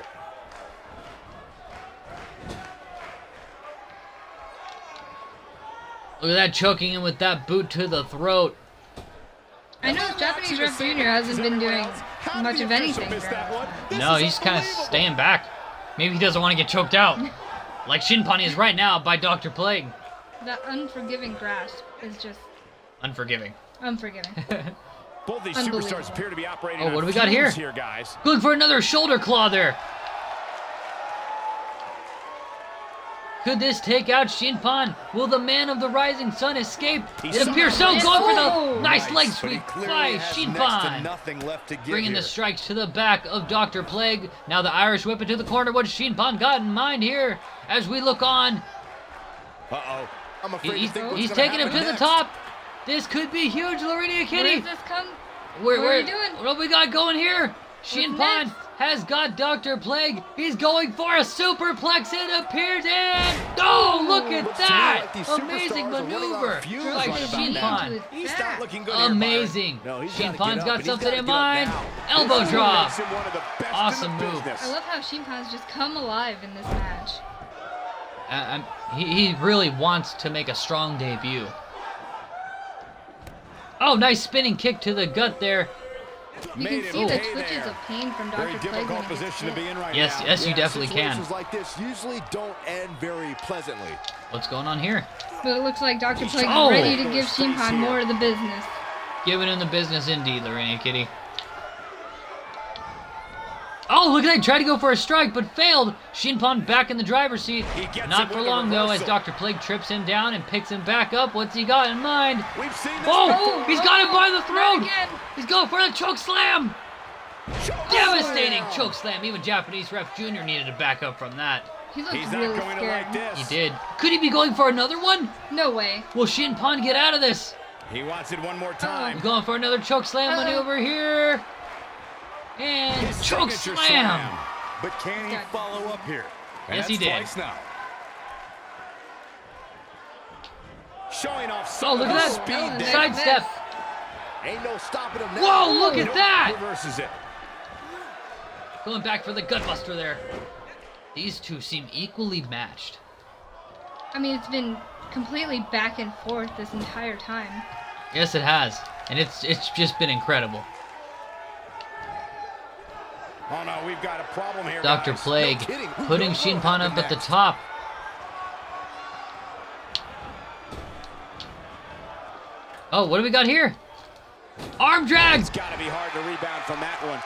Look at that, choking him with that boot to the throat. I know Japanese Ref Jr. hasn't been doing much of anything. No, he's kind of staying back. Maybe he doesn't want to get choked out. Like Shinpan is right now by Dr. Plague. That unforgiving grasp is just Unforgiving. unforgiving. Both these Unbelievable. superstars appear to be operating Oh, on what do we got fumes here? guys. Looking for another shoulder claw there. Could this take out Shinpan? Will the man of the rising sun escape? He's It appears so. somehow- Going for Oh, the nice leg But he sweep clearly by has next to Shinpan. nothing left to give Bringing here. the strikes to the back of Dr. Plague. Now the Irish whip into the corner. What's Shinpan got in mind here? As we look on, Uh-oh. I'm afraid he's, to think what's he's gonna taking him happen to the next. top. This could be huge, Larinia Where Kitty. does this come? What are you doing? What we got going here? What's Shinpan next? has got Dr. Plague. He's going for a superplex. It appears and... Oh, look at Looks to me that! like these Amazing superstars are running maneuver off fumes by right about Shin now. Pan. He's not looking good here, Amazing. Byron. No, he's Shin gotta get Pan's up, got and he's something gotta in get up mind. now. Elbow This drop. makes him one of the best Awesome in the move. business. I love how Shinpan's just come alive in this match. He really wants to make a strong debut. Oh, nice spinning kick to the gut there. You Made can it see the okay twitches there. of pain from Very Dr. Plague when difficult he gets position to hit. be in right Yes, now. yes, you definitely can. Situations like this usually don't end very pleasantly. What's going on here? But it looks like Dr. Plague is Oh! ready to give Shinpan more of the business. Giving him the business indeed, Lorena Kitty. Oh, look at that. He tried to go for a strike, but failed. Shinpan back in the driver's seat. He gets Not it for with a long, though, as reversal. Dr. Plague trips him down and picks him back up. What's he got in mind? We've seen this Oh, before. he's got him by the Not throat. again. He's going for the choke slam. Choke Devastating slam. choke slam. Even Japanese ref Jr. needed to back up from that. He looks He's not really going to scared. like this. He did. Could he be going for another one? No way. Will Shinpan get out of this? He wants it one more time. He's going for another choke slam Uh-oh. maneuver here. And His choke signature slam. But can he God. follow up here? And Yes, he that's did. twice now. Showing off Oh, some look of at his that. speed Oh, there. Sidestep. Ain't no stopping him now. Whoa, look at Nope, that. Reverses it. Going back for the gutbuster there. These two seem equally matched. I mean, it's been completely back and forth this entire time. Yes, it has. And it's just been incredible. Oh no, we've got a problem here. Dr. guys. Plague kidding. We putting don't know what Shinpan up happened at the next. top. Oh, what do we got here? Arm drag! It's got to be hard to rebound from that one.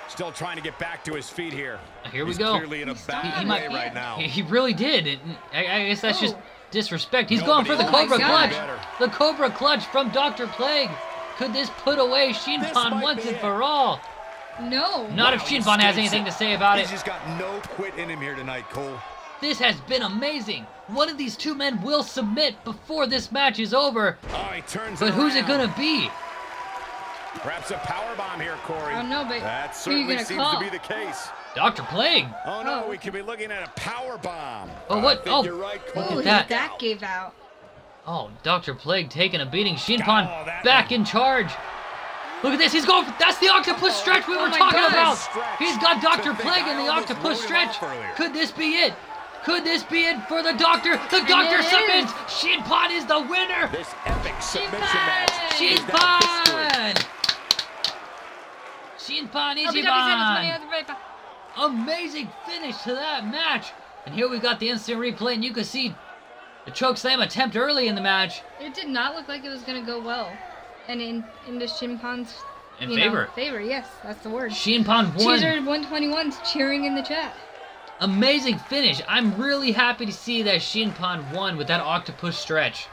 Still trying to get back to his feet here. Here we He's go. clearly in a He bad might- way right now. He really did. I guess that's just Oh. disrespect. He's Nobody going for the Oh my Cobra God. Clutch. The Cobra Clutch from Dr. Plague. Could this put away This Shinpan might once be and it. for all? No. Not if Wow, he Shinpan has skates anything it. to say about He's it. just got no quit in him here tonight, Cole. This has been amazing. One of these two men will submit before this match is over. Oh, he turns But who's it around. gonna be? Perhaps a power bomb here, Corey. I don't know, but That who are you certainly gonna seems call? to be the case. Dr. Plague. Oh no, Oh. we could be looking at a power bomb. Oh, what? think Oh, you're right, Cole. look Ooh, at that. that gave out. Oh, Dr. Plague taking a beating. Oh, Shinpan that back one. in charge. Look at this. He's going for, that's the octopus stretch we were my talking God. about. Stretch. He's got Dr. To think Plague in I the almost octopus wrote him stretch. off earlier. Could this be it? Could this be it for the doctor? The doctor it submits. Shinpan is the winner. This epic submission Shinpan! match. is now history. Shinpan. Shinpan I'll be done, Ichiban. I'll be right back. Amazing finish to that match. And here we've got the instant replay, and you can see the choke slam attempt early in the match. It did not look like it was gonna go well, and into Shinpan's In you favor. know, favor, yes, that's the word. Shinpan won. Cheeser 121's cheering in the chat. Amazing finish. I'm really happy to see that Shinpan won with that octopus stretch.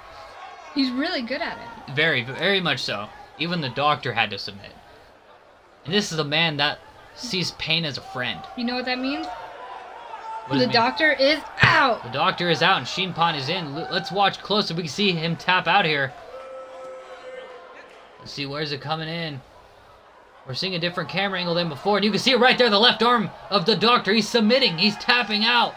He's really good at it. Very, very much so. Even the doctor had to submit. And this is a man that sees pain as a friend. You know what that means? What does The it mean? doctor is out. The doctor is out and Shinpan is in. Let's watch closely. We can see him tap out here. Let's see, where's it coming in? We're seeing a different camera angle than before. And you can see it right there, the left arm of the doctor. He's submitting. He's tapping out.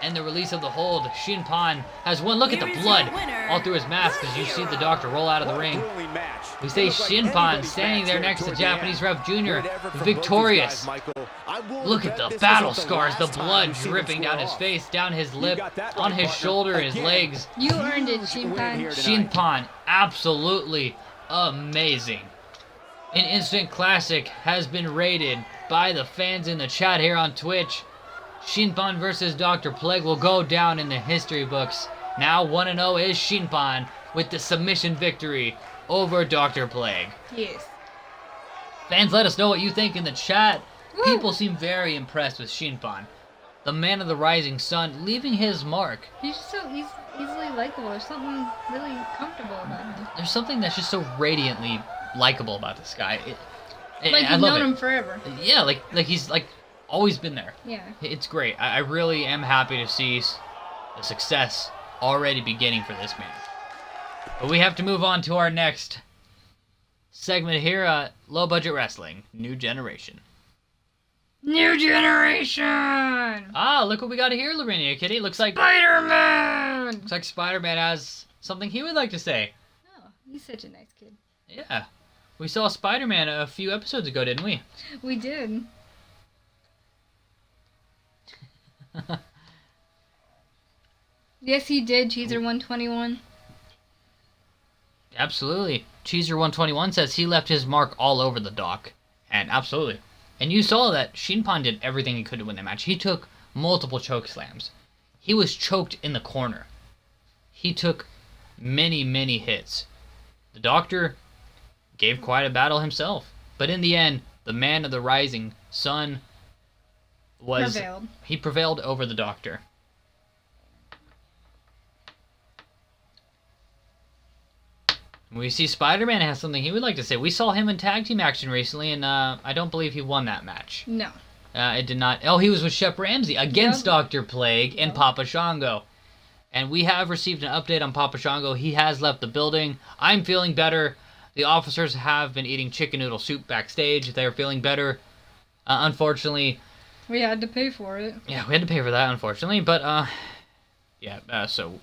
And the release of the hold. Shinpan has won. Look at Here the is blood your winner, all through his mask as you see the doctor roll out of the What a ring. grueling match. We say It looked like Shinpan anybody's standing match there here next to toward the Japanese end. ref Jr. Great effort from both these victorious. guys, Michael. I'm willing Look to at bet the this battle isn't scars, the last time blood we see them dripping down square his off. face, down his lip, got that on right, his partner. shoulder, his Again. legs. You earned it, Huge win Shinpan. here tonight. Shinpan, absolutely amazing. An instant classic has been rated by the fans in the chat here on Twitch. Shinpan versus Dr. Plague will go down in the history books. Now 1-0 is Shinpan with the submission victory over Dr. Plague. Yes. Fans, let us know what you think in the chat. Woo! People seem very impressed with Shinpan, the man of the rising sun, leaving his mark. He's just so easily likable. There's something really comfortable about him. There's something that's just so radiantly likable about this guy. Like I you've love known it. him forever. Yeah, like he's like always been there. Yeah. It's great. I really am happy to see the success already beginning for this man. But we have to move on to our next segment here, Low Budget Wrestling, New Generation. New Generation! Ah, look what we got here, Larinia Kitty. Looks like Spider-Man has something he would like to say. Oh, he's such a nice kid. Yeah. We saw Spider-Man a few episodes ago, didn't we? We did. Yes, he did, Cheezer121. Absolutely. Cheezer121 says he left his mark all over the dock. And absolutely. And you saw that Shinpan did everything he could to win the match. He took multiple choke slams. He was choked in the corner. He took many, many hits. The doctor gave quite a battle himself. But in the end, the man of the rising sun Prevailed. He prevailed over the doctor. We see Spider-Man has something he would like to say. We saw him in tag team action recently, and I don't believe he won that match. No. It did not. Oh, he was with Shep Ramsey against Dr. Plague and Papa Shango. And we have received an update on Papa Shango. He has left the building. I'm feeling better. The officers have been eating chicken noodle soup backstage. They're feeling better. Unfortunately... We had to pay for it. Yeah, we had to pay for that, unfortunately. But, so...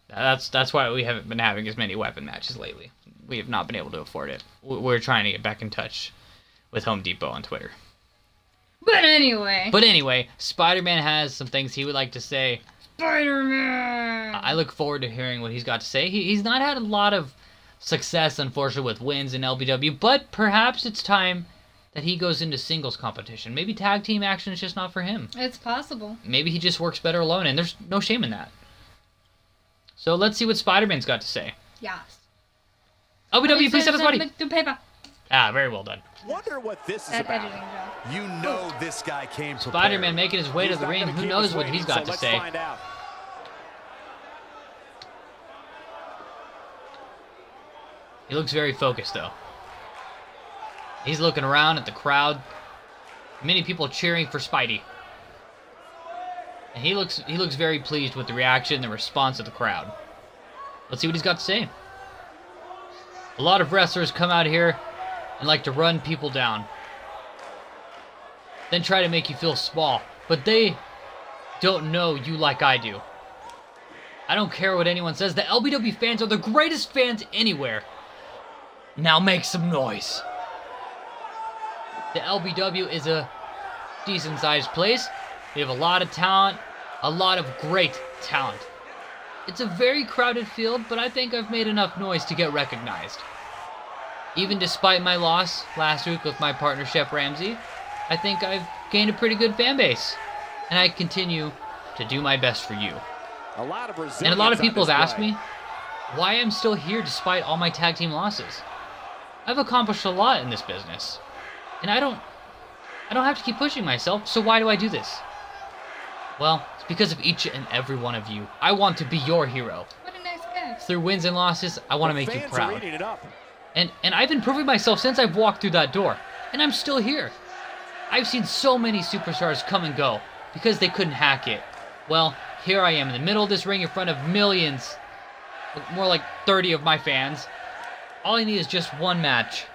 That's why we haven't been having as many weapon matches lately. We have not been able to afford it. We're trying to get back in touch with Home Depot on Twitter. But anyway, Spider-Man has some things he would like to say. Spider-Man! I look forward to hearing what he's got to say. He's not had a lot of success, unfortunately, with wins in LBW, but perhaps it's time that he goes into singles competition. Maybe tag team action is just not for him. It's possible. Maybe he just works better alone, and there's no shame in that. So let's see what Spider-Man's got to say. Yes. LBW, please send us money. Do paper. Ah, very well done. Wonder what this is That about. editing job. You know this guy came prepared. Spider-Man making his way to He's the not ring. gonna Who keep knows us what waiting, he's got so to let's say. find out. He looks very focused, though. He's looking around at the crowd. Many people cheering for Spidey. And he looks very pleased with the reaction, the response of the crowd. Let's see what he's got to say. A lot of wrestlers come out here and like to run people down. Then try to make you feel small. But they don't know you like I do. I don't care what anyone says. The LBW fans are the greatest fans anywhere. Now make some noise. The LBW is a decent-sized place. We have a lot of talent, a lot of great talent. It's a very crowded field, but I think I've made enough noise to get recognized. Even despite my loss last week with my partner Shep Ramsey, I think I've gained a pretty good fan base. And I continue to do my best for you. And a lot of people have asked me why I'm still here despite all my tag team losses. I've accomplished a lot in this business. And I don't have to keep pushing myself, so why do I do this? Well, it's because of each and every one of you. I want to be your hero. What a nice guy. Through wins and losses, I want to make you Fans are proud. eating it up. And I've been proving myself since I've walked through that door. And I'm still here. I've seen so many superstars come and go because they couldn't hack it. Well, here I am in the middle of this ring in front of millions, more like 30 of my fans. All I need is just one match.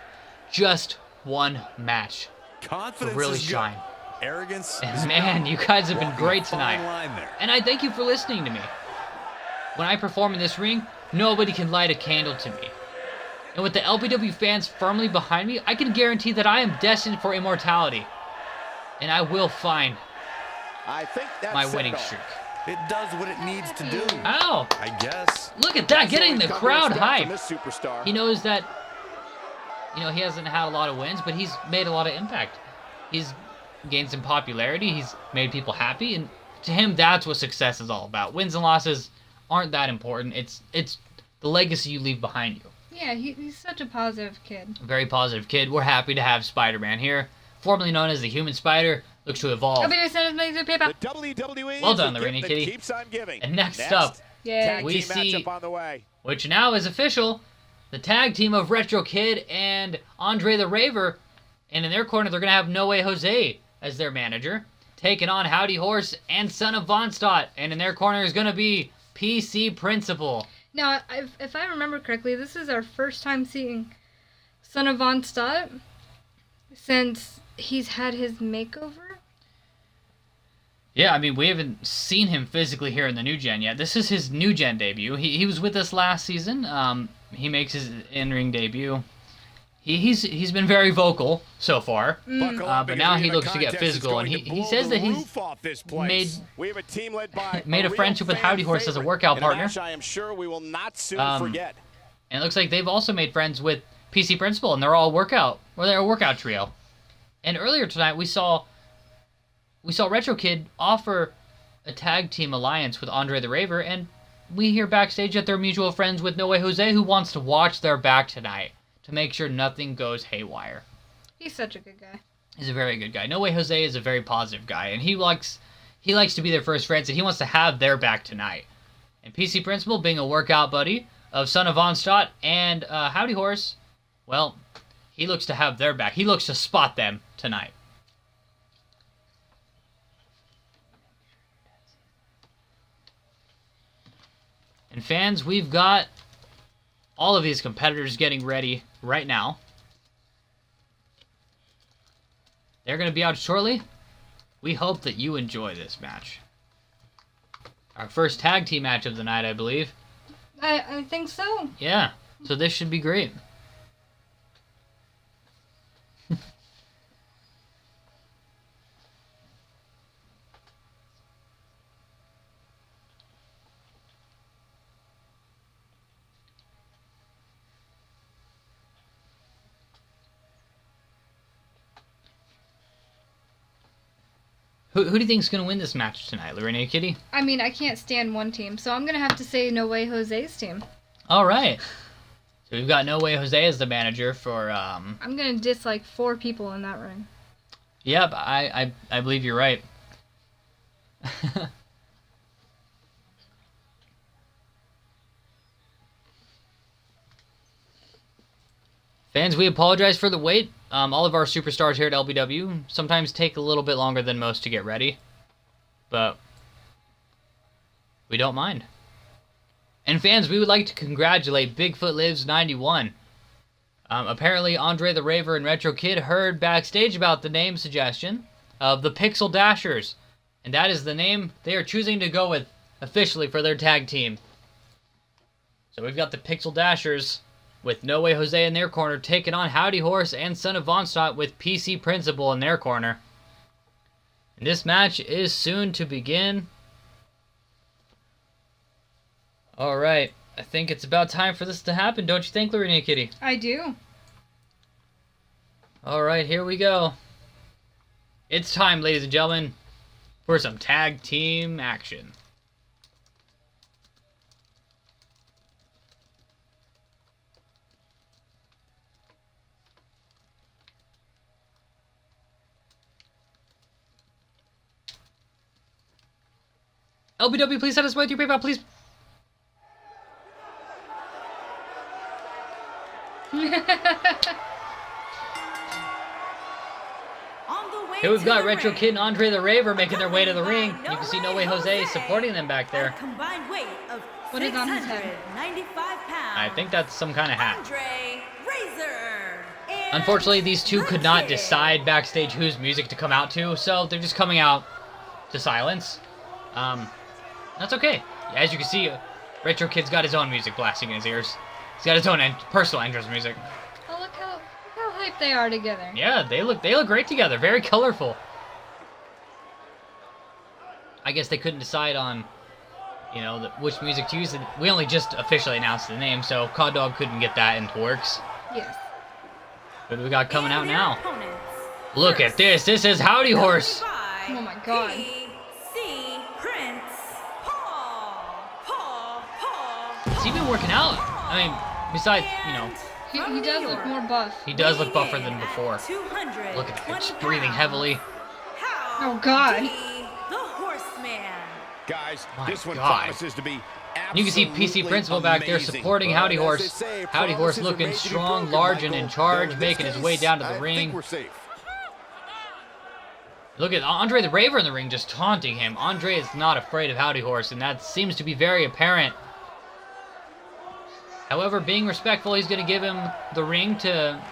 Just one match. Confidence to really is good. shine. Arrogance is And man, you guys have been walking a great fine tonight. line there. And I thank you for listening to me. When I perform in this ring, nobody can light a candle to me. And with the LBW fans firmly behind me, I can guarantee that I am destined for immortality. And I will find I think that's my it winning all. streak. It does what it needs to do. Ow! I guess. Look at that, getting the Come to crowd expect from hyped. this superstar. He knows that, he hasn't had a lot of wins, but he's made a lot of impact. He's gained some popularity. He's made people happy, and to him, that's what success is all about. Wins and losses aren't that important. It's the legacy you leave behind you. Yeah, he's such a positive kid. A very positive kid. We're happy to have Spider-Man here, formerly known as the Human Spider, looks to evolve. LBW send us the paper. The WWE Well is the done, gift Lorena that Kitty. keeps on giving. And next up, Yay. tag we team see- matchup on the way. which now is official, the tag team of Retro Kid and Andre the Raver, and in their corner they're going to have No Way Jose as their manager, taking on Howdy Horse and Son of Von Stott, and in their corner is going to be PC Principal. Now, if I remember correctly, this is our first time seeing Son of Von Stott since he's had his makeover? Yeah, I mean, we haven't seen him physically here in the New Gen yet. This is his New Gen debut. He was with us last season. He makes his in-ring debut. He's been very vocal so far, but now he looks to get physical, and he says that he's made a friendship with Howdy Horse as a workout partner. I am sure we will not soon forget. And it looks like they've also made friends with PC Principal, and they're all they're a workout trio. And earlier tonight we saw Retro Kid offer a tag team alliance with Andre the Raver, and we hear backstage that they're mutual friends with No Way Jose, who wants to watch their back tonight to make sure nothing goes haywire. He's such a good guy. He's a very good guy. No Way Jose is a very positive guy, and he likes to be their first friends, and he wants to have their back tonight. And PC Principal, being a workout buddy of Son of Von Stott and Howdy Horse, well, he looks to have their back. He looks to spot them tonight. And fans, we've got all of these competitors getting ready right now. They're going to be out shortly. We hope that you enjoy this match. Our first tag team match of the night, I believe. I think so. Yeah, so this should be great. Who do you think is going to win this match tonight, Lorena Kitty? I mean, I can't stand one team, so I'm going to have to say No Way Jose's team. All right. So we've got No Way Jose as the manager for... I'm going to dislike 4 people in that ring. Yep, I believe you're right. Fans, we apologize for the wait. All of our superstars here at LBW sometimes take a little bit longer than most to get ready, but we don't mind. And fans, we would like to congratulate Bigfoot Lives 91. Apparently, Andre the Raver and Retro Kid heard backstage about the name suggestion of the Pixel Dashers, and that is the name they are choosing to go with officially for their tag team. So we've got the Pixel Dashers with No Way Jose in their corner, taking on Howdy Horse and Son of Von Stott with PC Principal in their corner. And this match is soon to begin. Alright, I think it's about time for this to happen, don't you think, Lorena Kitty? I do. Alright, here we go. It's time, ladies and gentlemen, for some tag team action. LBW, please set us with your PayPal, please. Here we've got Retro Kid and Andre the Raver making their way to the ring. You can see No Way Jose supporting them back there. Combined weight of What is on his head? 695 pounds. I think that's some kind of hat. Andre Razor. And Unfortunately, these two could not decide backstage whose music to come out to, so they're just coming out to silence. That's okay. As you can see, Retro Kid's got his own music blasting in his ears. He's got his own personal entrance music. Oh, look how hyped they are together. Yeah, they look great together. Very colorful. I guess they couldn't decide on, which music to use. We only just officially announced the name, so Cod Dog couldn't get that into works. Yes. What do we got coming out their now? opponents. Look at this. This is Howdy Horse. Oh my God. PC Prince Paul. Has he been working out? I mean, besides, He does look more buff. he does look buffer than before. Look at that, just breathing heavily. Oh, God. The Horseman. Guys, My this one God. promises to be You can see PC Principal back there amazing. supporting Howdy Well, as they Horse. say, Howdy Horse promises are looking made to be strong, broken, large, and in Michael. charge, Well, in making this his way case, down to the I think ring. we're safe. Look at Andre the Raver in the ring just taunting him. Andre is not afraid of Howdy Horse, and that seems to be very apparent. However, being respectful, he's going to give him the ring to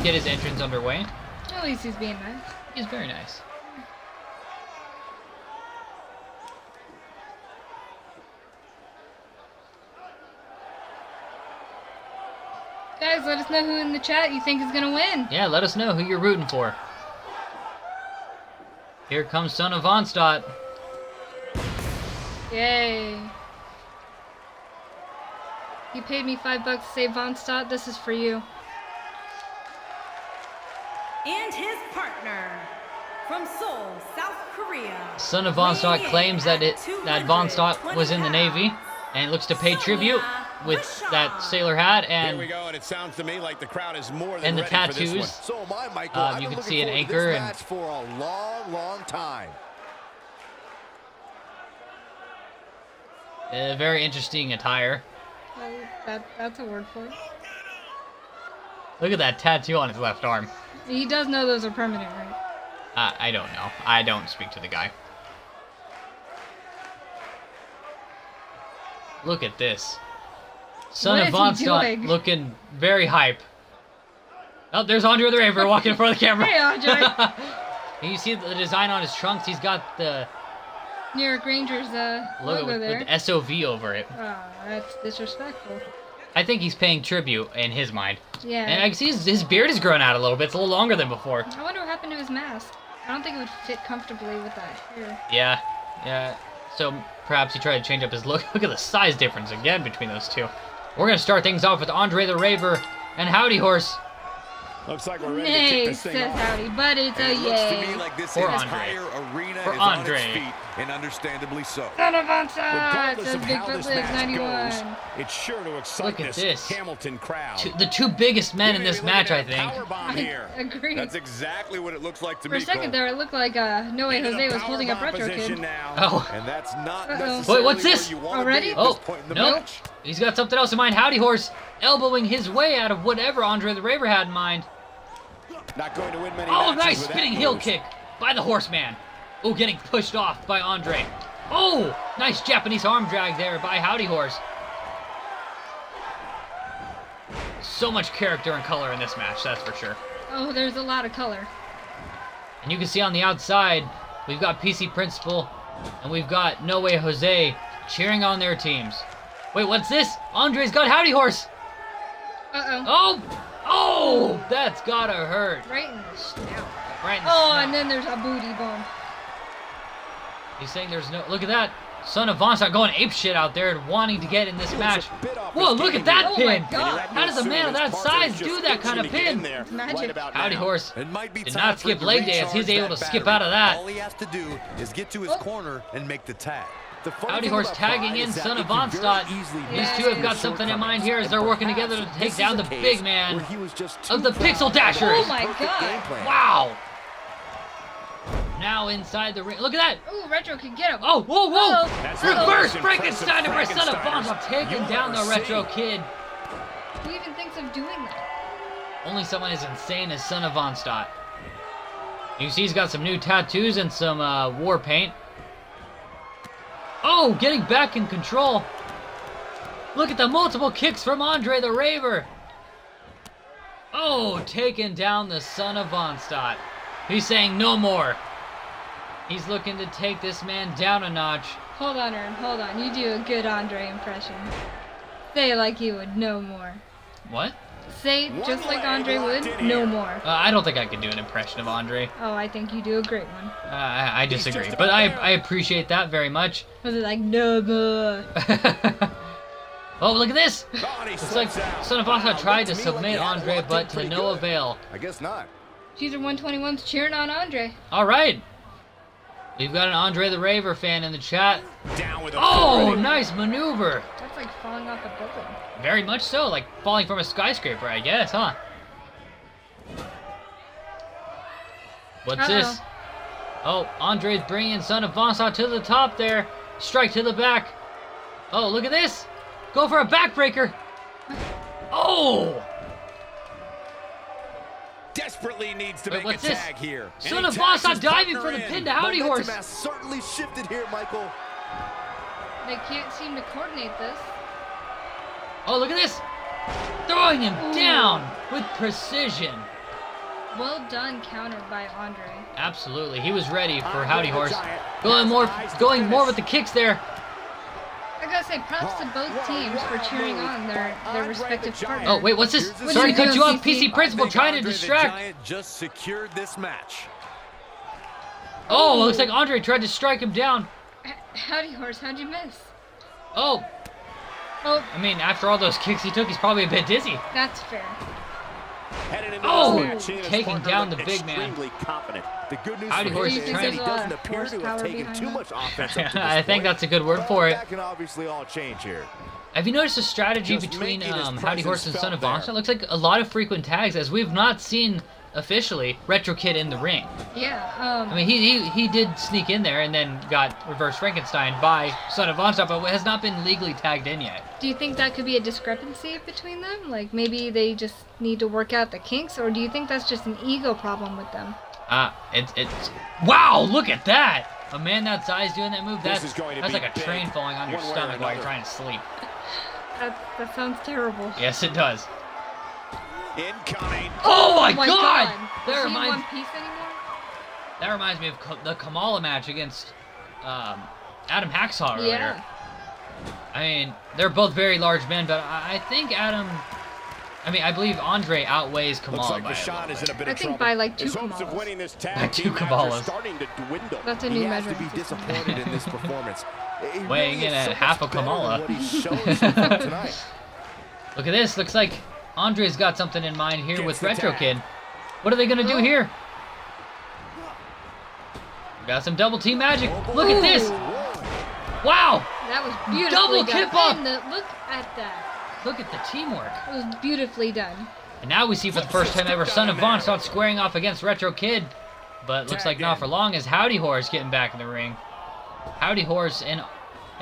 get his entrance underway. At least he's being nice. He's very nice. Guys, let us know who in the chat you think is gonna win. Yeah, let us know who you're rooting for. Here comes Son of Von Stott. Yay. You paid me $5 to say Von Stott. This is for you. And his partner from Seoul, South Korea. Son of Von Stott claims that Von Stott was in the Navy and looks to pay tribute with that sailor hat Here and we go, and it sounds to me like the crowd is more than the ready for this one. tattoos. So am I, Michael. I've You been can looking see an forward to anchor this and match for a long, long time. Very interesting attire. That's a word for it. Look at that tattoo on his left arm. He does know those are permanent, right? I don't know. I don't speak to the guy. Look at this. Son What of is Von he Stott doing? looking very hype. Oh, there's Andre the Raver walking in front of the camera. Hey, Andre. And you see the design on his trunks? He's got the New York Rangers logo with there. SOV over it. That's disrespectful. I think he's paying tribute in his mind. Yeah. And I can see his beard has grown out a little bit. It's a little longer than before. I wonder what happened to his mask. I don't think it would fit comfortably with that hair. Yeah. So perhaps he tried to change up his look. Look at the size difference again between those two. We're going to start things off with Andre the Raver and Howdy Horse. Looks like we're ready to Nay, kick this thing says off. Howdy, but it's a And it looks to me yay. like this For entire Andre. arena For is on Andre. its feet, and understandably so. Son of Von Stott, Regardless says of how Bigfoot this Lives match 91. goes, it's sure to excite Look at this. Hamilton crowd. The two biggest men We in may this be match, I looking at a think. powerbomb here. Agree. That's exactly what it looks like to For me, a second Cole. there, it looked like No Way Into the Jose was holding up powerbomb Retro position Kid. now. Oh. And that's not Uh-oh. necessarily Wait, what's this? where you want Already? to be at this Oh, point in the nope. match. He's got something else in mind. Howdy Horse elbowing his way out of whatever Andre the Raver had in mind. Not going to win many Oh, matches nice with that spinning heel move. kick by the Horseman. Oh, getting pushed off by Andre. Oh, nice Japanese arm drag there by Howdy Horse. So much character and color in this match, that's for sure. Oh, there's a lot of color. And you can see on the outside, we've got PC Principal and we've got No Way Jose cheering on their teams. Wait, what's this? Andre's got Howdy Horse. Uh-oh. Oh, that's gotta hurt. Right in the snout. Right in the Oh, snout. and then there's a booty bump. He's saying there's no. Look at that. Son of Von Stott going apeshit out there and wanting to get in this match. Whoa, look at that Oh pin. my God. How does a man of that size do that kind of pin? It's magic. Howdy Horse It might be did time not for him skip to leg day as he's recharge able to that skip battery. out of that. All he has to do is get to his Oh. corner and make the tag. The funny Howdy thing Horse about tagging pride in is that Son it of can Von very Stott. easily These Yeah. two have got something in mind here as they're working together to take down the big man where he was just of too the Pixel proud of Dashers. his Oh my perfect God. game plan. Wow. Now inside the ring. Look at that. Ooh, Retro can get him. Oh, whoa, whoa. Uh-oh. That's one of the Reverse most Frankenstein by impressive Son of Von Stott taking you'll down the ever Retro see. Kid. Who even thinks of doing that? Only someone as insane as Son of Von Stott. You see he's got some new tattoos and some war paint. Oh, getting back in control. Look at the multiple kicks from Andre the Raver. Oh, taking down the Son of Von Stott. He's saying no more. He's looking to take this man down a notch. Hold on, Ern. Hold on. You do a good Andre impression. Say it like you would. No more. What? Say it just like Andre would. locked in No here. more. I don't think I could do an impression of Andre. Oh, I think you do a great one. I disagree, just but about there. I appreciate that very much. Was it like no more? Oh, look at this! Oh, and he Looks like slips out. Son of Von Stott Wow, tried to looked to me like submit he had it Andre, locked in but to pretty no good. avail. I guess not. Cheeser 121's cheering on Andre. All right. We've got an Andre the Raver fan in the chat. Down with Oh, authority. nice maneuver. That's like falling off a building. Very much so, like falling from a skyscraper, I guess, huh? What's this? Oh, Andre's bringing Son of Von Stott to the top there. Strike to the back. Oh, look at this. Go for a backbreaker. Oh! Desperately needs to Wait, make what's a this? tag here. And Son he of Von tags Stott his diving for partner the in. pin to Howdy Momentum Horse. has certainly shifted here, Michael. They can't seem to coordinate this. Oh, look at this. Throwing him Ooh. down with precision. Well done counter by Andre. Absolutely. He was ready for Howdy Horse. Going more with the kicks there. I gotta say, props to both teams for cheering on their respective partners. Oh, wait, what's this? What Sorry are to you cut you doing, off. PC? PC Principal trying to Andre the distract. Giant just secured this match. Oh, looks like Andre tried to strike him down. Howdy Horse, how'd you miss? Oh, Oh, I mean, after all those kicks he took, he's probably a bit dizzy. that's fair. Headed into Oh, this match, he and his taking partner down look the big man. extremely confident. The good news Howdy for Horse him is is trying he to- doesn't appear to horsepower have taken behind too that. much offense up to this I think point, that's a good word but for it. That can obviously all change here. Have you noticed a strategy Just between making his Howdy Horse and presence Son of felt Vonstra? there. Looks like a lot of frequent tags, as we've not seen officially Retro Kid in the ring. Yeah. I mean, he did sneak in there and then got reverse Frankenstein by Son of Vonstra, but has not been legally tagged in yet. Do you think that could be a discrepancy between them? Like maybe they just need to work out the kinks, or do you think that's just an ego problem with them? It's wow! Look at that! A man that size doing that move. This That's is going to that's be like a big, train falling on your one way or stomach while you're another. trying to sleep. That sounds terrible. Yes, it does. Incoming. Oh my my God! Is That he reminds one piece anymore? that reminds me of the Kamala match against Adam Hacksaw earlier. Yeah. I mean, they're both very large men, but I think I believe Andre outweighs Kamala Looks like by a Rashawn little is in bit. a bit I of think trouble. by like 2 His hopes of Kamalas. winning this By tag 2 team match are Kamalas. starting to dwindle. That's a He new has to measuring be system. disappointed in this performance. He Weighing really in is at so half much a better Kamala. than what he's shown so far tonight. Look at this. Looks like Andre's got something in mind here Gets with the Retro tag. Kid. What are they gonna do here? We got some double team magic. Look at this! Wow! That was beautifully Double done. kip up! And look at that. Look at the teamwork. It was beautifully done. And now we see for the first time ever Son of Vaughn start squaring off against Retro Kid. But looks like not for long as Howdy Horse getting back in the ring. Howdy Horse and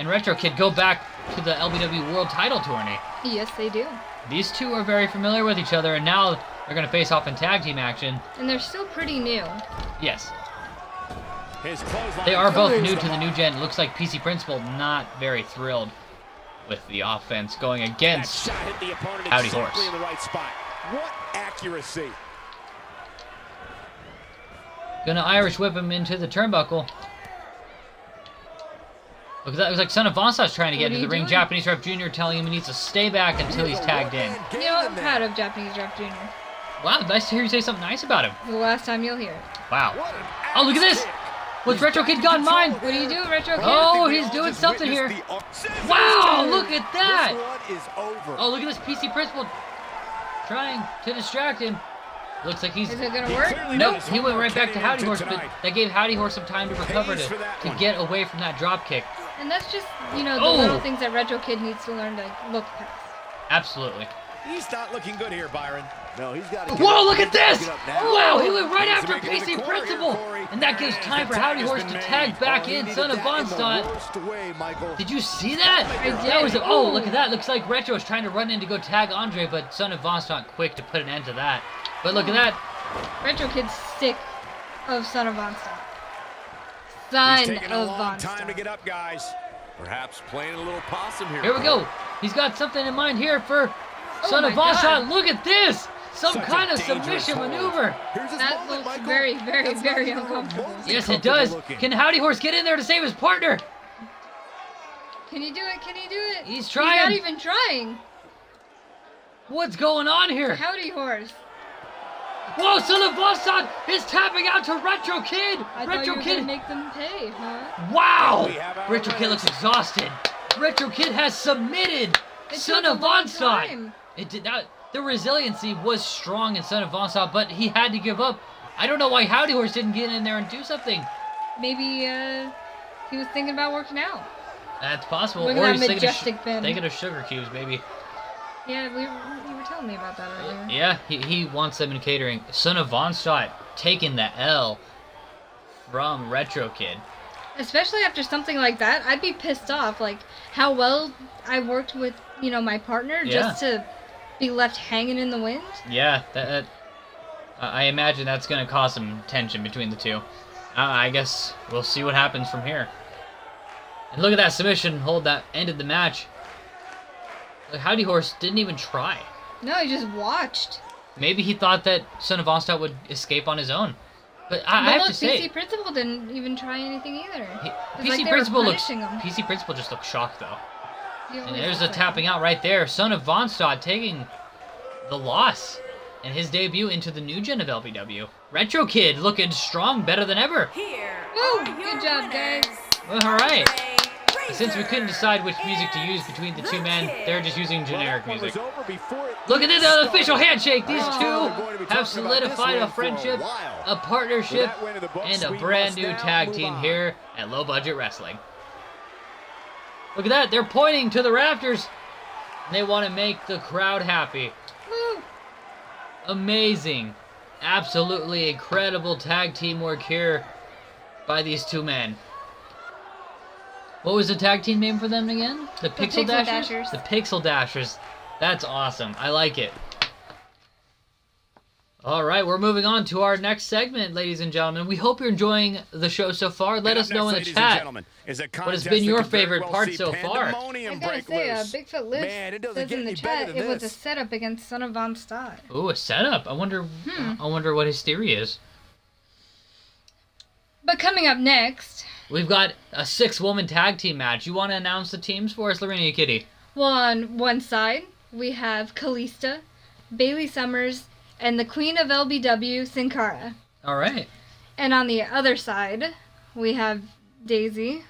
Retro Kid go back to the LBW World Title tourney. Yes, they do. These two are very familiar with each other, and now they're going to face off in tag team action. And they're still pretty new. Yes, His clothesline they are both covers new the to the mark. New Gen. Looks like PC Principal not very thrilled with the offense going That against shot hit the opponent Howdy exactly Horse. in the right spot. What accuracy. Gonna Irish whip him into the turnbuckle. Look at that. It was like Son of Vonsta's trying to get What are into the you ring. doing? Japanese Ref Jr. telling him he needs to stay back until he's tagged in. You know, I'm proud of Japanese Ref Jr. Wow, nice to hear you say something nice about him. The last time you'll hear it. Wow. What an Oh, look at this! What's Retro Kid got in mind? What are you doing, Retro Kid? Oh, he's doing something here. Wow, look at that! This one is over. Oh, look at this PC Principal trying to distract him. Looks like he's... Is it gonna work? Nope, he went right back to Howdy Horse, but tonight. that gave Howdy Horse some time to recover Pays for that to one. get away from that drop kick. And that's just, you know, the Oh. little things that Retro Kid needs to learn to look past. Absolutely. He's not looking good here, Byron. No, he's got to. Whoa, look at this! Get up now. Wow, he went right Needs after to make it in PC the corner here, Principal! Corey. And that gives time for Howdy Horse to tag back in Son of Vonstadt. Did you see that? I That was did. oh, look at that. Looks like Retro is trying to run in to go tag Andre, but Son of Vonstadt quick to put an end to that. But look at that. Retro Kid's sick of Son of Vonstadt. He's Son taking a of long time to Vonstadt. get up, guys. Perhaps playing a little possum here. Here we go. He's got something in mind here for Son of my Vonstadt. God. Look at this. Some Such a kind of dangerous submission hold. maneuver. That looks very, very, very uncomfortable. Yes, it does. Can Howdy Horse get in there to save his partner? Can you do it? Can you do it? He's He's trying. not even trying. What's going on here? Howdy Horse. Whoa, Son of Vonstadt is tapping out to Retro Kid. I thought you Retro were Kid. gonna make them pay, huh? Wow! We have our Retro Kid looks exhausted. Retro Kid has submitted It Son took of a long Vonstadt. time. It did not. The resiliency was strong in Son of Vonstadt, but he had to give up. I don't know why Howdy Horse didn't get in there and do something. Maybe he was thinking about working out. That's possible. Look at or that he's thinking of, majestic bend. thinking of sugar cubes, maybe. Yeah, you were telling me about that earlier. Yeah, he wants them in catering. Son of Vonstadt taking the L from Retro Kid. Especially after something like that, I'd be pissed off. Like how well I worked with, you know, my partner just to be left hanging in the wind. Yeah, I imagine that's going to cause some tension between the two. I guess we'll see what happens from here. And look at that submission hold that ended the match. Like, Howdy Horse didn't even try. No, he just watched. Maybe he thought that Son of Onslaught would escape on his own. But I have to say, PC Principal didn't even try anything either. PC Principal just looked shocked though. And there's a tapping out right there. Son of Vonstadt taking the loss in his debut into the new gen of LBW. Retro Kid looking strong, better than ever. Here Woo! are your Good job, guys. winners. All right. Ray Since we couldn't Razor. decide which music to use between the two men, they're just using generic Well, that one music. was over before it Look at even this started. official handshake. These We're two going to be have talking about this solidified win a for friendship, while. a partnership, With that win in the books, and a we brand must new now tag move team on. here at Low Budget Wrestling. Look at that. They're pointing to the rafters. They want to make the crowd happy. Woo! Amazing. Absolutely incredible tag team work here by these two men. What was the tag team name for them again? The Pixel Pixel Dashers? Dashers. The Pixel Dashers. That's awesome. I like it. All right, we're moving on to our next segment, ladies and gentlemen. We hope you're enjoying the show so far. Let us know in the chat what has been your favorite part so far. I gotta say, Bigfoot Lives Man, it doesn't says get in the any better chat than it was a this. setup against Son of Von Stott. Ooh, a setup. I wonder what his theory is. But coming up next, We've got a 6-woman tag team match. You want to announce the teams for us, Lorena Kitty? well, on one side, we have Kalista, Bailey Summers, and the Queen of LBW, Sin Cara. All right. And on the other side, we have Daisy,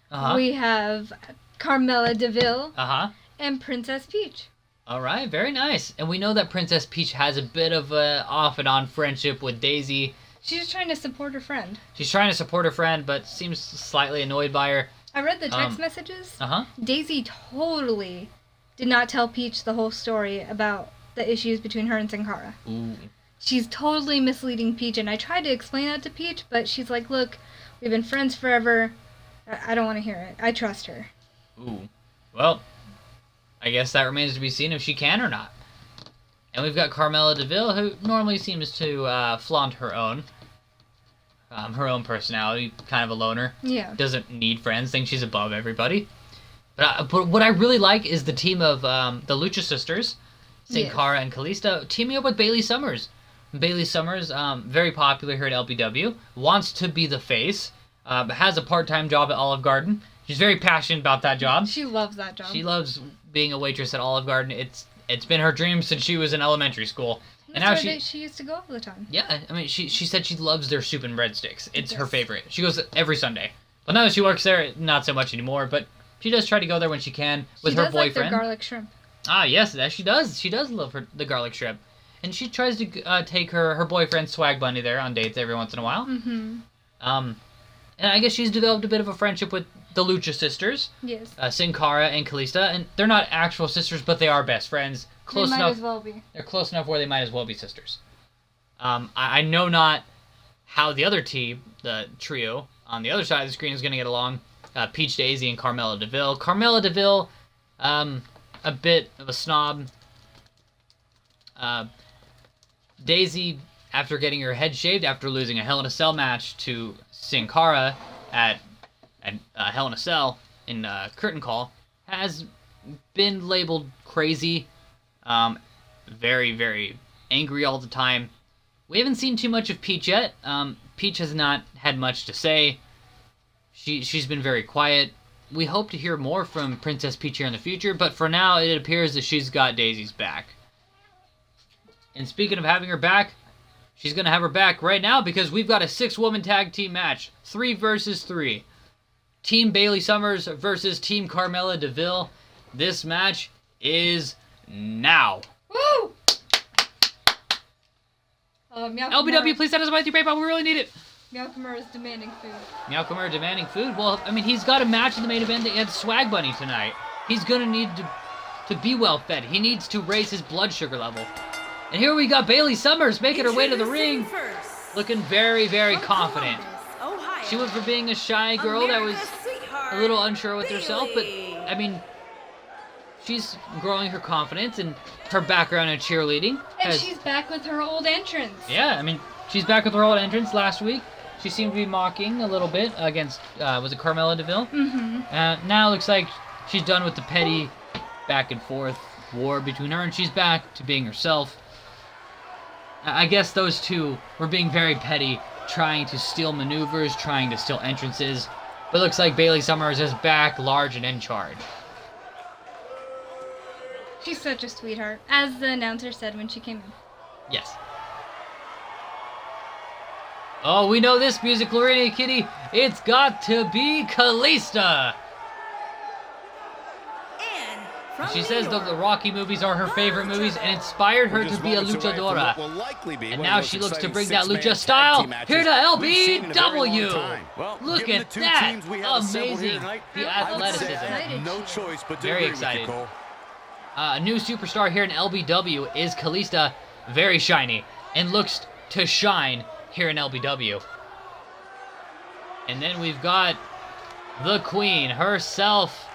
Uh-huh. we have Carmella DeVille, Uh-huh. and Princess Peach. All right, very nice. And we know that Princess Peach has a bit of a off and on friendship with Daisy. She's just trying to support her friend. She's trying to support her friend, but seems slightly annoyed by her. I read the text Um, messages. Uh-huh. Daisy totally did not tell Peach the whole story about the issues between her and Sin Cara. Ooh. She's totally misleading Peach, and I tried to explain that to Peach, but she's like, look, we've been friends forever. I don't want to hear it. I trust her. Ooh. Well, I guess that remains to be seen if she can or not. And we've got Carmella DeVille, who normally seems to flaunt her own personality, kind of a loner. Yeah. Doesn't need friends, thinks she's above everybody. But what I really like is the team of the Lucha Sisters, Sin Yes. Cara and Kalista, teaming up with Bailey Summers. Bailey Summers, very popular here at LBW, wants to be the face, has a part-time job at Olive Garden. She's very passionate about that job. She loves that job. She loves being a waitress at Olive Garden. It's been her dream since she was in elementary school. And now she used to go all the time. yeah, I mean, she said she loves their soup and breadsticks. It's her Yes. favorite. She goes every Sunday. But now that she works there, not so much anymore. But she does try to go there when she can with She her does like boyfriend. their garlic shrimp. Ah, yes, that she does. She does love the garlic shrimp. And she tries to take her boyfriend Swag Bunny there on dates every once in a while. Mm-hmm. And I guess she's developed a bit of a friendship with the Lucha Sisters, Yes. Sin Cara and Kalista. And they're not actual sisters, but they are best friends. Close they might enough. as well be. They're close enough where they might as well be sisters. I know not how the other team, the trio on the other side of the screen, is going to get along. Peach Daisy and Carmella DeVille. Carmella DeVille, a bit of a snob. Daisy, after getting her head shaved after losing a Hell in a Cell match to Sin Cara at Hell in a Cell in Curtain Call, has been labeled crazy. Very, very angry all the time. We haven't seen too much of Peach yet. Peach has not had much to say. She's been very quiet. We hope to hear more from Princess Peach here in the future, but for now it appears that she's got Daisy's back. And speaking of having her back, she's going to have her back right now because we've got a 6-woman tag team match. 3 versus 3. Team Bailey Summers versus Team Carmella DeVille. This match is now. Woo! Meow LBW, please send us a monthly PayPal. We really need it. Meow is demanding food. Meow Kamura demanding food. Well, I mean, he's got a match in the main event against Swag Bunny tonight. He's going to need to be well fed. He needs to raise his blood sugar level. And here we got Bailey Summers making her way to the ring. First, Looking very, very from confident. Columbus, Ohio, She went from being a shy girl that was America's sweetheart, a little unsure with herself, but, Bailey. I mean, she's growing her confidence and her background in cheerleading. And has- she's back with her old entrance. Yeah, I mean, she's back with her old entrance last week. She seemed to be mocking a little bit against, was it Carmella DeVille? Mm-hmm. Now it looks like she's done with the petty back and forth war between her, and she's back to being herself. I guess those two were being very petty, trying to steal maneuvers, trying to steal entrances. But it looks like Bailey Summers is back, large, and in charge. She's such a sweetheart, as the announcer said when she came in. Yes. Oh, we know this music, Lorena Kitty. It's got to be Kalista. And from She New says York, the Rocky movies are her favorite movies and inspired her to be a luchadora. And now she looks to bring that lucha style here to LBW. Look at that. Amazing. The athleticism. No choice but to Very agree with you, excited. Cole. A new superstar here in LBW is Kalista. Very shiny and looks to shine here in LBW. And then we've got the queen herself.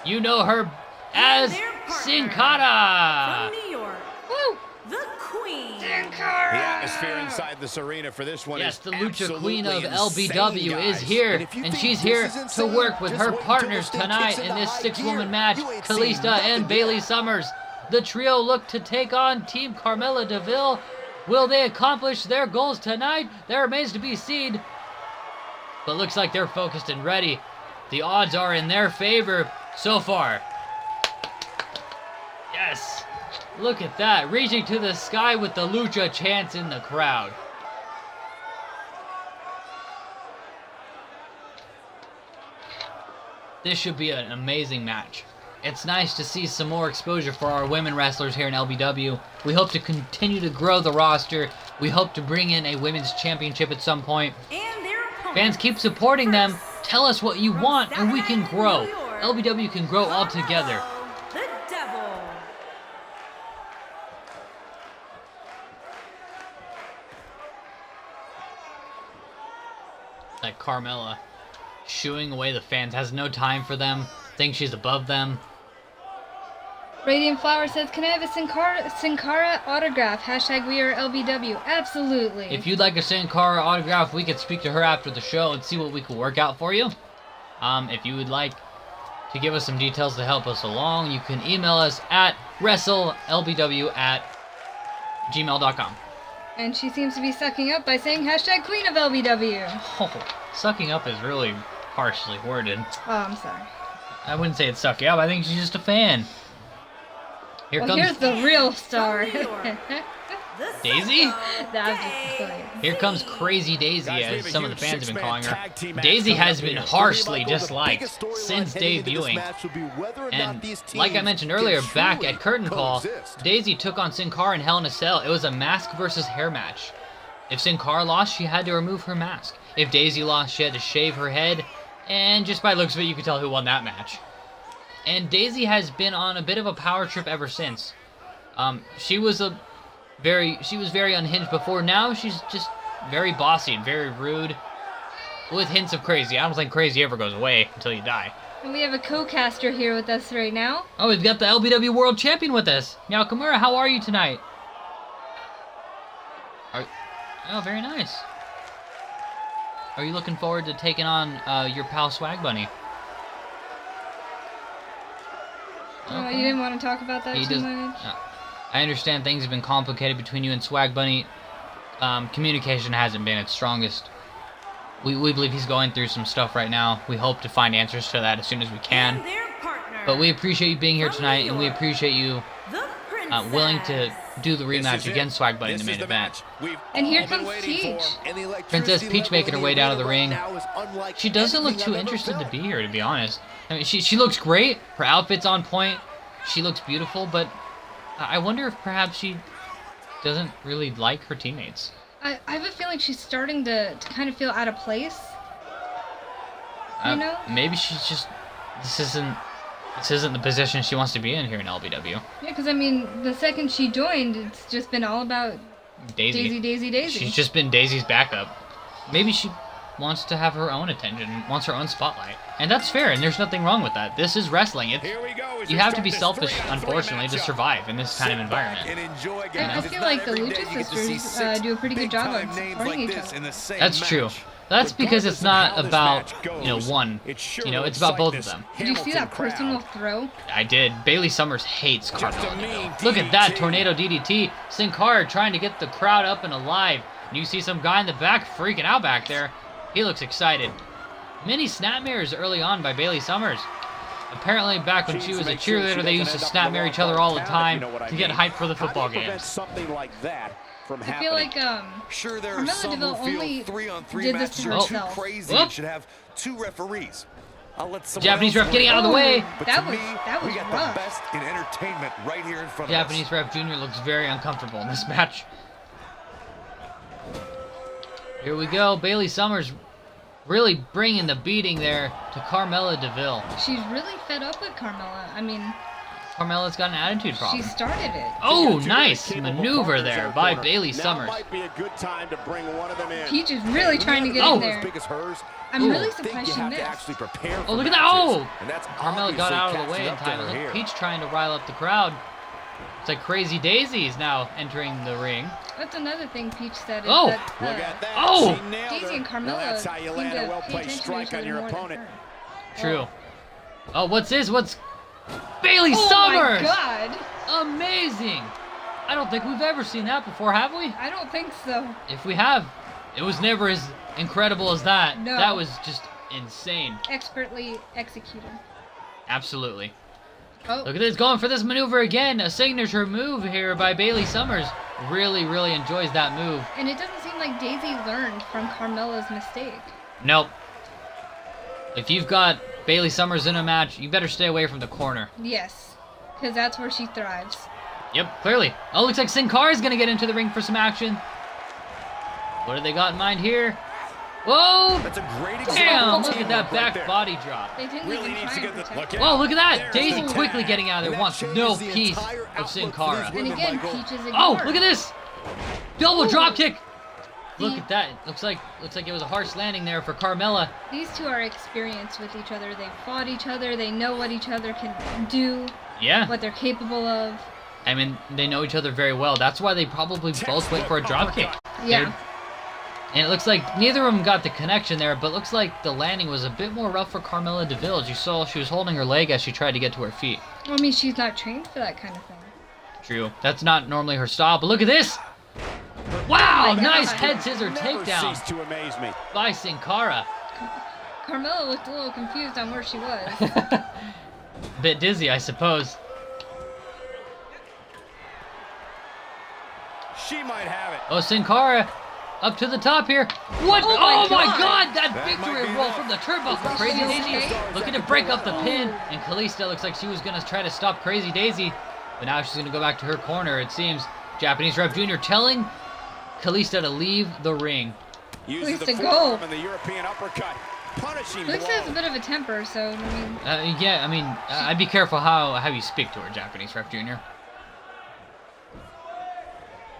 You know her as their partner Sin Cara. from New York, Woo! the Queen. The atmosphere inside this arena for this one Yes, is the lucha queen of absolutely LBW insane, is guys. here, if you and think she's this here is to insane, work with just her wait until partners this thing tonight kicks in into this high six-woman gear. match, You ain't seen Kalista nothing and yet. Bailey Summers. The trio look to take on Team Carmella DeVille. Will they accomplish their goals tonight? That remains to be seen. But looks like they're focused and ready. The odds are in their favor so far. Yes. Look at that. Reaching to the sky with the lucha chants in the crowd. This should be an amazing match. It's nice to see some more exposure for our women wrestlers here in LBW. We hope to continue to grow the roster. We hope to bring in a women's championship at some point. And their opponent. Fans, keep supporting them. First, Tell us what you from want and we Staten can grow. Island, New York, LBW can grow all together. Carmelo, the Devil. Like Carmella shooing away the fans, has no time for them, thinks she's above them. Radiant Flower says, can I have a Sin Cara autograph? Hashtag we are LBW. Absolutely. If you'd like a Sin Cara autograph, we could speak to her after the show and see what we could work out for you. If you would like to give us some details to help us along, you can email us at wrestlelbw@gmail.com. And she seems to be sucking up by saying hashtag Queen of LBW. Oh, sucking up is really harshly worded. Oh, I'm sorry. I wouldn't say it's sucking up. I think she's just a fan. Here Well, comes here's the real star. From New York, the Daisy? Psycho That's just silly. Here comes Crazy Daisy, Guys, we as have a some of the huge fans have been calling her. six-man tag team match Daisy coming has up been here. harshly Michael, the disliked biggest storyline since heading into this debuting. match will be whether or not And these like I teams mentioned can earlier, back truly at Curtain Call, coexist. Daisy took on Sin Cara in Hell in a Cell. It was a mask versus hair match. If Sin Cara lost, she had to remove her mask. If Daisy lost, she had to shave her head. And just by looks of it, you could tell who won that match. And Daisy has been on a bit of a power trip ever since. She was very unhinged before. Now she's just very bossy and very rude, with hints of crazy. I don't think crazy ever goes away until you die. And we have a co-caster here with us right now. Oh, we've got the LBW World Champion with us. Now, Kimura, how are you tonight? Oh, very nice. Are you looking forward to taking on your pal Swag Bunny? Oh, you didn't want to talk about that He too does. much? I understand things have been complicated between you and Swag Bunny. Communication hasn't been its strongest. We believe he's going through some stuff right now. We hope to find answers to that as soon as we can. And their partner. But we appreciate you being here From tonight, New and we York, appreciate you the Princess. willing to do the This rematch is it. against Swag Bunny in the This main is the event. match we've And here all been comes waiting for. Peach. And the Princess electricity Peach level making her in way the down to the arena ring. right now is unlike She doesn't look anything too I've ever interested to felt. be here, to be honest. I mean, she looks great. Her outfit's on point. She looks beautiful, but I wonder if perhaps she doesn't really like her teammates. I have a feeling she's starting to kind of feel out of place. You know? Maybe she's just this isn't the position she wants to be in here in LBW. Yeah, because I mean, the second she joined, it's just been all about Daisy. Daisy. She's just been Daisy's backup. Maybe she wants to have her own attention, wants her own spotlight. And that's fair, and there's nothing wrong with that. This is wrestling. Here we go. as You we have to start be this selfish, 3-on-3 unfortunately, to matchup. survive in this kind of Sit back environment. and enjoy, I guys. feel It's like not the every Lucha day you get to see Sisters six do a pretty good job big-time of names supporting like each this other. in the same That's match. true. That's because it's Regardless of not how this about, match you know, goes, one. it sure You know, will it's about excite both of this them. Did you see that Hamilton personal crowd. throw? I did. Bailey Summers hates Just a Carmella mean Deville. Look at that DDT. tornado DDT. Sin Cara trying to get the crowd up and alive. And you see some guy in the back freaking out back there. He looks excited. Many snapmares early on by Bailey Summers. Apparently, back when she was a cheerleader, they used to snapmare each other all the time to get hyped for the football How do you prevent games. something like that from I happening? feel like Sure, there are Carmella some Deville who feel only 3-on-3 did this matches to are too herself. crazy Whoop. and should have 2 referees. I'll let someone Japanese else ref getting worry out of the about it. way. But That to was- me, that was we got rough. the best in entertainment right here in front Japanese of us. ref Jr. looks very uncomfortable in this match. Here we go. Bailey Summers really bringing the beating there to Carmella Deville. she's really fed up with Carmella. I mean, Carmella's got an attitude she problem. started it. Oh, Two nice capable maneuver partners there in the by corner. Bailey Now Summers. might be a good time to bring one of them in. Peach is really trying to get Oh. in As there. big as hers, I'm Ooh. really I think surprised you she have to missed. actually prepare for Oh, look at that. matches, Oh! and that's Carmella got obviously out of the catching way in up to time. her Look, here. Peach trying to rile up the crowd. It's like Crazy Daisy's now entering the ring. That's another thing Peach said is Oh. that Look at that. Oh! She nailed Daisy her. and Now Carmella that's how you seem land to a pay well-placed attention to strike each on other your more than opponent. her. True. Oh, what's this? What's Bailey Oh Summers? my god! Amazing! I don't think we've ever seen that before, have we? I don't think so. If we have, it was never as incredible as that. No. That was just insane. Expertly executed. Absolutely. Oh, Look at this, going for this maneuver again. A signature move here by Bailey Summers. Really, really enjoys that move. and it doesn't seem like Daisy learned from Carmella's mistake. Nope. If you've got Bailey Summers in a match, you better stay away from the corner. Yes, because that's where she thrives. Yep, clearly. Oh, looks like Sin Cara is going to get into the ring for some action. What do they got in mind here? Whoa! That's a great example Damn, of look at that teamwork right back there. body drop. They didn't Really even needs try to and get the protect look her. out. Whoa, look at that! There's Daisy the quickly tag. getting out of there, And wants that no changes the piece entire of Sin outlook for Cara. these And women, again, Michael. Peach is ignored. Oh, look at this! Double Ooh. drop kick! Look The- at that. Looks like it was a harsh landing there for Carmella. These two are experienced with each other. They've fought each other. They know what each other can do, Yeah. what they're capable of. I mean, they know each other very well. That's why they probably both went for a drop kick. Yeah. And it looks like neither of them got the connection there, but looks like the landing was a bit more rough for Carmella Deville. As you saw, she was holding her leg as she tried to get to her feet. I mean, she's not trained for that kind of thing. True. That's not normally her style, but look at this! Wow! Oh my Nice God. head scissor Never takedown cease to amaze me. by Sin Cara. Carmella looked a little confused on where she was. Bit dizzy, I suppose. She might have it. Oh, Sin Cara up to the top here. What? Oh Oh my my God. God! That That victory might be roll enough. from the turnbuckle. Crazy she Daisy okay? looking to break up the pin, and Kalisto looks like she was gonna try to stop Crazy Daisy, but now she's gonna go back to her corner. It seems. Japanese Ref Jr. telling Kalisto to leave the ring. Using Please the to go. forearm and the European uppercut. Punishing Looks has a blow. bit of a temper, so I mean, Yeah, I mean, I'd be careful how you speak to her, Japanese Ref Jr.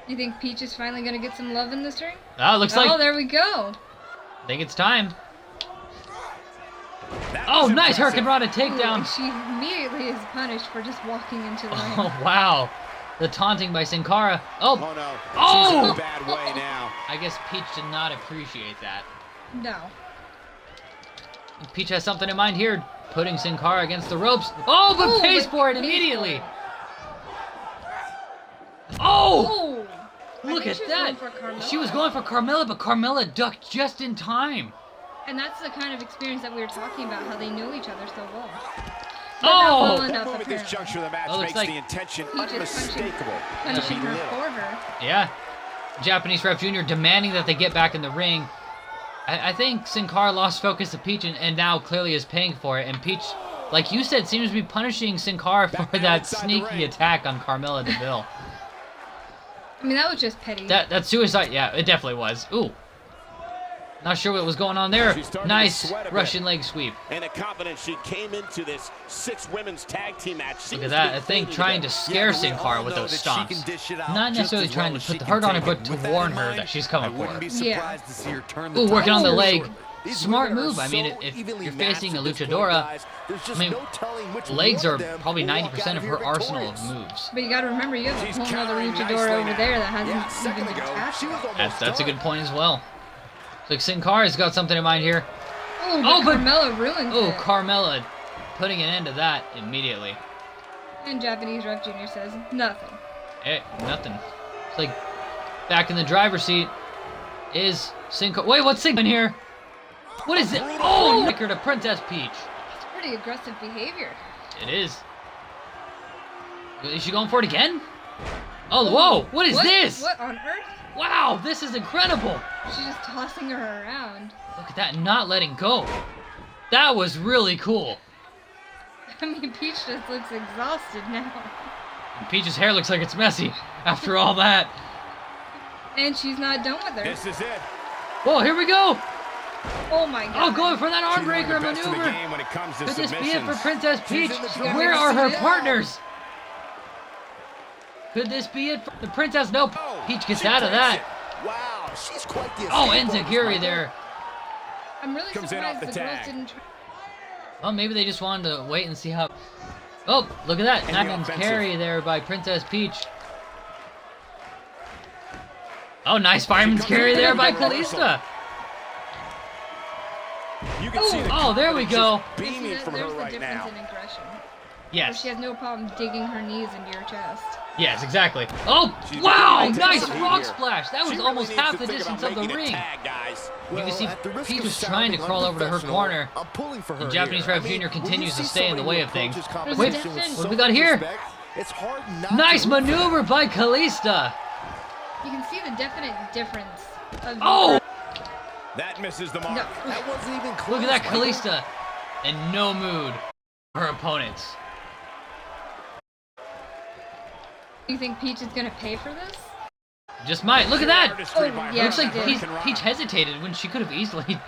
you think Peach is finally gonna get some love in this ring? Oh, looks Oh, like there we go. I think it's time. That Oh, was nice impressive. Hurricane Rana Ooh, takedown. and she immediately is punished for just walking into the ring. Oh wow, the taunting by Sin Cara. Oh Oh, no. Oh! She's in a bad way now. I guess Peach did not appreciate that. No. Peach has something in mind here, putting Sin Cara against the ropes. Oh, but Ooh, pays but for it pays immediately. for Oh, Oh! look I at think that. She was going for Carmella. She was going for Carmella, but Carmella ducked just in time. And that's the kind of experience that we were talking about, how they know each other so well. But not Oh! well That enough, move at this apparently. juncture of the match Oh, looks makes like- the intention He just unmistakable. Punishing her Belittle. for her. Yeah. Japanese Ref Jr. demanding that they get back in the ring. I think Sin Cara lost focus of Peach and now clearly is paying for it. And Peach, like you said, seems to be punishing Sin Cara for Back that inside the sneaky ring. attack on Carmella Deville. I mean, that was just petty. That's suicide. Yeah, it definitely was. Ooh. Not sure what was going on there. She's starting to Nice sweat a bit. Russian leg sweep. And the confidence she came into this 6 women's tag team match. Look at that. I think trying to scare Sin Cara with those stomps. Not necessarily trying to put the hurt on her, but to warn her that she's coming for her. Yeah. Ooh, working on the Oh. leg. These Smart women are move. I mean, so if evenly you're matched facing a at this point, luchadora, guys. There's just I mean, no telling which legs one are of them probably will walk 90% out of here her arsenal of victorious. moves. But you gotta remember, you have She's a whole other countering luchador nicely over now. there that hasn't Yeah, a even second been ago, tackled. she was almost That's a done. good point as well. Looks like Sin Cara's got something in mind here. Oh, but Carmella ruins Oh, it. Carmella putting an end to that immediately. And Japanese Ref Jr. says nothing. Hey, nothing. It's like back in the driver's seat is Sin Cara. Wait, what's Sin in here? What is it? Oh, nicker to Princess Peach. It's pretty aggressive behavior. It is. Is she going for it again? Oh, whoa! What is this? What on earth? Wow, this is incredible. She's just tossing her around. Look at that, not letting go. That was really cool. I mean, Peach just looks exhausted now. Peach's hair looks like it's messy after all that. And she's not done with her. This is it. Whoa, here we go. Oh my god. Oh, going for that arm She's one of breaker the best in the maneuver. game when it comes to Could this be it for submissions. Princess Peach? in the driver's Where are her seat. partners? Could this be it for the princess? Nope. Peach gets She out of breaks that. it. Wow, she's quite the Oh, escape artist, enziguri Michael. there. I'm really Comes in off surprised the the girls tag. didn't try. Well, maybe they just wanted to wait and see how. Oh, look at that. And the Diamond's offensive. carry there by Princess Peach. Oh, nice fireman's comes carry in there with by the reversal. Kalista. You can see the Oh, there we go. confidence just beaming from There's her the right difference now. in aggression. Where Yes. she has no problem digging her knees into your chest. Yes, exactly. Oh, She's wow! beginning to Nice take some heat rock here. splash. That She was really almost needs half to the think distance about of the making a ring. tag, guys. You can Well, see at the risk Peach of was trying to sounding crawl over to her unprofessional, corner. I'm pulling for her And Japanese here. Ref I mean, Jr. when continues you to see stay in the somebody way who of things. approaches Wait, competition with what so we got much here? respect, it's hard not Nice to root for them. maneuver by Kalista. You can see the definite difference of Oh! That misses the mark. No. That wasn't even close. Look at that Michael. Kalista. In no mood. Her opponents. You think Peach is gonna pay for this? Just might. Look at that! Artistry Oh, by yeah, her Looks like she did. Peach, American Peach rock. hesitated when she could have easily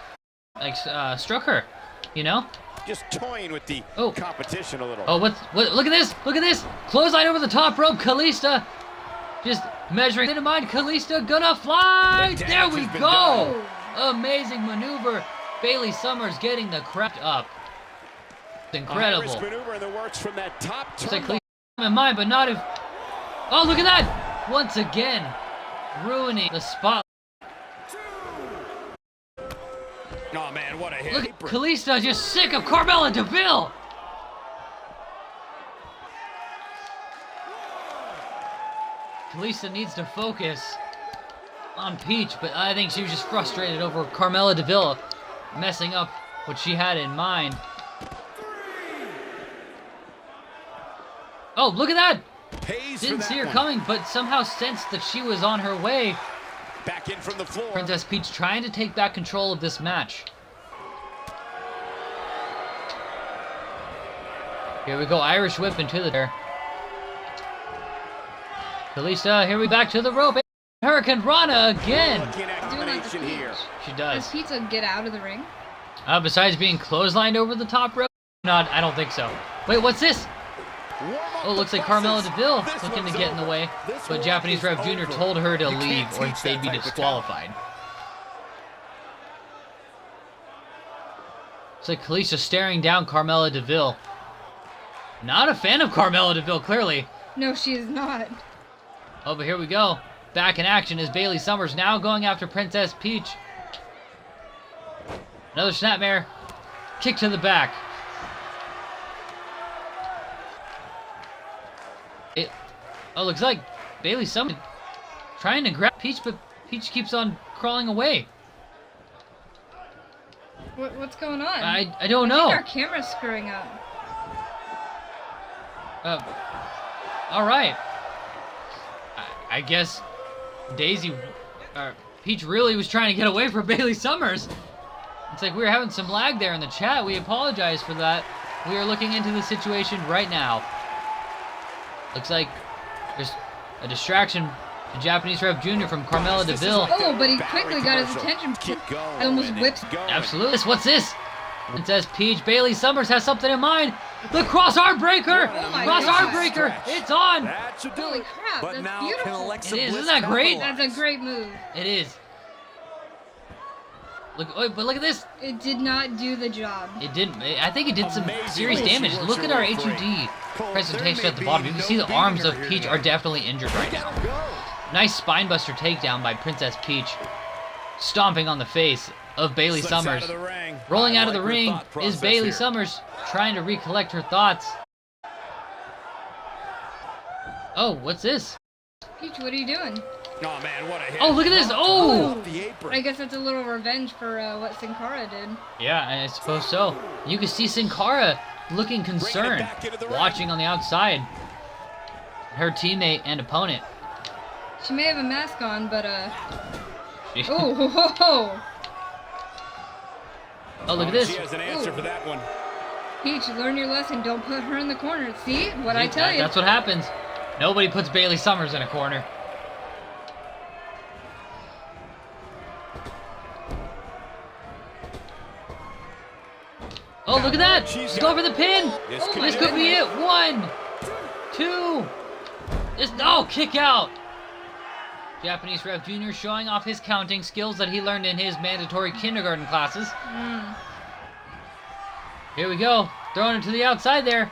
struck her. You know? Just toying with the Oh. competition a little. Oh, what? Look at this! Look at this! Clothesline over the top rope, Kalista! Just measuring in mind, Kalista gonna fly! The There damage we has been go! Amazing maneuver. Bailey Summers getting the crap up. It's incredible. A high-risk maneuver in the works from that top Looks like turnbuckle. Kalista in mind, but not if. Oh, look at that! Once again, ruining the spot. Oh man, what a hit. Look at Kalista just sick of Carmella DeVille! Kalista needs to focus on Peach, but I think she was just frustrated over Carmella DeVille messing up what she had in mind. Oh, look at that! Pays for Didn't that see her one. coming, but somehow sensed that she was on her way. Back in from the floor. Princess Peach trying to take back control of this match. Here we go, Irish whip into the air. Kalista, here we back to the rope. Hurricane Rana again. Looking at Doing that to combination Peach. here. She Does does. Pizza get out of the ring? Besides being clotheslined over the top rope? No, I don't think so. Wait, what's this? Warm up Oh, looks the like Carmella buses. DeVille This looking to one's get in the over. way. This But one Japanese is Ref Jr. over. told her to You leave can't or teach they'd that be type of disqualified. It's like Kalista staring down Carmella DeVille. Not a fan of Carmella DeVille, clearly. No, she is not. Oh, but here we go. Back in action is Bailey Summers now going after Princess Peach. Another snapmare. Kick to the back. Looks like Bailey Summers trying to grab Peach, but Peach keeps on crawling away. What's going on? I don't I know. think our camera's screwing up. All right. I guess Peach really was trying to get away from Bailey Summers. It's like we were having some lag there in the chat. We apologize for that. We are looking into the situation right now. Looks like there's a distraction to Japanese Ref Jr. from Carmella DeVille. Oh, but he quickly got his attention. Keep going. I almost and whipped. going. Absolutely. What's this? It says Peach. Bailey Summers has something in mind. The cross arm breaker. Oh my Cross arm God. breaker. It's on. That should do Holy it. crap, But that's now beautiful. can Alexa It is. Bliss Isn't that great? capitalize? That's a great move. It is. But look at this. It did not do the job. It didn't. I think it did some Amazing serious way she damage. works Look her at our way free. HUD Cole, presentation there at the may bottom. be You can no see the beating arms her of here Peach tonight. are definitely injured right now. Nice spinebuster takedown by Princess Peach. stomping on the face of Bailey Slips out Summers. of the ring. Rolling I out of the like her ring thought is process Bailey here. Summers trying to recollect her thoughts. Oh, what's this? Peach, what are you doing? Oh man, what a hit. Oh, look at this! Oh! Off the apron. I guess it's a little revenge for what Sin Cara did. Yeah, I suppose so. You can see Sin Cara looking concerned, back into the ring. watching on the outside. Her teammate and opponent. She may have a mask on, but She- oh, ho, ho, ho. Oh, look at this. She has an answer Ooh. for that one. Peach, learn your lesson. Don't put her in the corner. See what I tell you? That's what happens. Nobody puts Bailey Summers in a corner. Oh, look at that! She's going for the pin! This could This be could it. be it. 1, 2. Kick out! Japanese Ref Jr. showing off his counting skills that he learned in his mandatory kindergarten classes. Here we go. Throwing it to the outside there.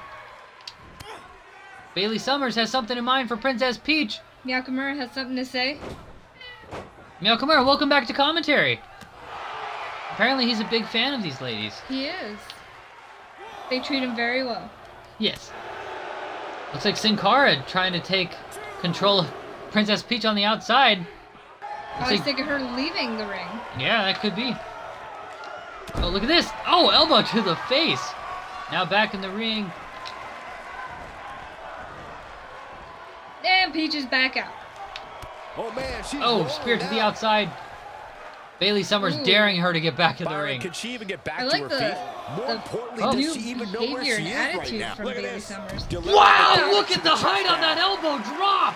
Bailey Summers has something in mind for Princess Peach. Nakamura has something to say. Kamura, welcome back to commentary. Apparently he's a big fan of these ladies. He is. They treat him very well. Yes. Looks like Sin Cara trying to take control of Princess Peach on the outside. I was thinking her leaving the ring. Yeah, that could be. Oh, look at this. Oh, elbow to the face. Now back in the ring. And Peach is back out. Oh man, she's Oh, rolling spear to the now. outside. Bailey Summers Ooh. daring her to get back in the Byron, ring. can she even get back I to like her the, feet? More the importantly, Oh. does new she even know where behavior she and is right attitude now? from Look at Bailey this. Summers. Delivered Wow, the look at the height on touchdown. that elbow drop.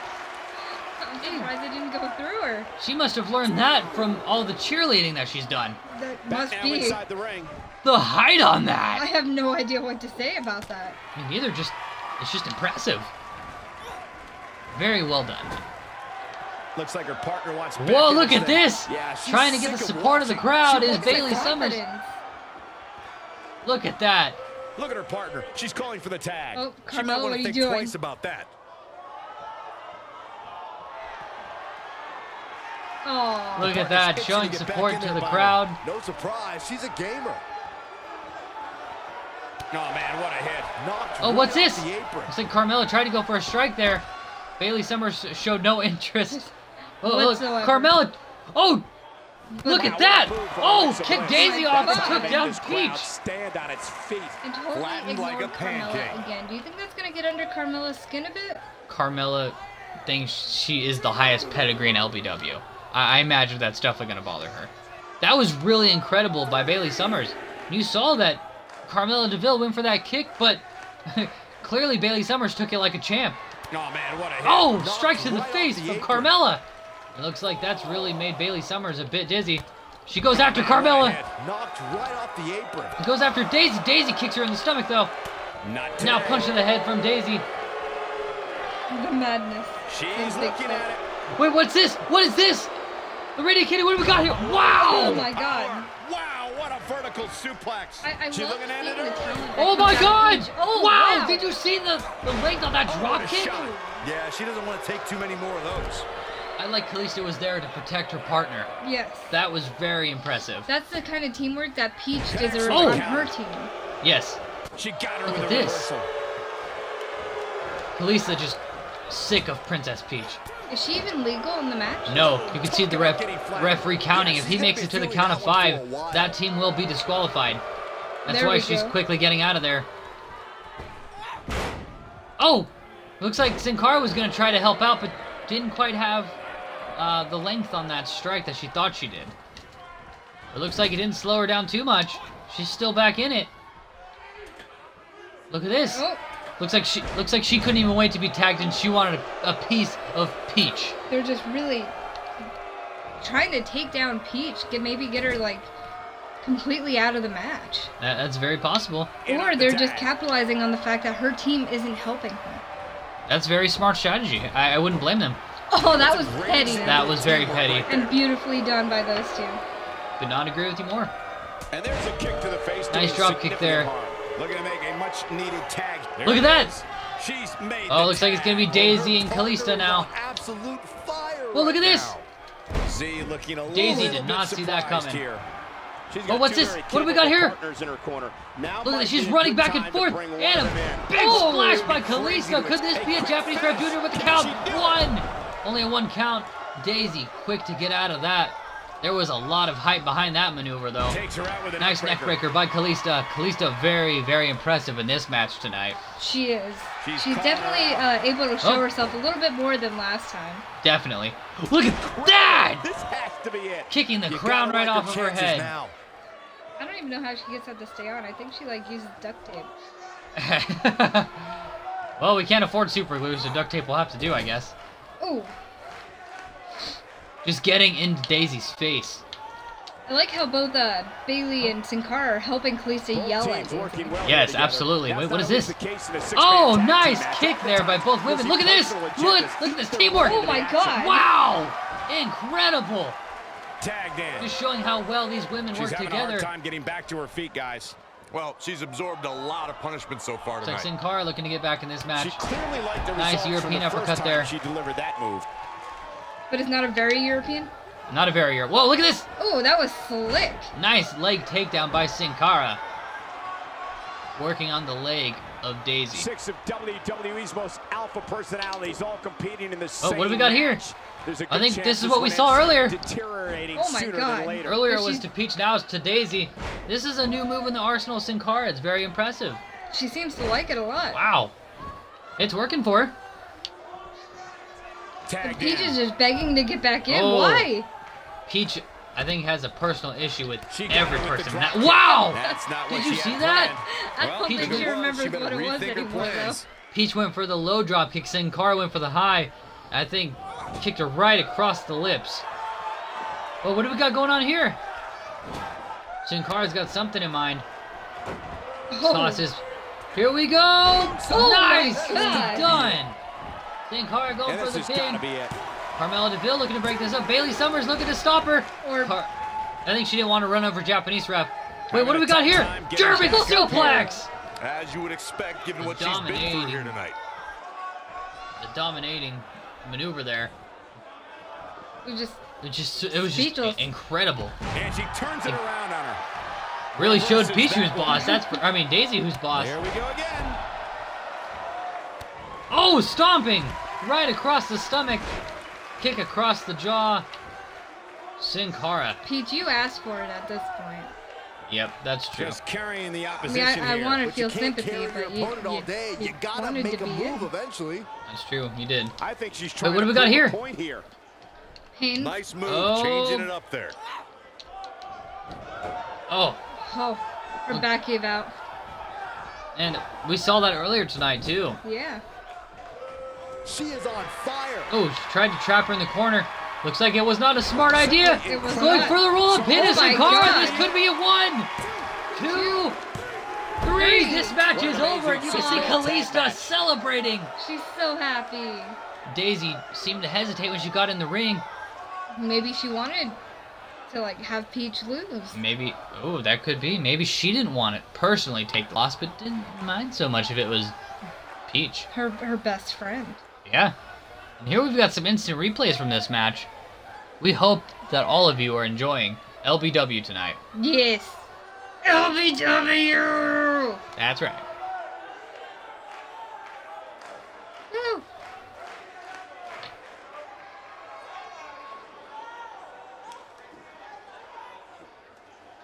I'm surprised it didn't go through her. She must have learned that from all the cheerleading that she's done. That Back must now be. inside the ring. The height on I that. have no idea what to say about that. I mean, neither it's just impressive. Very well done. Looks like her partner wants back Whoa, in look this at thing. this. Yeah, she's Trying to get the sick of support of the watching. crowd She is looks like Bailey Summers. Confidence. Look at that. Look at her partner. She's calling for the tag. Oh, she might Carmelo, want what to are you think doing? twice about that. Oh. Look at Partner's that, itching to showing get back support in to there, the Byron. crowd. No surprise, she's a gamer. Oh man, what a hit. Knocked Oh, right what's off this? the apron. Looks like Carmella tried to go for a strike there. Bailey Summers showed no interest. Oh, look, Whatsoever. Carmella. Oh, look Wow, at that. what a move from Oh, Alexa kicked Bliss. Daisy off and That's took making down this crowd Peach. stand on its feet. And totally Flattened like a ignored Carmella pancake. again. Do you think that's going to get under Carmella's skin a bit? Carmella thinks she is the highest pedigree in LBW. I imagine that's definitely going to bother her. That was really incredible by Bailey Summers. You saw that Carmella DeVille went for that kick, but clearly Bailey Summers took it like a champ. Oh man, what a hit. Oh, Knocked strike to the right off face the from apron. Carmella. It looks like that's really made Bailey Summers a bit dizzy. She goes after Carmella. Knocked right off the apron. Goes after Daisy. Daisy kicks her in the stomach, though. Not Now today. punch to the head from Daisy. The madness. She's Big looking foot. at it. Wait, what's this? What is this? The Radio Kitty, what do we got here? Oh Wow! my god. Power. Wow, what a vertical suplex. I She love looking at seeing it. the talent. that Oh comes my out of god! Peach. Oh, wow! wow. Did you see the length on that Oh, drop what a kick? shot. Yeah, she doesn't want to take too many more of those. I like Kalisto was there to protect her partner. Yes. That was very impressive. That's the kind of teamwork that Peach deserves Oh. on her team. Yes. She got her Look with at a this. reversal. Kalista just sick of Princess Peach. Is she even legal in the match? No, you can see the referee counting. If he makes it to the count of 5, that team will be disqualified. That's There why we she's go. quickly getting out of there. Oh! Looks like Sin Cara was going to try to help out, but didn't quite have the length on that strike that she thought she did. It looks like it didn't slow her down too much. She's still back in it. Look at this. Oh, Looks like she couldn't even wait to be tagged, and she wanted a piece of Peach. they're just really trying to take down Peach. Maybe get her, like, completely out of the match. That's very possible. Or they're just capitalizing on the fact that her team isn't helping her. That's very smart strategy. I wouldn't blame them. Oh, that was petty. That was very petty. And beautifully done by those two. Could not agree with you more. And there's a kick to the face. Nice doing drop kick significant there. harm. Looking to make a much needed tag. There Look at it that. is. She's made Oh, the looks like it's tag. gonna be Daisy and Kalista now. Absolute fire. Well, look at right this. now. Z looking a Daisy little did not bit see that surprised coming. Here. She's Oh, got what's two this? very What do we got here? partners in her corner. Now Look at might this. She's be a running good back and time to forth. bring one And of a them in. big Oh, splash by crazy Kalisto. to Could this be a expect. Japanese Crab Jr. with the Can count? she do it? One. Only a one count. Daisy quick to get out of that. There was a lot of hype behind that maneuver, though. Takes her out with a Nice neck breaker by Kalisto. Kalisto very, very impressive in this match tonight. She is. She's She's caught definitely able to show Oh. herself a little bit more than last time. Definitely. Look at that! This has to be it. Kicking the You crown gotta right like off of her chances head. now. I don't even know how she gets that to stay on. I think she like uses duct tape. Well, we can't afford super glue, so duct tape will have to do, I guess. Oh, Just getting into Daisy's face. I like how both Bailey and Sin Cara are helping Kalisto Both yell at teams Daisy. working well Yes, together. absolutely. That's Wait, what not is always this? the case in a six-man Oh, tag team nice match. kick there by both We'll women. see Look at this. personal Look agendas at this still teamwork. Oh my God. Wow. Incredible. Tagged in. Just showing how well these women She's work having a hard together. time getting back to her feet, guys. Well, she's absorbed a lot of punishment so far Looks like tonight. Sin Cara looking to get back in this She match. clearly liked the Nice results from European the first uppercut time there. She delivered that move. But it's not a very European. Not a barrier. Whoa, look at this. Oh, that was slick. Nice leg takedown by Sin Cara. Working on the leg of Daisy. 6 of WWE's most alpha personalities all competing in the same Oh, what do we got here? match. There's a I good think chance this is what we one saw ends up earlier. Deteriorating Oh my sooner God. than later. Earlier But was she's- to Peach, now it's to Daisy. This is a new move in the arsenal of Sin Cara. It's very impressive. She seems to like it a lot. Wow. It's working for her. Tagged Peach in. is just begging to get back in. Oh. Why? Peach, I think, has a personal issue with She got every it with the person. drop That, kick. wow! That's not what Did you she see had that? planned. I Well, don't think Peach she was- remembers she better what it was rethink her anymore, though. plans. Peach went for the low drop kick. Sin Cara went for the high. I think kicked her right across the lips. Well, what do we got going on here? Sin Cara's got something in mind. Oh. Tosses. Here we go! Oh my Nice! God. Done! Sin Cara going And for this the has pin. got to be it. Carmella Deville looking to break this up. Bailey Summers looking to stop her. Or I think she didn't want to run over Japanese ref. Wait, what do we got here? Having a tough time German getting back suplex! As you would expect, given what she's been through Dominating. here tonight. The dominating maneuver there. we just It was just Speechless. incredible. And she turns it around on her. Really showed Reverses Peach who's that one. boss. I mean Daisy who's boss. There we go again. Oh, stomping! Right across the stomach. Kick across the jaw. Sin Cara. Peach, you asked for it at this point. Yep, that's true. Just carrying the I mean, opposition I here. want to But feel you can't sympathy, carry your but you, opponent all day. You gotta wanted make to a be move in. eventually. That's true. You did. I think she's trying what do to we got prove a here? point here. Pain. Nice move, Oh. changing it up there. Oh, Oh, her back gave out. and we saw that earlier tonight too. Yeah. She is on fire. Oh, she tried to trap her in the corner. Looks like it was not a smart idea. It was Going not. for the roll-up pin Oh is my Sin Cara. God. This could be a 1, 2, 3. This match is over. You can see Kalisto celebrating. She's so happy. Daisy seemed to hesitate when she got in the ring. Maybe she wanted to like have Peach lose. Maybe, oh, that could be. Maybe she didn't want it personally take the loss, but didn't mind so much if it was Peach. Her best friend. Yeah. And here we've got some instant replays from this match. We hope that all of you are enjoying LBW tonight. Yes. LBW. That's right. Woo.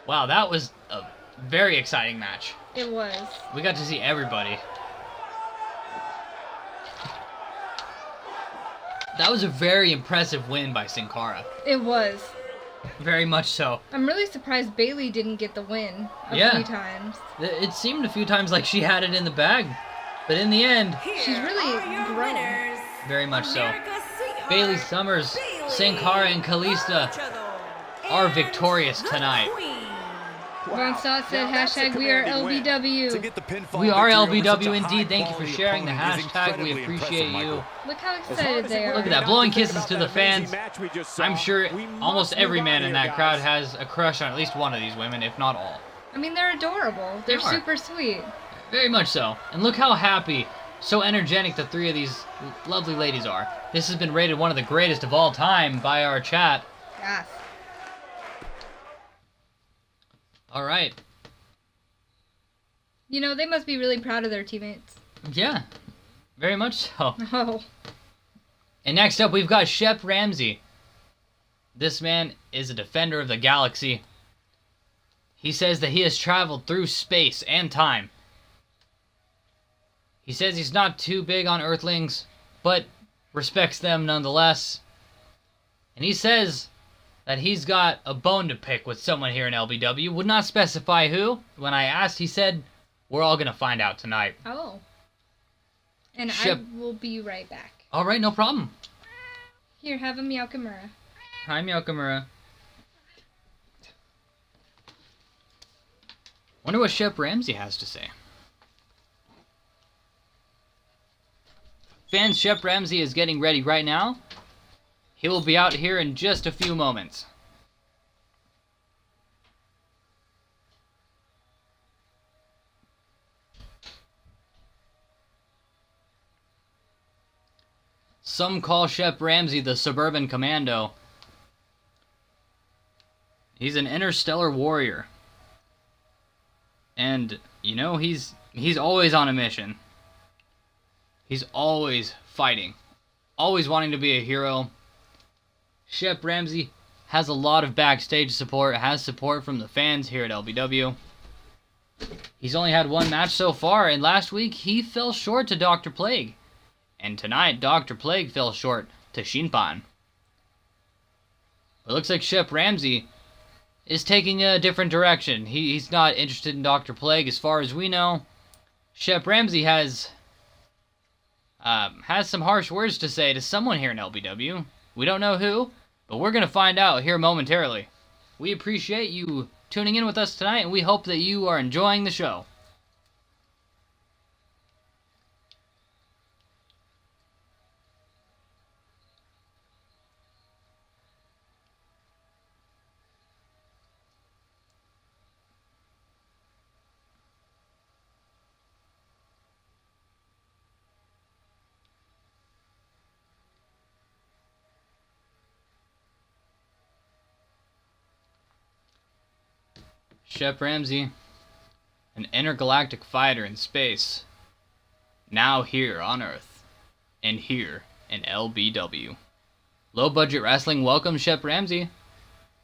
Wow, that was a very exciting match. It was. We got to see everybody. That was a very impressive win by Sin Cara. It was. Very much so. I'm really surprised Bailey didn't get the win a Yeah. few times. It seemed a few times like she had it in the bag. But in the end, She's really are your grown. winners. very much so. America's sweetheart, Bailey Summers, Bailey Sin Cara, and Kalisto are and victorious the tonight. Queen. Ron Stott said, Now that's a hashtag we are commanding win. To LBW. get the pinfall We are victory over such LBW a indeed. Thank you for high-quality sharing the opponent is hashtag. We incredibly appreciate impressive, you. Michael. Look how As hard excited as they it are. Look at that, not blowing to think kisses about to that the amazing fans. match we just saw, I'm sure we must almost every move man on in here, that crowd guys. has a crush on at least one of these women, if not all. I mean, they're adorable. They're They are. super sweet. Very much so. And look how happy, so energetic the three of these lovely ladies are. This has been rated one of the greatest of all time by our chat. Yes. All right. You know, they must be really proud of their teammates. Yeah, very much so. Oh. And next up, we've got Shep Ramsey. This man is a defender of the galaxy. He says that he has traveled through space and time. He says he's not too big on Earthlings, but respects them nonetheless. And he says that he's got a bone to pick with someone here in LBW. Would not specify who. When I asked, he said, we're all going to find out tonight. Oh. And Shep. I will be right back. All right, no problem. Here, have a Meowkamura. Hi, Meowkamura. Wonder what Shep Ramsey has to say. Fans, Shep Ramsey is getting ready right now. He will be out here in just a few moments. Some call Shep Ramsey the Suburban Commando. He's an interstellar warrior. And, you know, he's always on a mission. He's always fighting. Always wanting to be a hero. Shep Ramsey has a lot of backstage support, has support from the fans here at LBW. He's only had one match so far, and last week he fell short to Dr. Plague. And tonight, Dr. Plague fell short to Shinpan. It looks like Shep Ramsey is taking a different direction. He's not interested in Dr. Plague as far as we know. Shep Ramsey has some harsh words to say to someone here in LBW. We don't know who, but we're going to find out here momentarily. We appreciate you tuning in with us tonight, and we hope that you are enjoying the show. Shep Ramsey, an intergalactic fighter in space, now here on Earth, and here in LBW. Low Budget Wrestling welcomes Shep Ramsey,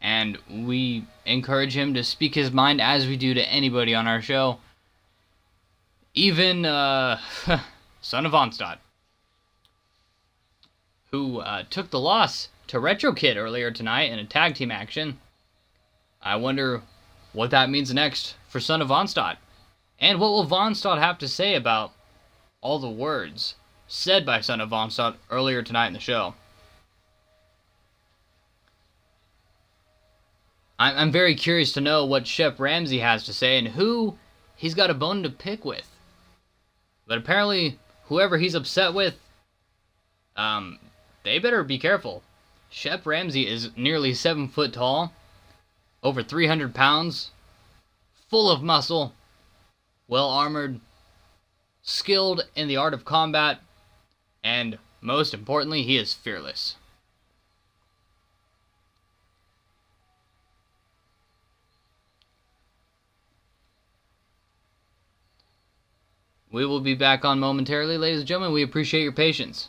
and we encourage him to speak his mind as we do to anybody on our show. Even, Son of Onstad, who took the loss to Retro Kid earlier tonight in a tag team action. I wonder what that means next for Son of Onstad. And what will Von Stad have to say about all the words said by Son of Von Stad earlier tonight in the show. I'm very curious to know what Shep Ramsey has to say and who he's got a bone to pick with. But apparently, whoever he's upset with, they better be careful. Shep Ramsey is nearly 7 foot tall, over 300 pounds, full of muscle, well armored, skilled in the art of combat, and most importantly, he is fearless. We will be back on momentarily, ladies and gentlemen. We appreciate your patience.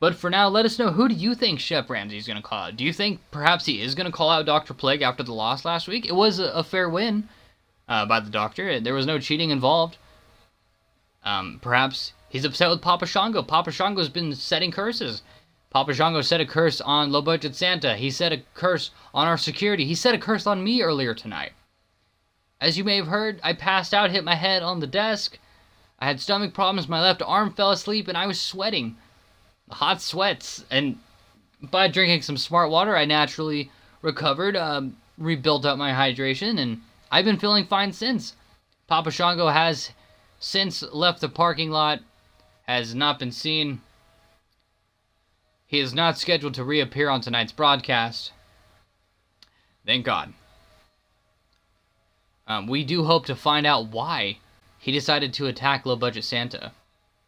But for now, let us know, who do you think Shep Ramsey is going to call out? Do you think perhaps he is going to call out Dr. Plague after the loss last week? It was a fair win by the Doctor. There was no cheating involved. Perhaps he's upset with Papa Shango. Papa Shango's been setting curses. Papa Shango set a curse on Low Budget Santa. He set a curse on our security. He set a curse on me earlier tonight. As you may have heard, I passed out, hit my head on the desk. I had stomach problems, my left arm fell asleep, and I was sweating. Hot sweats, and by drinking some smart water, I naturally recovered, rebuilt up my hydration, and I've been feeling fine since. Papa Shango has since left the parking lot, has not been seen. He is not scheduled to reappear on tonight's broadcast. Thank God. We do hope to find out why he decided to attack Low Budget Santa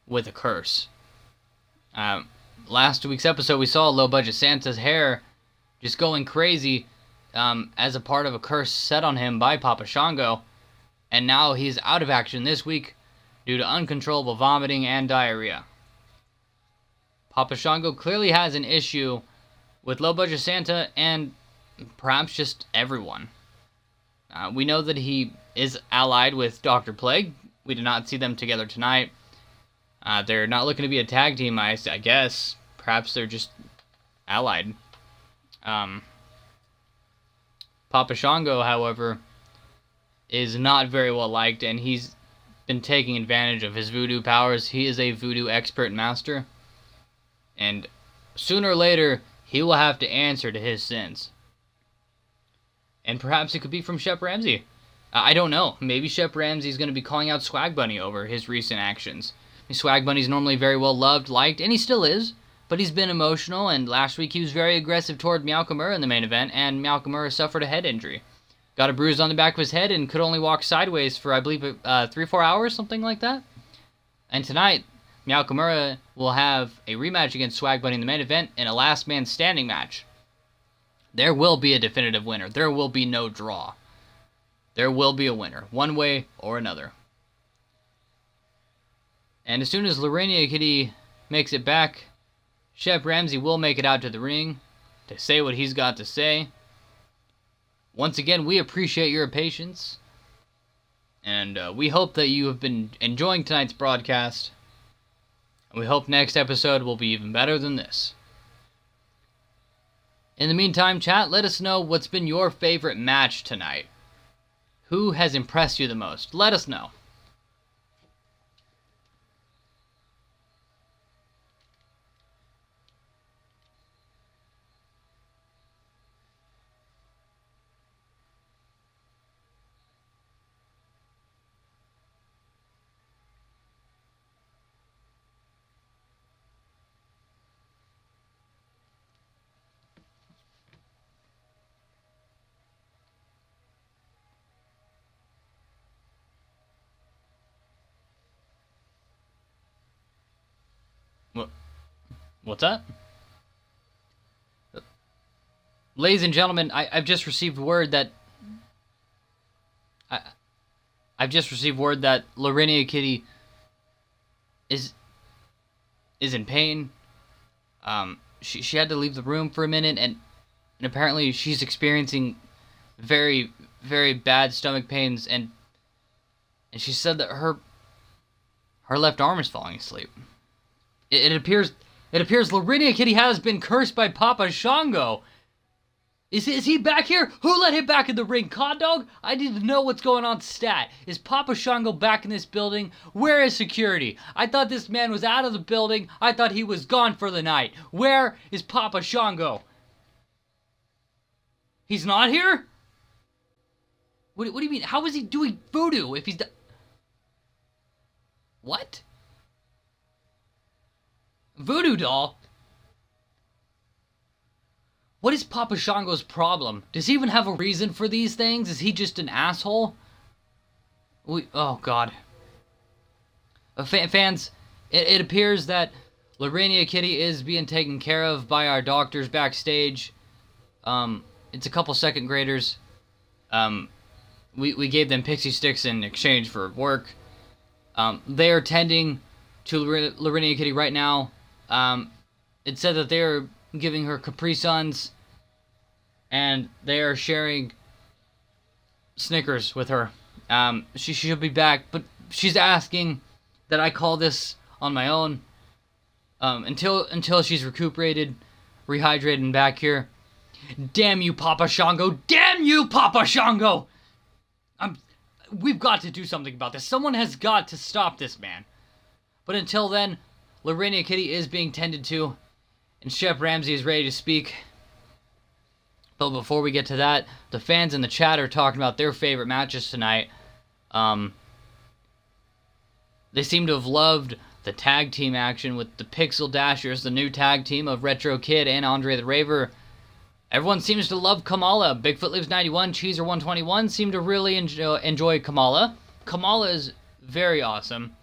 with a curse. last week's episode, we saw Low Budget Santa's hair just going crazy as a part of a curse set on him by Papa Shango. And now he's out of action this week due to uncontrollable vomiting and diarrhea. Papa Shango clearly has an issue with Low Budget Santa and perhaps just everyone. We know that he is allied with Dr. Plague. We did not see them together tonight. They're not looking to be a tag team, I guess. Perhaps they're just allied. Papa Shango, however, is not very well liked, and he's been taking advantage of his voodoo powers. He is a voodoo expert master, and sooner or later, he will have to answer to his sins. And perhaps it could be from Shep Ramsey. I don't know. Maybe Shep Ramsey is going to be calling out Swag Bunny over his recent actions. Swag Bunny's normally very well loved, liked, and he still is, but he's been emotional, and last week he was very aggressive toward Meowkamura in the main event, and Meowkamura suffered a head injury. Got a bruise on the back of his head and could only walk sideways for, I believe, 3-4 hours, something like that. And tonight, Meowkamura will have a rematch against Swag Bunny in the main event in a last man standing match. There will be a definitive winner. There will be no draw. There will be a winner, one way or another. And as soon as Lorena Kitty makes it back, Shep Ramsey will make it out to the ring to say what he's got to say. Once again, we appreciate your patience, and we hope that you have been enjoying tonight's broadcast, and we hope next episode will be even better than this. In the meantime, chat, let us know what's been your favorite match tonight. Who has impressed you the most? Let us know. What's that? Ladies and gentlemen, I've just received word that Lorena Kitty is in pain. She had to leave the room for a minute, and apparently she's experiencing very, very bad stomach pains, and she said that her left arm is falling asleep. It appears Lorena Kitty has been cursed by Papa Shango. Is he back here? Who let him back in the ring? Cod Dog? I need to know what's going on stat. Is Papa Shango back in this building? Where is security? I thought this man was out of the building. I thought he was gone for the night. Where is Papa Shango? He's not here? What do you mean? How is he doing voodoo if he's... What? Voodoo doll? What is Papa Shango's problem? Does he even have a reason for these things? Is he just an asshole? Oh, God. Fans, it appears that Lorena Kitty is being taken care of by our doctors backstage. It's a couple second graders. We gave them pixie sticks in exchange for work. They are tending to Lorena Kitty right now. It said that they are giving her Capri Suns, and they are sharing Snickers with her. She should be back, but she's asking that I call this on my own until she's recuperated, rehydrated, and back here. Damn you, Papa Shango! Damn you, Papa Shango! We've got to do something about this. Someone has got to stop this man. But until then, Lorena Kitty is being tended to, and Shep Ramsey is ready to speak. But before we get to that, the fans in the chat are talking about their favorite matches tonight. They seem to have loved the tag team action with the Pixel Dashers, the new tag team of Retro Kid and Andre the Raver. Everyone seems to love Kamala. Bigfoot Lives 91, Cheezer 121 seem to really enjoy Kamala. Kamala is very awesome.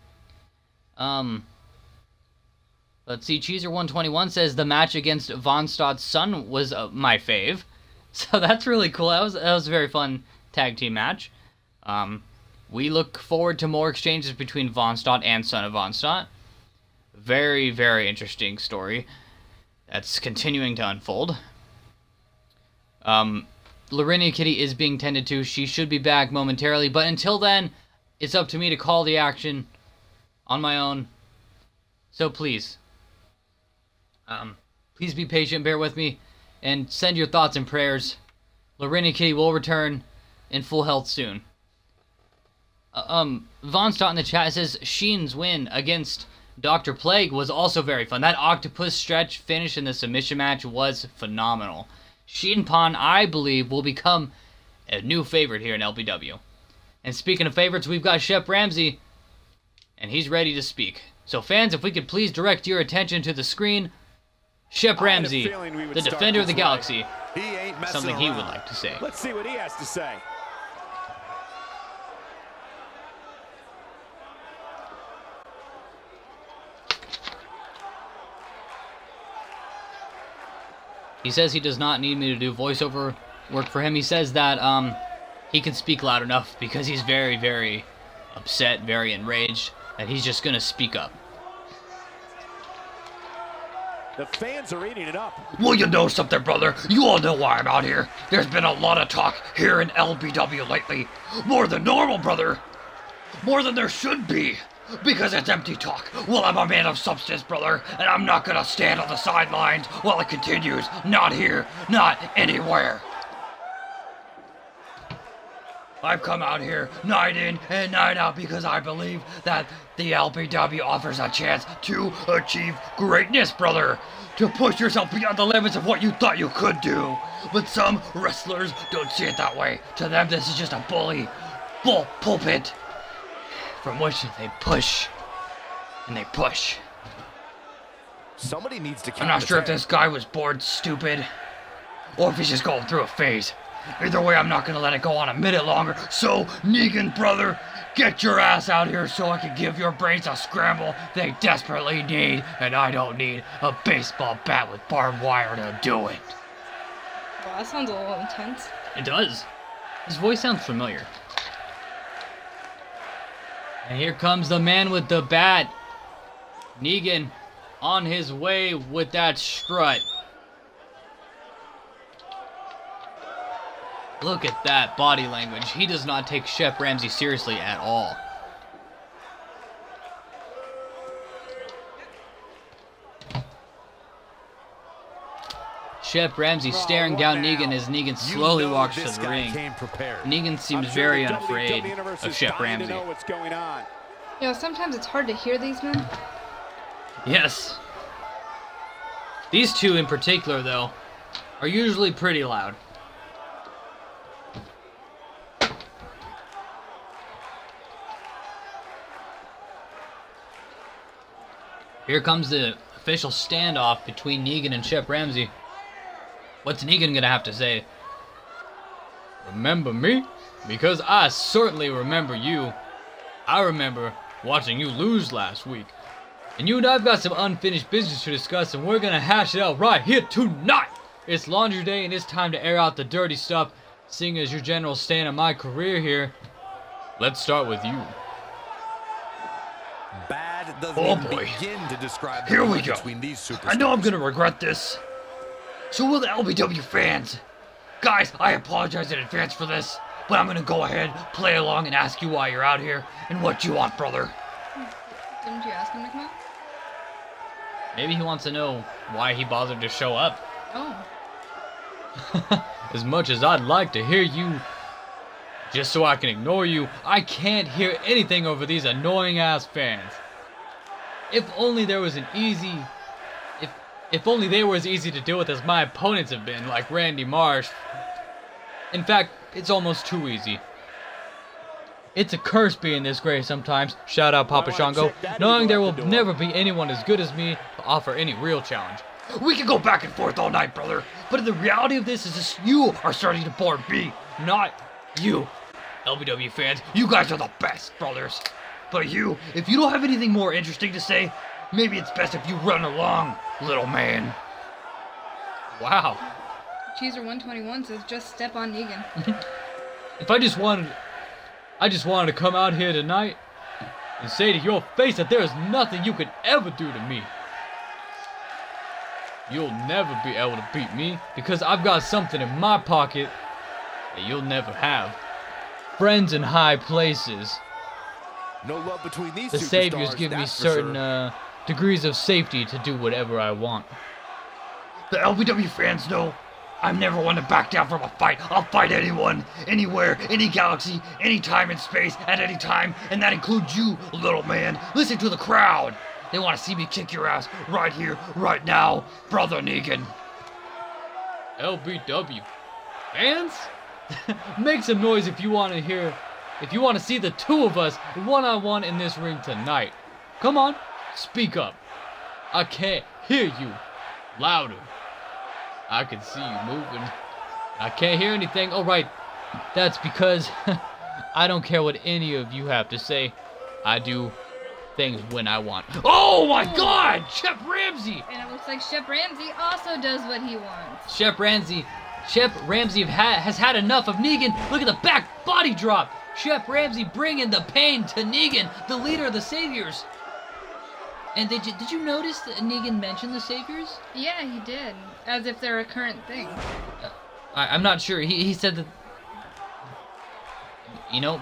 Let's see, Cheeser121 says the match against Von Stott's son was my fave. So that's really cool. That was a very fun tag team match. We look forward to more exchanges between Von Stott and Son of Von Stott. Very, very interesting story that's continuing to unfold. Larinia Kitty is being tended to. She should be back momentarily, but until then, it's up to me to call the action on my own. So please, please be patient, bear with me, and send your thoughts and prayers. Larinia Kitty will return in full health soon. Von Stott in the chat says Sheen's win against Dr. Plague was also very fun. That octopus stretch finish in the submission match was phenomenal. Sheen Pon, I believe, will become a new favorite here in LBW. And speaking of favorites, we've got Shep Ramsey, and he's ready to speak. So fans, if we could please direct your attention to the screen, Shep Ramsey, the Defender of the Galaxy, something he would like to say. Let's see what he has to say. He says he does not need me to do voiceover work for him. He says that he can speak loud enough because he's very, very upset, very enraged, that he's just going to speak up. The fans are eating it up. Well, you know something, brother? You all know why I'm out here. There's been a lot of talk here in LBW lately. More than normal, brother. More than there should be. Because it's empty talk. Well, I'm a man of substance, brother, and I'm not gonna stand on the sidelines while it continues. Not here, not anywhere. I've come out here night in and night out because I believe that the LBW offers a chance to achieve greatness, brother. To push yourself beyond the limits of what you thought you could do. But some wrestlers don't see it that way. To them, this is just a pulpit from which they push and they push. Somebody needs to count. I'm not sure if this guy was bored stupid or if he's just going through a phase. Either way, I'm not gonna let it go on a minute longer. So, Negan, brother, get your ass out here so I can give your brains a scramble they desperately need, and I don't need a baseball bat with barbed wire to do it. Wow, that sounds a little intense. It does. His voice sounds familiar. And here comes the man with the bat. Negan on his way with that strut. Look at that body language. He does not take Shep Ramsey seriously at all. Shep Ramsey staring down Negan as Negan slowly walks to the ring. Negan seems very unafraid of Shep Ramsey. You know, sometimes it's hard to hear these men. Yes. These two in particular, though, are usually pretty loud. Here comes the official standoff between Negan and Shep Ramsey. What's Negan gonna have to say? Remember me? Because I certainly remember you. I remember watching you lose last week. And you and I've got some unfinished business to discuss, and we're gonna hash it out right here tonight. It's laundry day and it's time to air out the dirty stuff, seeing as your general stand in my career here. Let's start with you. Bad doesn't Oh even boy. begin to describe the Here we difference go. between these superstars. I know I'm gonna regret this. So will the LBW fans. Guys, I apologize in advance for this, but I'm gonna go ahead, play along, and ask you why you're out here and what you want, brother. Didn't you ask him to come out? Maybe he wants to know why he bothered to show up. Oh. As much as I'd like to hear you, just so I can ignore you, I can't hear anything over these annoying ass fans. If only there was an easy... If only they were as easy to deal with as my opponents have been, like Randy Marsh. In fact, it's almost too easy. It's a curse being this great sometimes, shout out Papa Shango, knowing there will never be anyone as good as me to offer any real challenge. We can go back and forth all night, brother, but the reality of this is this, you are starting to bore me, not you. LBW fans, you guys are the best, brothers. But you, if you don't have anything more interesting to say, Maybe it's best if you run along, little man. Wow. Cheeser 121 says just step on Negan. If I just wanted to come out here tonight and say to your face that there is nothing you could ever do to me. You'll never be able to beat me because I've got something in my pocket that you'll never have. Friends in high places. No love between these The two saviors stars, give me that's for certain sure. degrees of safety to do whatever I want. The LBW fans know I'm never one to back down from a fight. I'll fight anyone, anywhere, any galaxy, any time and space, at any time, and that includes you, little man. Listen to the crowd. They want to see me kick your ass right here, right now, brother Negan. LBW fans? Make some noise if you want to see the two of us one-on-one in this ring tonight. Come on, speak up. I can't hear you. Louder. I can see you moving. I can't hear anything. Oh, right. That's because I don't care what any of you have to say. I do things when I want. Oh my God! Shep Ramsey! And it looks like Shep Ramsey also does what he wants. Shep Ramsey has had enough of Negan. Look at the back body drop. Shep Ramsey bringing the pain to Negan, the leader of the Saviors. And did you notice that Negan mentioned the Saviors? Yeah, he did. As if they're a current thing. I'm not sure. He said that. You know,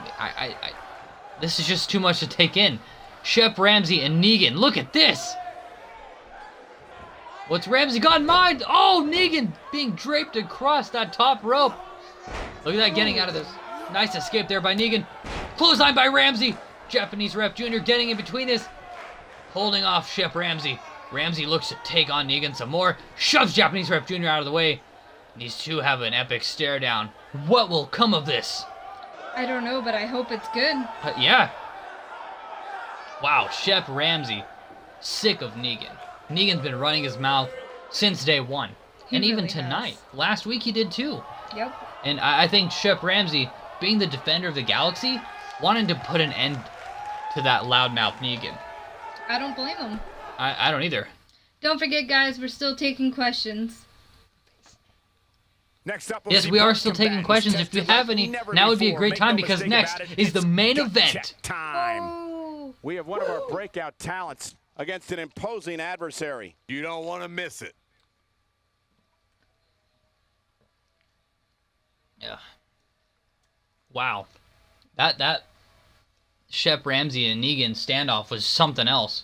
this is just too much to take in. Shep Ramsey and Negan. Look at this. What's Ramsey got in mind? Oh, Negan being draped across that top rope. Look at that getting out of this. Nice escape there by Negan. Clothesline by Ramsey. Japanese Ref Jr. getting in between this. Holding off Shep Ramsey. Ramsey looks to take on Negan some more. Shoves Japanese Ref Jr. out of the way. These two have an epic stare down. What will come of this? I don't know, but I hope it's good. Yeah. Wow, Shep Ramsey. Sick of Negan. Negan's been running his mouth since day one. He and even really tonight. has. Last week he did too. Yep. And I think Shep Ramsey, being the defender of the galaxy, wanted to put an end to that loudmouth Negan. I don't blame him. I don't either. Don't forget, guys, we're still taking questions. Next up, we'll Yes, see we are both still taking combatants questions. If you tested have like any, never now would be a before. great Make time no because mistake next about it, is the it's main gut event. check time. Oh. We have one of our breakout talents against an imposing adversary. You don't want to miss it. Yeah. Wow. That Shep Ramsey and Negan standoff was something else.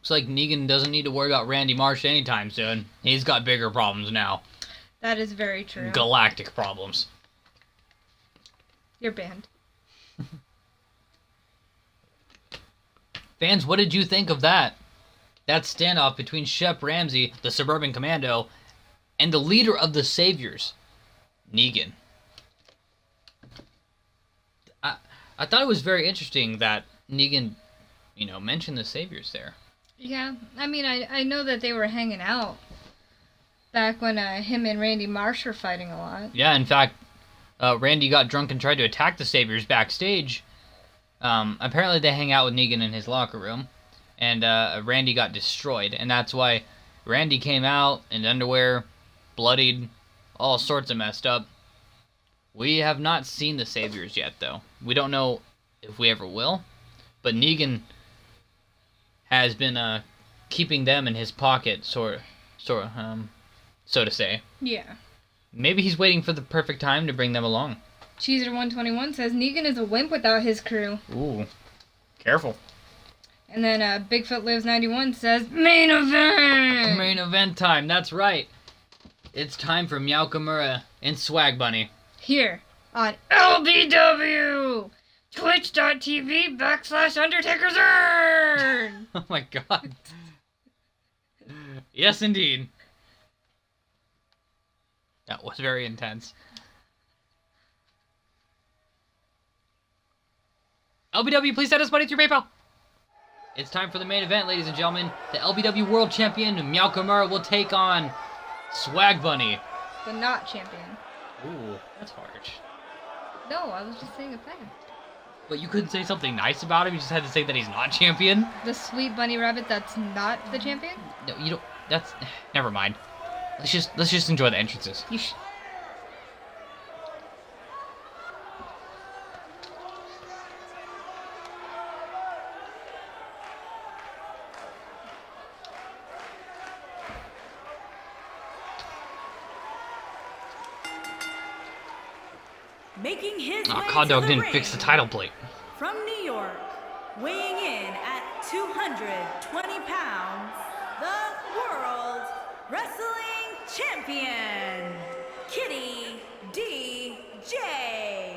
Looks like Negan doesn't need to worry about Randy Marsh anytime soon. He's got bigger problems now. That is very true. Galactic problems. You're banned. Fans, what did you think of that? That standoff between Shep Ramsey, the Suburban Commando, and the leader of the Saviors, Negan. I thought it was very interesting that Negan, mentioned the Saviors there. Yeah, I mean, I know that they were hanging out back when him and Randy Marsh were fighting a lot. Yeah, in fact, Randy got drunk and tried to attack the Saviors backstage. Apparently they hang out with Negan in his locker room, and Randy got destroyed, and that's why Randy came out in underwear, bloodied, all sorts of messed up. We have not seen the Saviors yet, though. We don't know if we ever will, but Negan has been keeping them in his pocket, so to say. Yeah. Maybe he's waiting for the perfect time to bring them along. Cheeser121 says Negan is a wimp without his crew. Ooh, careful. And then Bigfoot Lives 91 says main event. Main event time. That's right. It's time for Meow Kimura and Swag Bunny. Here on LBW, twitch.tv/UndertakerZern. Oh my God. Yes, indeed. That was very intense. LBW, please send us money through PayPal. It's time for the main event, ladies and gentlemen. The LBW World Champion, Meow Kimura, will take on Swag Bunny. The not champion. Ooh, that's harsh. No, I was just saying a fact. But you couldn't say something nice about him. You just had to say that he's not champion. The sweet bunny rabbit that's not the champion? No, you don't. That's. Never mind. Let's just enjoy the entrances. Making his Aw, way Cod to Dog the didn't ring, fix the title plate. from New York, weighing in at 220 pounds, the World Wrestling Champion, Kitty DJ.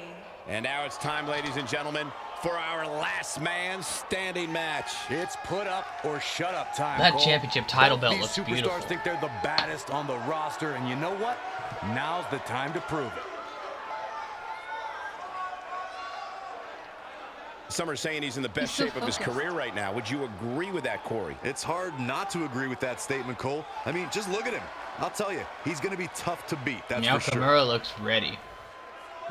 And now it's time, ladies and gentlemen, for our last man standing match. It's put up or shut up time. That Cole. championship title Both belt these looks superstars beautiful. think they're the baddest on the roster, and you know what? Now's the time to prove it. Some are saying he's in the best He's so shape of his focused. career right now. Would you agree with that, Corey? It's hard not to agree with that statement, Cole. I mean, just look at him. I'll tell you, he's going to be tough to beat, that's for sure. Nakamura looks ready.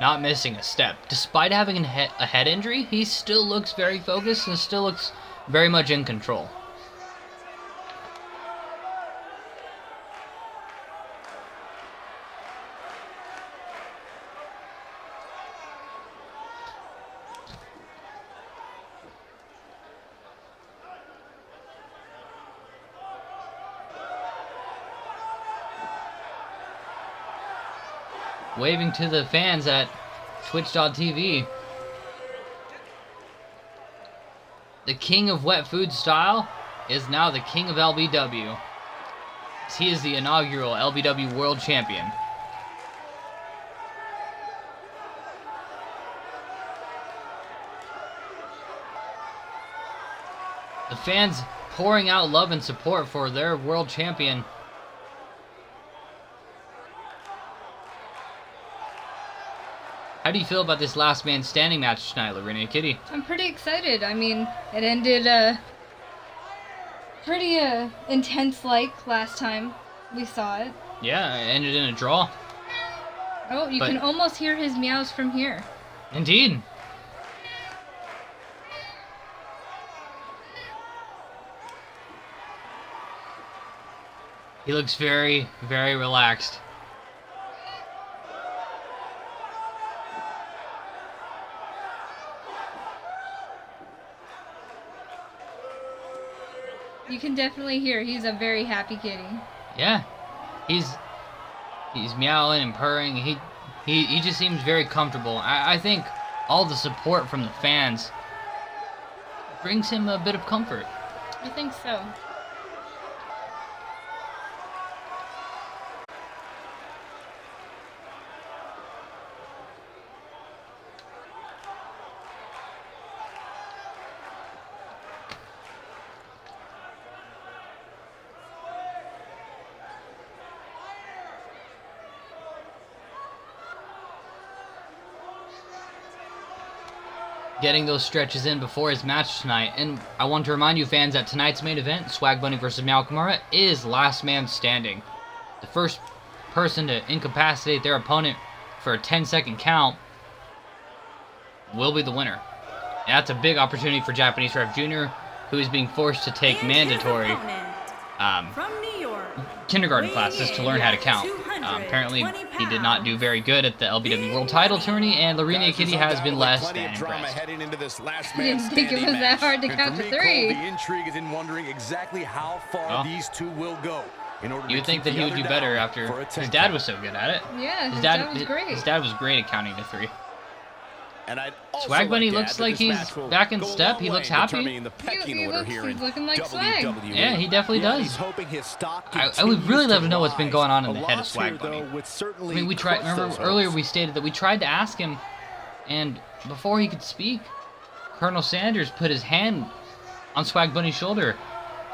Not missing a step. Despite having a head injury, he still looks very focused and still looks very much in control. Waving to the fans at Twitch.tv. The king of wet food style is now the king of LBW. He is the inaugural LBW World Champion. The fans pouring out love and support for their world champion. How do you feel about this last man standing match tonight, Lorena Kitty? I'm pretty excited. I mean, it ended pretty intense like last time we saw it. Yeah, it ended in a draw. Oh, you But- can almost hear his meows from here. Indeed. He looks very, very relaxed. You can definitely hear he's a very happy kitty. Yeah, he's meowing and purring. He just seems very comfortable. I think all the support from the fans brings him a bit of comfort. I think so. Getting those stretches in before his match tonight. And I want to remind you fans that tonight's main event, Swag Bunny versus Nakamura, is last man standing. The first person to incapacitate their opponent for a 10-second count will be the winner. And that's a big opportunity for Japanese Ref Jr., who is being forced to take And mandatory his opponent, from New York, kindergarten weighing classes to in learn how to at count. 220 Apparently, he did not do pounds. very good at the LBW World Title Tourney, and Lorena Guys, Kitty there's has been undoubtedly less plenty than of drama impressed. heading into this last I man didn't think it standing was that match. hard to And count for to me, three. Cole, the intrigue is in wondering exactly how far Oh. these two will go in order You would to think keep that he the would other do better down after for a his 10 dad count. was so good at it. Yeah, his dad was great. His dad was great at counting to three. And I'd also Swag Bunny like to looks add that like this he's match will back in go a step. long He way looks in happy. determining the pecking He order looks- here he's in looking like Swag. WWE. Yeah, he definitely does. He's hoping his stock I would continues really love to to know what's been rise. going on in A the head of loss Swag here, Bunny. though, would I certainly mean, we tried. crush Remember those earlier hopes. we stated that we tried to ask him, and before he could speak, Colonel Sanders put his hand on Swag Bunny's shoulder.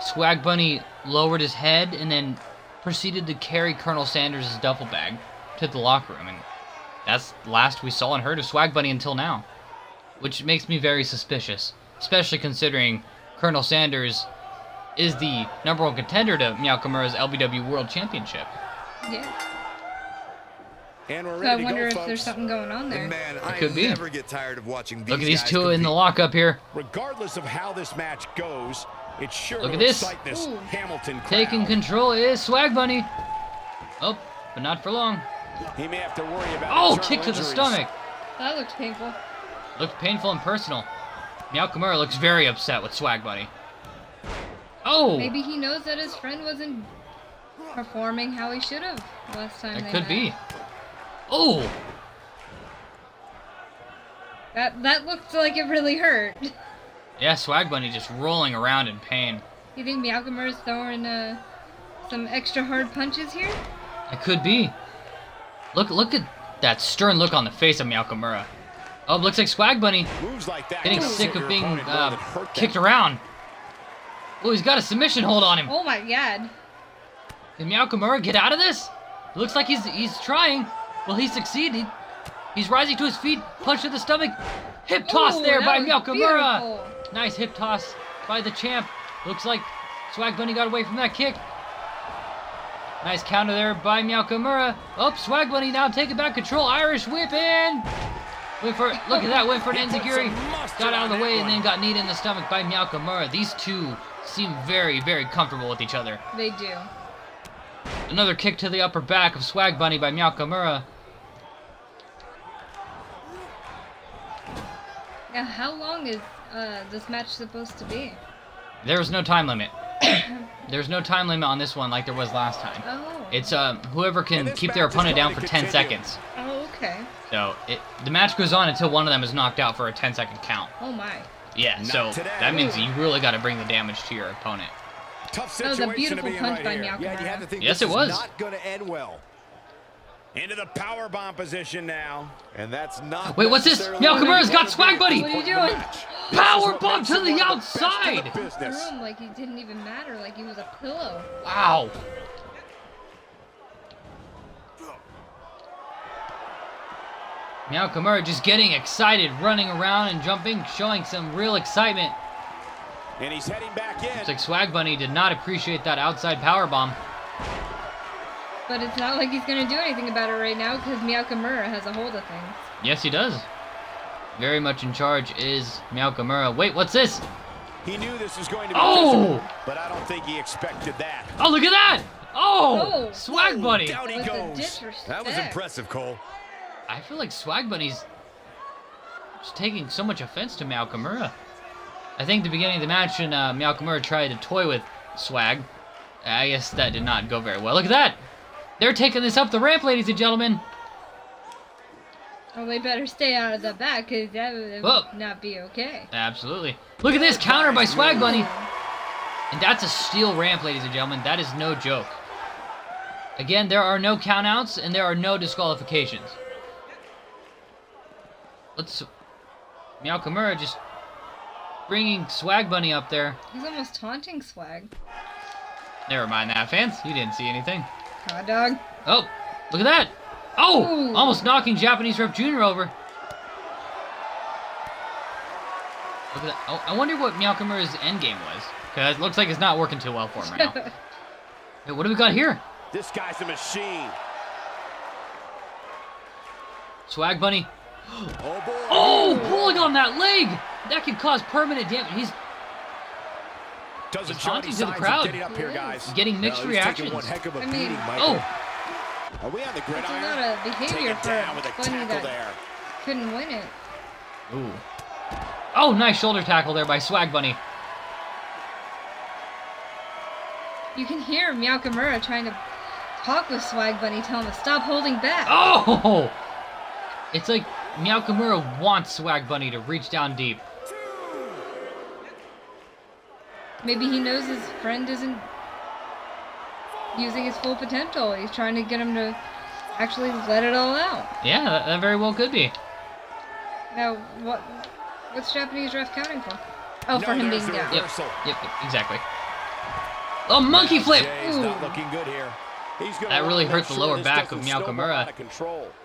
Swag Bunny lowered his head and then proceeded to carry Colonel Sanders' duffel bag to the locker room, and that's the last we saw and heard of Swag Bunny until now, which makes me very suspicious, especially considering Colonel Sanders is the #1 contender to Nakamura's LBW World Championship. Yeah. And we're So I ready to wonder go, if folks. there's something going on there. And man, I could be. never get tired of watching these Look at these guys two in the compete. lockup here. Regardless of how this match goes, it's sure Look to at this. excite this Ooh. Hamilton crowd. Taking control is Swag Bunny. Oh, but not for long. He may have to worry about Oh, internal kick to the injuries. stomach. That looks painful. Looked painful and personal. Nakamura looks very upset with Swag Bunny. Oh, Maybe he knows that his friend wasn't performing how he should have last time. it they could met. be. Oh, That looked like it really hurt. yeah, Swag Bunny just rolling around in pain. You think Nakamura's throwing some extra hard punches here? It could be. Look at that stern look on the face of Nakamura. Oh, looks like Swag Bunny Moves like that getting can sick upset of your being opponent more than hurt them. kicked around. Oh, he's got a submission hold on him. Oh my god. Can Nakamura get out of this? It looks like he's trying. Will he succeed? He's rising to his feet. Punch to the stomach. Hip toss Ooh, there that by was Nakamura. beautiful. Nice hip toss by the champ. Looks like Swag Bunny got away from that kick. Nice counter there by Nakamura. Oh, Swag Bunny now taking back control. Irish whip in. Look at that, went for an enziguri. Got out of the way and then got kneed in the stomach by Nakamura. These two seem very, very comfortable with each other. They do. Another kick to the upper back of Swag Bunny by Nakamura. Now, how long is this match supposed to be? There was no time limit. There's no time limit on this one like there was last time. Oh. It's whoever can And this keep their match is opponent down going for to 10 continue. seconds. Oh, okay. So the match goes on until one of them is knocked out for a 10-second count. Oh my. Yeah, Not so today. that means you really got to bring the damage to your opponent. Tough That was a situation beautiful to be in punch right by here. Nakamura. Yeah, you have to think Yes, this it was. is not going to end well. Into the power bomb position now. And that's not. Wait, what's this? necessarily Nakamura's what got it Swag Bunny. What are you doing? Power bomb to the outside. Threw Business. him like he didn't even matter, like he was a pillow. Wow. Nakamura just getting excited, running around and jumping, showing some real excitement. And he's heading back in. Looks like Swag Bunny did not appreciate that outside power bomb. But it's not like he's gonna do anything about it right now because Nakamura has a hold of things. Yes, he does. Very much in charge is Nakamura. Wait, what's this? He knew this was going to be Oh! physical, but I don't think he expected that. Oh, look at that! Oh! Oh. Swag Bunny! Down he With the goes. disrespect. That was impressive, Cole. I feel like Swag Bunny's just taking so much offense to Nakamura. I think the beginning of the match, and Nakamura tried to toy with Swag. I guess that did not go very well. Look at that! They're taking this up the ramp, ladies and gentlemen. Well, they better stay out of the back because that would Whoa. not be okay. Absolutely. Look at this counter by Swag Bunny. And that's a steel ramp, ladies and gentlemen. That is no joke. Again, there are no countouts and there are no disqualifications. Nakamura just bringing Swag Bunny up there. He's almost taunting Swag. Never mind that, fans. You didn't see anything. Hot dog. Oh, look at that. Oh, Ooh. almost knocking Japanese Ref Jr. over. Look at that. Oh, I wonder what Nakamura's endgame was. Because it looks like it's not working too well for him right now. Hey, what do we got here? This guy's a machine. Swag Bunny. Oh, boy. Oh, pulling on that leg. That could cause permanent damage. He's Doesn't He's show any taunting to the signs crowd. of getting up here, guys. getting mixed No, he's taking reactions. one heck of a I mean- beating, Michael. Oh, Are we on the It's a gridiron? lot of behavior Taken down for with a Bunny tackle that there. couldn't win it. ooh. Oh, nice shoulder tackle there by Swag Bunny. You can hear Nakamura trying to talk with Swag Bunny, tell him to stop holding back. Oh! It's like Nakamura wants Swag Bunny to reach down deep. Maybe he knows his friend isn't using his full potential. He's trying to get him to actually let it all out. Yeah, that very well could be. Now, what's Japanese ref counting for? Oh, for No, him there's being the down. Yep, reversal. exactly. A monkey flip! Jay's Ooh. not looking good here. That really hurt the lower back of Nakamura.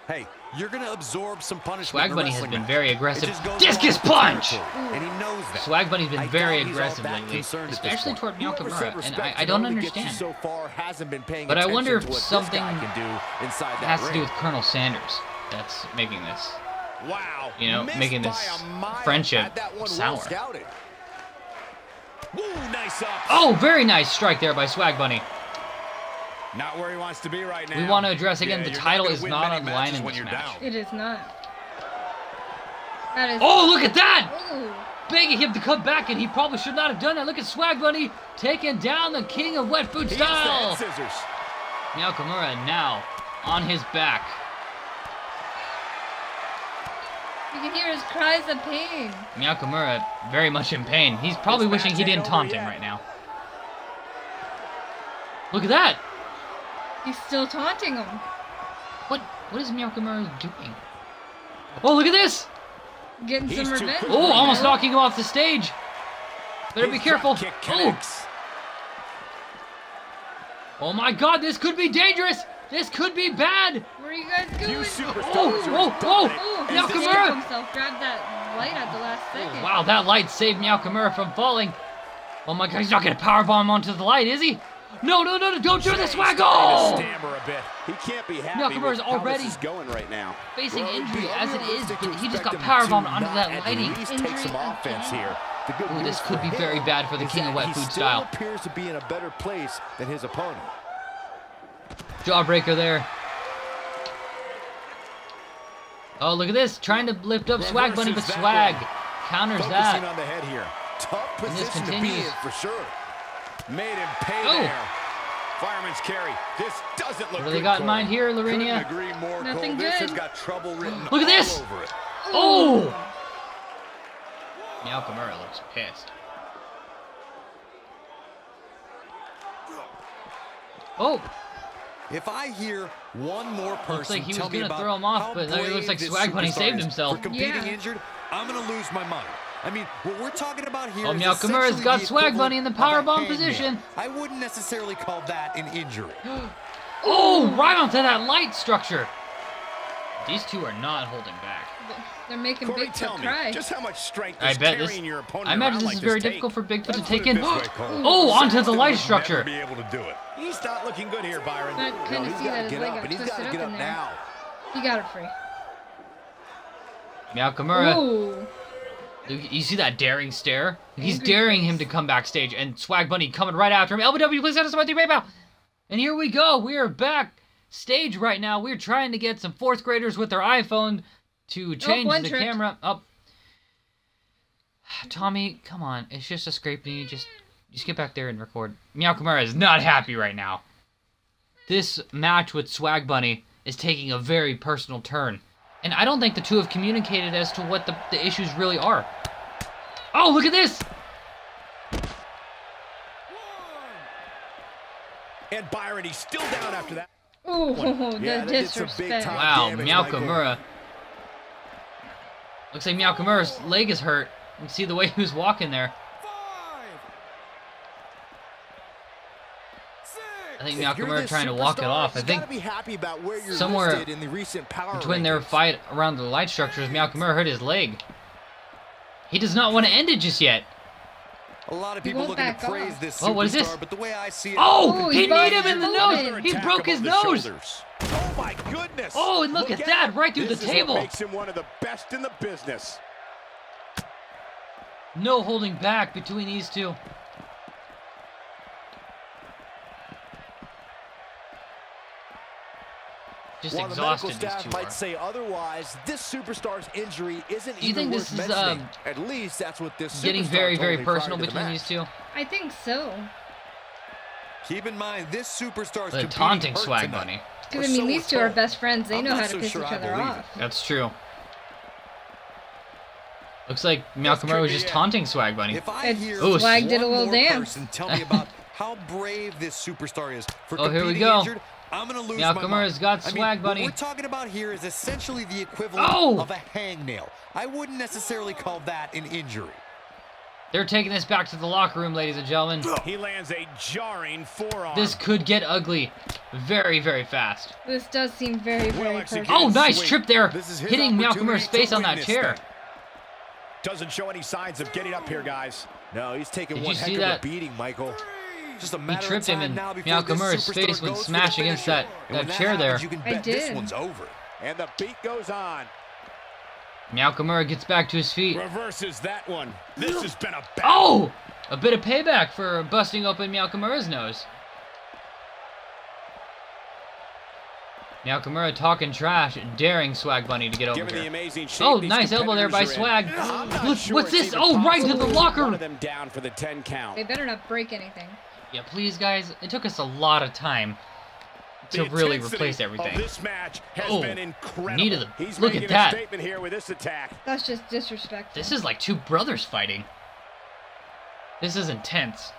Hey, you're going to absorb some punishment. Swag Bunny has been very aggressive. It just goes Discus along with the punch! territory, and he knows that. Swag Bunny's been I very doubt he's all aggressive that lately, concerned at this especially point. toward Nakamura, and I to don't know to get you understand. so far hasn't been paying But I attention wonder to if what this something guy can do inside that has to do ring. with Colonel Sanders that's making this, Wow. you know, Missed making by this a mile. friendship Had that one sour. well scouted. Woo, nice up. Oh, very nice strike there by Swag Bunny. Not where he wants to be right now. We want to address again, the you're title gonna is win not many on the line matches in when this you're match. down. It is not. That is. Oh, look at that! Ooh. Begging him to come back, and he probably should not have done that. Look at Swag Bunny taking down the king of wet food He hits the style. head scissors. Nakamura now on his back. You can hear his cries of pain. Nakamura very much in pain. He's probably This wishing match he ain't didn't over taunt him yet. right now. Look at that! He's still taunting him. What is Nakamura doing? Oh, look at this! Getting He's some too revenge. quick. Oh, right almost now. knocking him off the stage. Better be His careful. drop kick Oh, connects. oh my God! This could be dangerous. This could be bad. Where are you guys going? Oh, He Nakamura! saved himself. Grabbed that light at the last second. Wow, that light saved Nakamura from falling. Oh my God, he's not gonna powerbomb onto the light, is he? No, don't do this, Swag! Starting to Oh! stammer a bit. He can't be happy Nakamura's with how already this is going right now. Facing Well, it'd injury be as it is, unrealistic but to he just got expect him to powerbombed onto not that at lighting. least take some Injury offense again. here. The good Ooh, news this could for be him very bad for the is king of that wet he food still style. appears to be in a better place than his opponent. Jawbreaker there. Oh, look at this. Trying to lift up Swag Bunny, but Reverses that Swag one. counters Focusing that. on the head here. Tough And this position to be continues. in for sure. Made him pay Oh. there. Fireman's carry. This doesn't look What do they good, got in Cole. mind here, Couldn't Larinia? agree more, Nothing Cole. This good. has got trouble written Look at this. all over it. Oh! Nakamura looks pissed. Oh! If I hear one more person Looks like he was tell me gonna about throw him off, how but it looks brave like this Swag Bunny superstar saved is himself. for competing Yeah. injured, I'm gonna lose my mind. I mean, what we're talking about here Oh, is Nakamura's essentially got the Swag Bunny in the equivalent of a powerbomb hangman. position. I wouldn't necessarily call that an injury. Oh! Right onto that light structure. These two are not holding back. They're making Corey, Bigfoot tell me, cry. just how much strength I does bet this. carrying your opponent I imagine around this like is very take? difficult for Bigfoot to Let's take put it in. this way, Cole. Oh, onto the Saxton light would structure. Never be able to do it. He's not looking good here, Byron. I kind of he's see gotta that his get leg up, got and he's twisted gotta up get in up there. now. He got it free. Nakamura. Ooh. You see that daring stare? He's Angry daring face. him to come backstage, and Swag Bunny coming right after him. Lbw, please send us about 3 PayPal. And here we go. We are backstage right now. We're trying to get some 4th graders with their iPhone to change one the trick. camera up. Tommy, come on. It's just a scraping. You just get back there and record. Nakamura is not happy right now. This match with Swag Bunny is taking a very personal turn. And I don't think the two have communicated as to what the issues really are. Oh, look at this! And Byron, he's still down after that. Ooh, Yeah, the that did some big disrespect. time. Wow, damage, Nakamura. Looks like Nakamura's leg is hurt. You can see the way he was walking there. I think If you're Nakamura this trying to walk it superstar, off. I you think gotta be happy about where you're somewhere listed in the recent power between their rankings. fight around the light structures, Nakamura hurt his leg. He does not want to end it just yet. A lot of He people won't looking to back praise off. this Oh, what is this? superstar, but the way I see it, Oh, Oh, he he kneed him busted in the his nose. open. He Attack broke him his on the nose. shoulders. Oh my goodness! Oh, and look at that, right through the This is what table. makes him one of the best in the business. No holding back between these two. Just While the medical exhausted these staff two might are. say otherwise, this superstar's injury isn't Do you even think worth this is mentioning. At least that's what this getting superstar very, told very me prior personal to the between match. these two? I think so. keep in mind this superstar's The competing taunting hurt Swag tonight. Bunny. Because, Or I mean, so these we're two are told. best friends. They I'm know not how to so piss sure each I other believe off. it. That's true. Looks like Nakamura could was be just it. taunting Swag Bunny. If I And hear Ooh, Swag did a one little more dance. person tell me about how brave this superstar is for Oh, here we competing go. injured, I'm gonna lose my mind. Nakamura's got I mean, Swag Bunny. What we're talking about here is essentially the equivalent Oh! of a hangnail. I wouldn't necessarily call that an injury. They're taking this back to the locker room, ladies and gentlemen. He lands a jarring forearm. This could get ugly very, very fast. This does seem very, very personal. Oh, nice Sweet. trip there. This is his Hitting Malcolmer's opportunity face to on win that this chair. thing. Doesn't show any signs of getting up here, guys. No, he's taking Did one you heck see of that? a beating, Michael. Just a He matter tripped of him time and now before this Malcolmer's superstar face went goes for smash the against finisher. that And when chair there. happens, you can I bet this did. one's over. And the beat goes on. Malcolmer gets back to his feet. Reverses that one. This has been a bad. Oh! A bit of payback for busting open Malcolmer's nose. Malcolmer talking trash, daring Swag Bunny to get over Given the here. amazing shape Oh, these nice elbow there by competitors are in, Swag. I'm not Look, sure what's it's this? even Oh, right into the possible locker. one of them down for the 10 count. They better not break anything. Yeah, please, guys. It took us a lot of time to The really intensity replace of everything. This match has Oh, been incredible. knee to the- He's look making at that. a statement here with this attack. That's just disrespectful. This is like two brothers fighting. This is intense.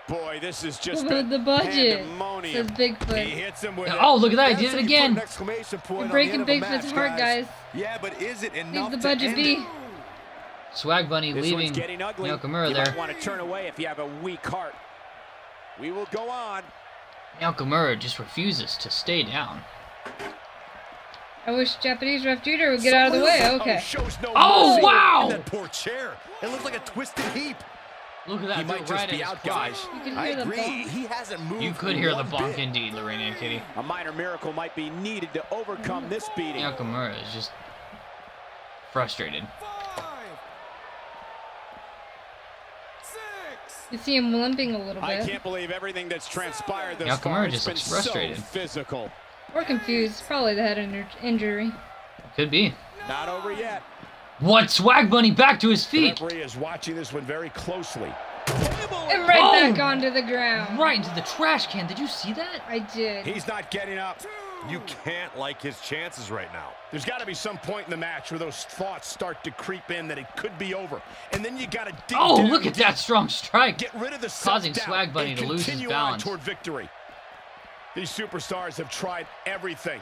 Boy, this is just With the budget, pandemonium. says Bigfoot. He hits him with Oh, look at that. He That's did it if you put an again. exclamation point You're on the breaking end of a Bigfoot's match, heart, guys. Yeah, but is it enough Leave the to budget end be. it? Swag Bunny This leaving one's getting ugly. Malcolmer You there. might want to turn away if you have a weak heart. We will go on. Malcolmer just refuses to stay down. I wish Japanese ref Judo would get out of the way. Okay. Shows no Oh, mercy. wow! And that poor chair. It looks like a twisted heap. Look at that. He threw might it just right be at out, his crotch. guys. You can I hear the agree. bonk. He hasn't moved. You could hear the one bonk bit. indeed, Lorena and Kitty. A minor miracle might be needed to overcome this beating. Malcolmer is just frustrated. You see him limping a little I bit. can't believe everything that's transpired this Malcolm far. just It's been looks frustrated. so physical. Or confused. Probably the head injury. Could be. Not over yet. What? Swag Bunny back to his The feet. referee is watching this one very closely. And right Oh! back onto the ground. Right into the trash can. Did you see that? I did. He's not getting up. You can't like his chances right now. There's got to be some point in the match where those thoughts start to creep in that it could be over. And then you got to dig Oh, down look at that strong strike. Get rid of the Causing self-doubt Swag Bunny and to lose his continue balance. on toward victory. These superstars have tried everything.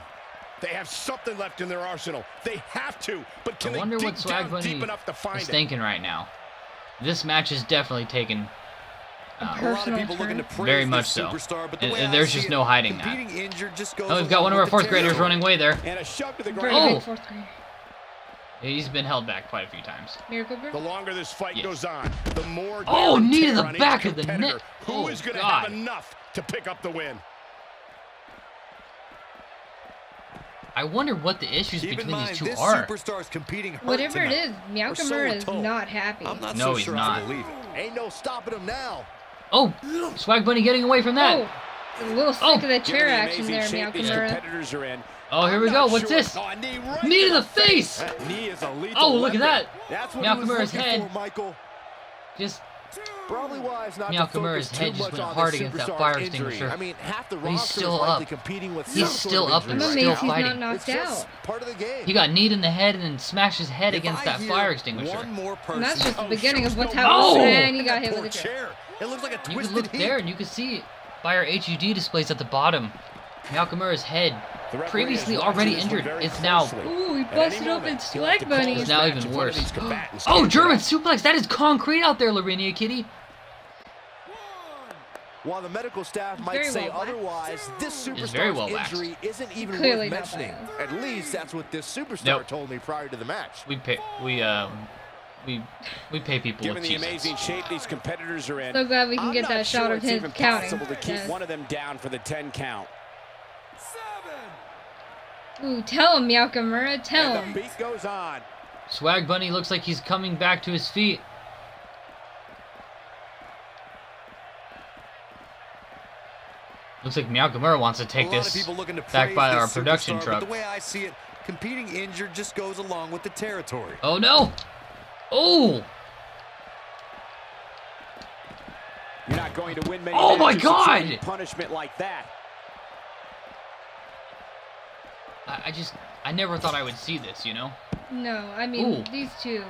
They have something left in their arsenal. They have to, but can I wonder they what dig Swag down Bunny deep enough to find is it? thinking right now. This match is definitely taken A lot of Personal people looking to turn. praise Very this much so. superstar, but the And- way and I there's see just it, no hiding that. competing injured just goes Oh, we've got one of along our with the fourth graders territory. running away there. And a shove to the Very ground. Oh. big fourth grader. He's been held back quite a few times. Miracle The Girl. longer this fight Yes. goes on, the more Oh, wear and knee to tear the on each back of the competitor. neck. Who Oh, is going to God. have enough to pick up the win? I wonder what the issues Keep in between mind, these two this are. superstar's competing hurt Whatever it tonight. is, Or so Malcolmer we're is told. not happy. I'm not No, so he's sure not. I believe it. Ain't no stopping him now. Oh, Swag Bunny getting away from that. Oh, a little sick Oh. of the Given chair the action amazing there, shape these Malcolmer. competitors are in. Oh, here we I'm go. not What's sure. this? Oh, a knee right Knee to the face. That knee is a lethal Oh, look at weapon. that. That's what Malcolm he was Murray's looking head. for, Michael. Just Probably wise not Malcolm to Murray's focus head too just much went on hard this against that superstar's fire injury. extinguisher. I mean, half the But he's roster still is likely up. competing with He's some still sort of up injury and I'm right still amazed he's now. fighting. not It's knocked just out. part of the game. he got kneed in the head and then smashed his head If against I that hear fire extinguisher. One more person. And that's just the Oh, beginning shows of what's no happening. mercy. And he got hit Poor with a chair. chair. It looks like a You twisted could look heap. there and you could see by our HUD displays at the bottom. Malcolm Murray's head, The referee previously is watching already this one injured, very it's now. closely. Ooh, he At any busted moment, open he'll have to Swag call Bunny. this It's now match even if one of worse. these combatants Oh, can't German get up. suplex. That is concrete out there, Larinia Kitty. While the medical staff might Very say well whacked. otherwise, this It's very superstar's well waxed. injury isn't even Clearly worth not mentioning. bad. At least that's what this superstar Nope. told me prior to the match. We pay people Given with the cheese. amazing shape these competitors are in, So glad we can I'm get not that shot sure of it's him even counting. possible to keep Yes. one of them down for the 10 count. Ooh, tell him, Malcolmer. Tell And him. the beat goes on. Swag Bunny looks like he's coming back to his feet. Looks like Malcolm Murray wants to take a lot of this people looking to back praise by this our production superstar, truck. But the way I see it, competing injured just goes along with the territory. Oh no! Oh! You're not going to win many Oh my matches God! receiving punishment like that. I never thought I would see this, you know? No, I mean, Ooh. these two.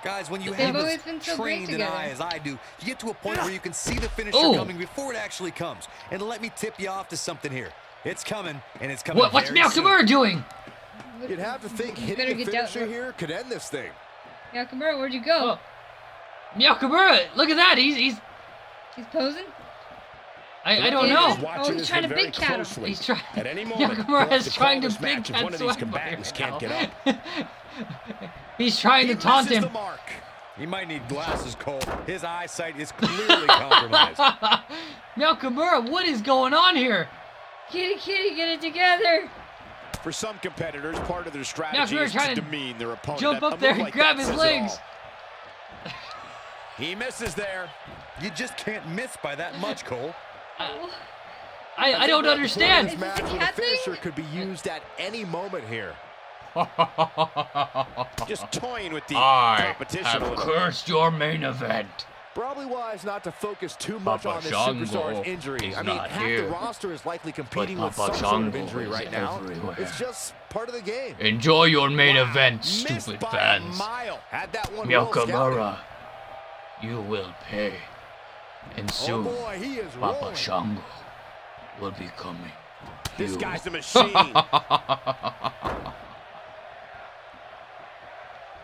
Guys, when you They've have always as been so great trained an together. eye as I do, you get to a point where you can see the finisher Ooh. coming before it actually comes. And let me tip you off to something here. It's coming, and it's coming What's very Malcolm soon. Murray doing? You'd have to think You better hitting the get down- finisher here could end this thing. Malcolmer, where'd you go? Oh. Nakamura, look at that. He's posing. I don't know. Oh, he's trying to big cat him. He's trying. At any moment, Nakamura is to trying call to this big match if cat one of these Swag combatants Bunny can't right get now. up. He's trying to taunt misses him. the mark. He might need glasses, Cole. His eyesight is clearly compromised. Nakamura, what is going on here? Kitty, get it together. For some competitors, part of their strategy Nakamura is trying to to demean their opponent. jump up A there move and like grab that his says it legs. all. He misses there. You just can't miss by that much, Cole. I don't understand. Is This this match a with a cat thing? finisher could be used at any moment here. Just toying with the I competition a have little. cursed your main event. Probably wise not to focus too much Papa on this Shango superstar's injury. is I mean, not half here. the roster is likely competing with Papa some sort of Shango injury is right now. everywhere. It's just part of the game. Enjoy your main Wow, event, missed stupid by fans. a mile. Had that one well scouted. Nakamura, you will pay. And Oh soon, boy, he is Papa rolling. Shango will be coming. This You. guy's a machine.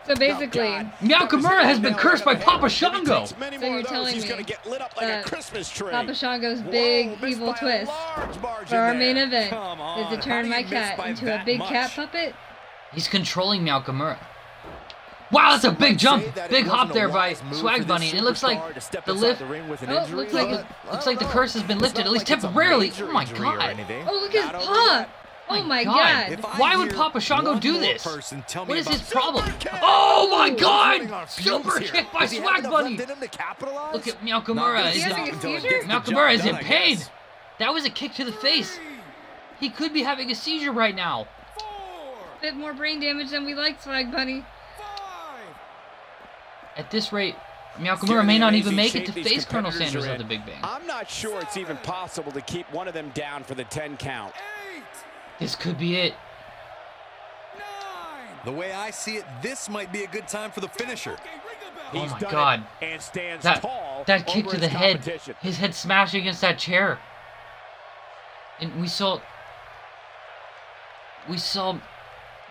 So basically, God. Nakamura has been cursed by Papa Shango. If he takes many So more you're of those, telling he's me gonna get lit up like a that Christmas tree. Papa Shango's Whoa, big missed evil by a twist large margin for our main there. event Come on, is to how turn do my you miss cat by into a that big much? cat puppet. He's controlling Nakamura. Wow, that's a Some big might jump, say that it big hop wasn't a there by wise move for Swag this Bunny. And it looks like superstar to step the inside lift. the ring with an Oh, injury, looks like but it- I Looks don't like the know. curse has been It's lifted, not at least like it's a temporarily. major Oh my injury or God. anything. Oh, look at Not his over paw. yet. Oh my God. god. If I Why would hear Papa Shango one do more this? person tell me What is about his problem? Super kick! Oh my He's running God! on fumes Super here. kick by Does he have Swag enough Bunny. left in him to capitalize? Look at Nakamura. Is he Is having a in, seizure? Nakamura is in I pain. guess. That was a kick to the face. He could be having a seizure right now. A bit more brain damage than we like, Swag Bunny. At this rate, Nakamura Given may the not amazing even make it shape to these face Colonel competitors Sanders are of the in, Big Bang. I'm not sure it's even possible to keep one of them down for the 10 count. This could be it. The way I see it, this might be a good time for the finisher. Oh He's my done God. it and stands That tall that kick over to the his head, competition. his head smashed against that chair. And we saw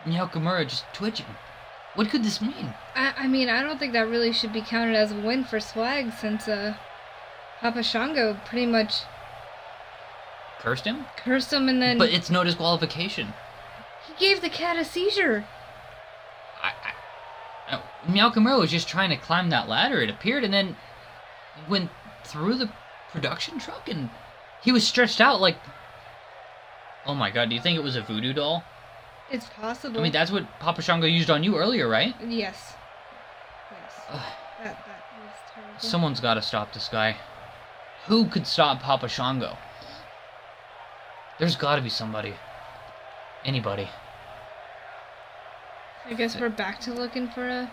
Nakamura just twitching. What could this mean? I mean, I don't think that really should be counted as a win for Swag since Papa Shango pretty much Cursed him? cursed him and then But it's no disqualification. he gave the cat a seizure. Nakamura was just trying to climb that ladder, it appeared, and then went through the production truck, and he was stretched out like... Oh my God, do you think it was a voodoo doll? It's possible. I mean, that's what Papa Shango used on you earlier, right? Yes. That was terrible. Someone's got to stop this guy. Who could stop Papa Shango? There's got to be somebody. Anybody. I guess we're back to looking for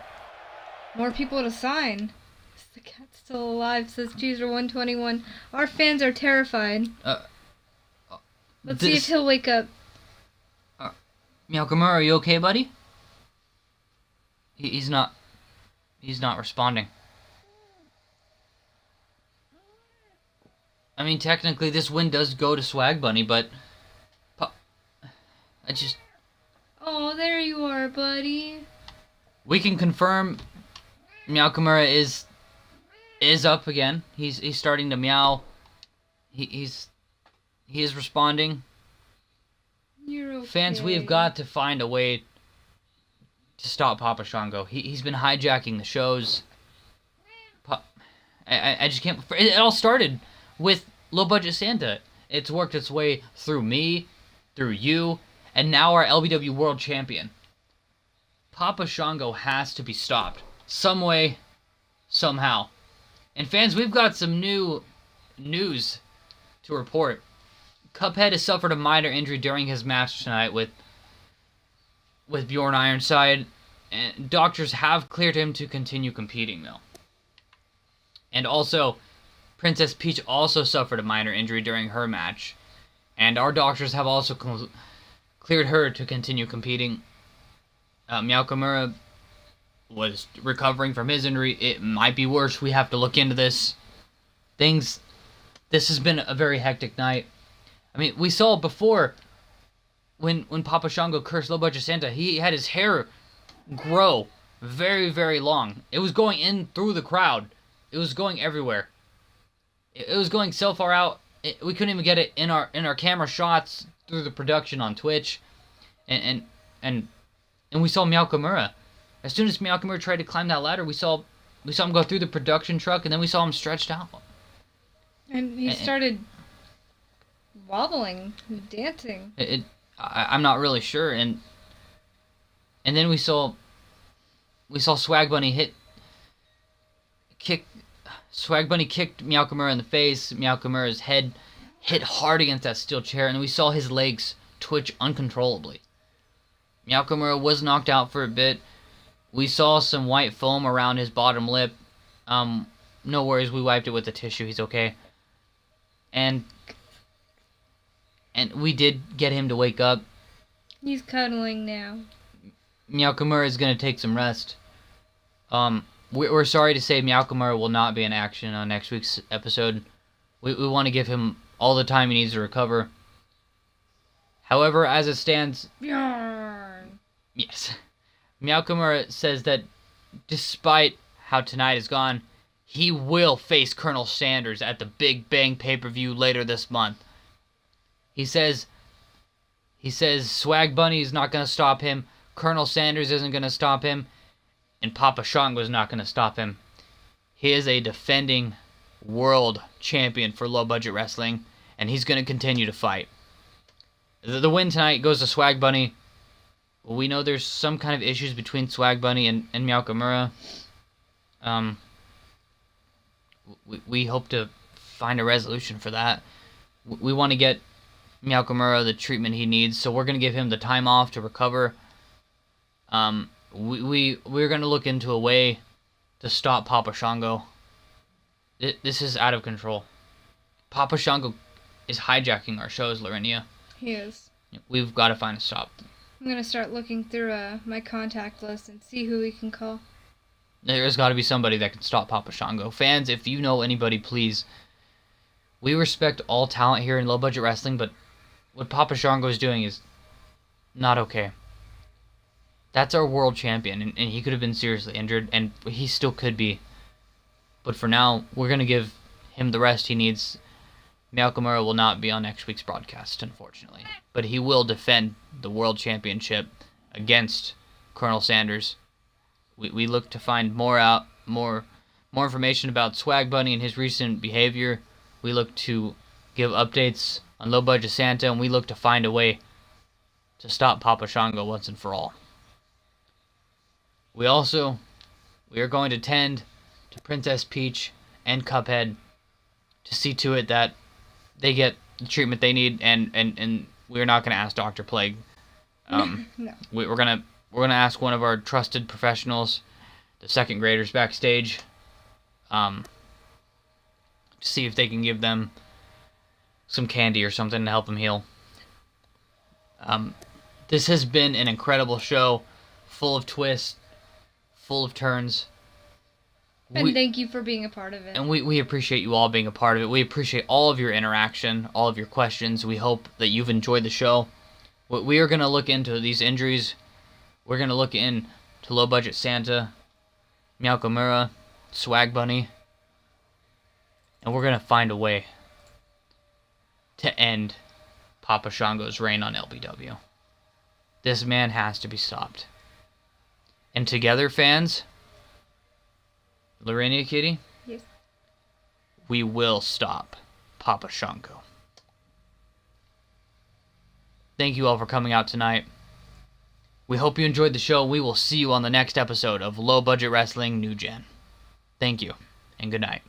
more people to sign. Is the cat still alive? Says Cheeser121. Our fans are terrified. Let's see if he'll wake up. Nakamura, are you okay, buddy? He's not responding. I mean, technically, this win does go to Swag Bunny, but... Oh, there you are, buddy. We can confirm Nakamura is up again. He's starting to meow. He is responding. You're okay. Fans, we have got to find a way to stop Papa Shango. He's been hijacking the shows. I just can't... It all started with Low Budget Santa. It's worked its way through me, through you, and now our LBW World Champion. Papa Shango has to be stopped. Some way, somehow. And fans, we've got some new news to report. Cuphead has suffered a minor injury during his match tonight with Bjorn Ironside, and doctors have cleared him to continue competing, though. And also, Princess Peach also suffered a minor injury during her match, and our doctors have also cleared her to continue competing. Nakamura was recovering from his injury. It might be worse. We have to look into this. This has been a very hectic night. I mean, we saw before when Papa Shango cursed Low Budget Santa, he had his hair grow very, very long. It was going in through the crowd. It was going everywhere. It was going so far out, we couldn't even get it in our camera shots through the production on Twitch, and we saw Nakamura. As soon as Nakamura tried to climb that ladder, we saw him go through the production truck, and then we saw him stretched out. And he started wobbling, dancing. I'm not really sure, and then we saw Swag Bunny Swag Bunny kicked Nakamura in the face. Nakamura's head hit hard against that steel chair, and we saw his legs twitch uncontrollably. Nakamura was knocked out for a bit. We saw some white foam around his bottom lip. No worries, we wiped it with a tissue. He's okay. And we did get him to wake up. He's cuddling now. Nakamura is going to take some rest. We're sorry to say Nakamura will not be in action on next week's episode. We want to give him all the time he needs to recover. However, as it stands... Yarn. Yes. Nakamura says that despite how tonight is gone, he will face Colonel Sanders at the Big Bang pay-per-view later this month. He says Swag Bunny is not going to stop him, Colonel Sanders isn't going to stop him, and Papa Shango is not going to stop him. He is a defending world champion for low-budget wrestling, and he's going to continue to fight. The win tonight goes to Swag Bunny. We know there's some kind of issues between Swag Bunny and Nakamura. We hope to find a resolution for that. We want to get Nakamura the treatment he needs, so we're going to give him the time off to recover. We're going to look into a way to stop Papa Shango. This is out of control. Papa Shango is hijacking our shows, Larinia. He is. We've got to find a stop. I'm going to start looking through my contact list and see who we can call. There's got to be somebody that can stop Papa Shango. Fans, if you know anybody, please. We respect all talent here in low-budget wrestling, but what Papa Shango is doing is not okay. That's our world champion, and he could have been seriously injured, and he still could be. But for now, we're going to give him the rest he needs. Nakamura will not be on next week's broadcast, unfortunately. But he will defend the world championship against Colonel Sanders. We look to find more information about Swag Bunny and his recent behavior. We look to give updates on Low Budget Santa, and we look to find a way to stop Papa Shango once and for all. We are going to tend to Princess Peach and Cuphead to see to it that they get the treatment they need, and we're not going to ask Dr. Plague. No. We're gonna ask one of our trusted professionals, the second graders backstage, to see if they can give them some candy or something to help them heal. This has been an incredible show, full of twists, full of turns. And thank you for being a part of it. And we appreciate you all being a part of it. We appreciate all of your interaction, all of your questions. We hope that you've enjoyed the show. We are going to look into these injuries. We're going to look into Low Budget Santa, Nakamura, Swag Bunny. And we're going to find a way to end Papa Shango's reign on LBW. This man has to be stopped. And together, fans, Lorena Kitty? Yes. We will stop Papa Shango. Thank you all for coming out tonight. We hope you enjoyed the show. We will see you on the next episode of Low Budget Wrestling New Gen. Thank you, and good night.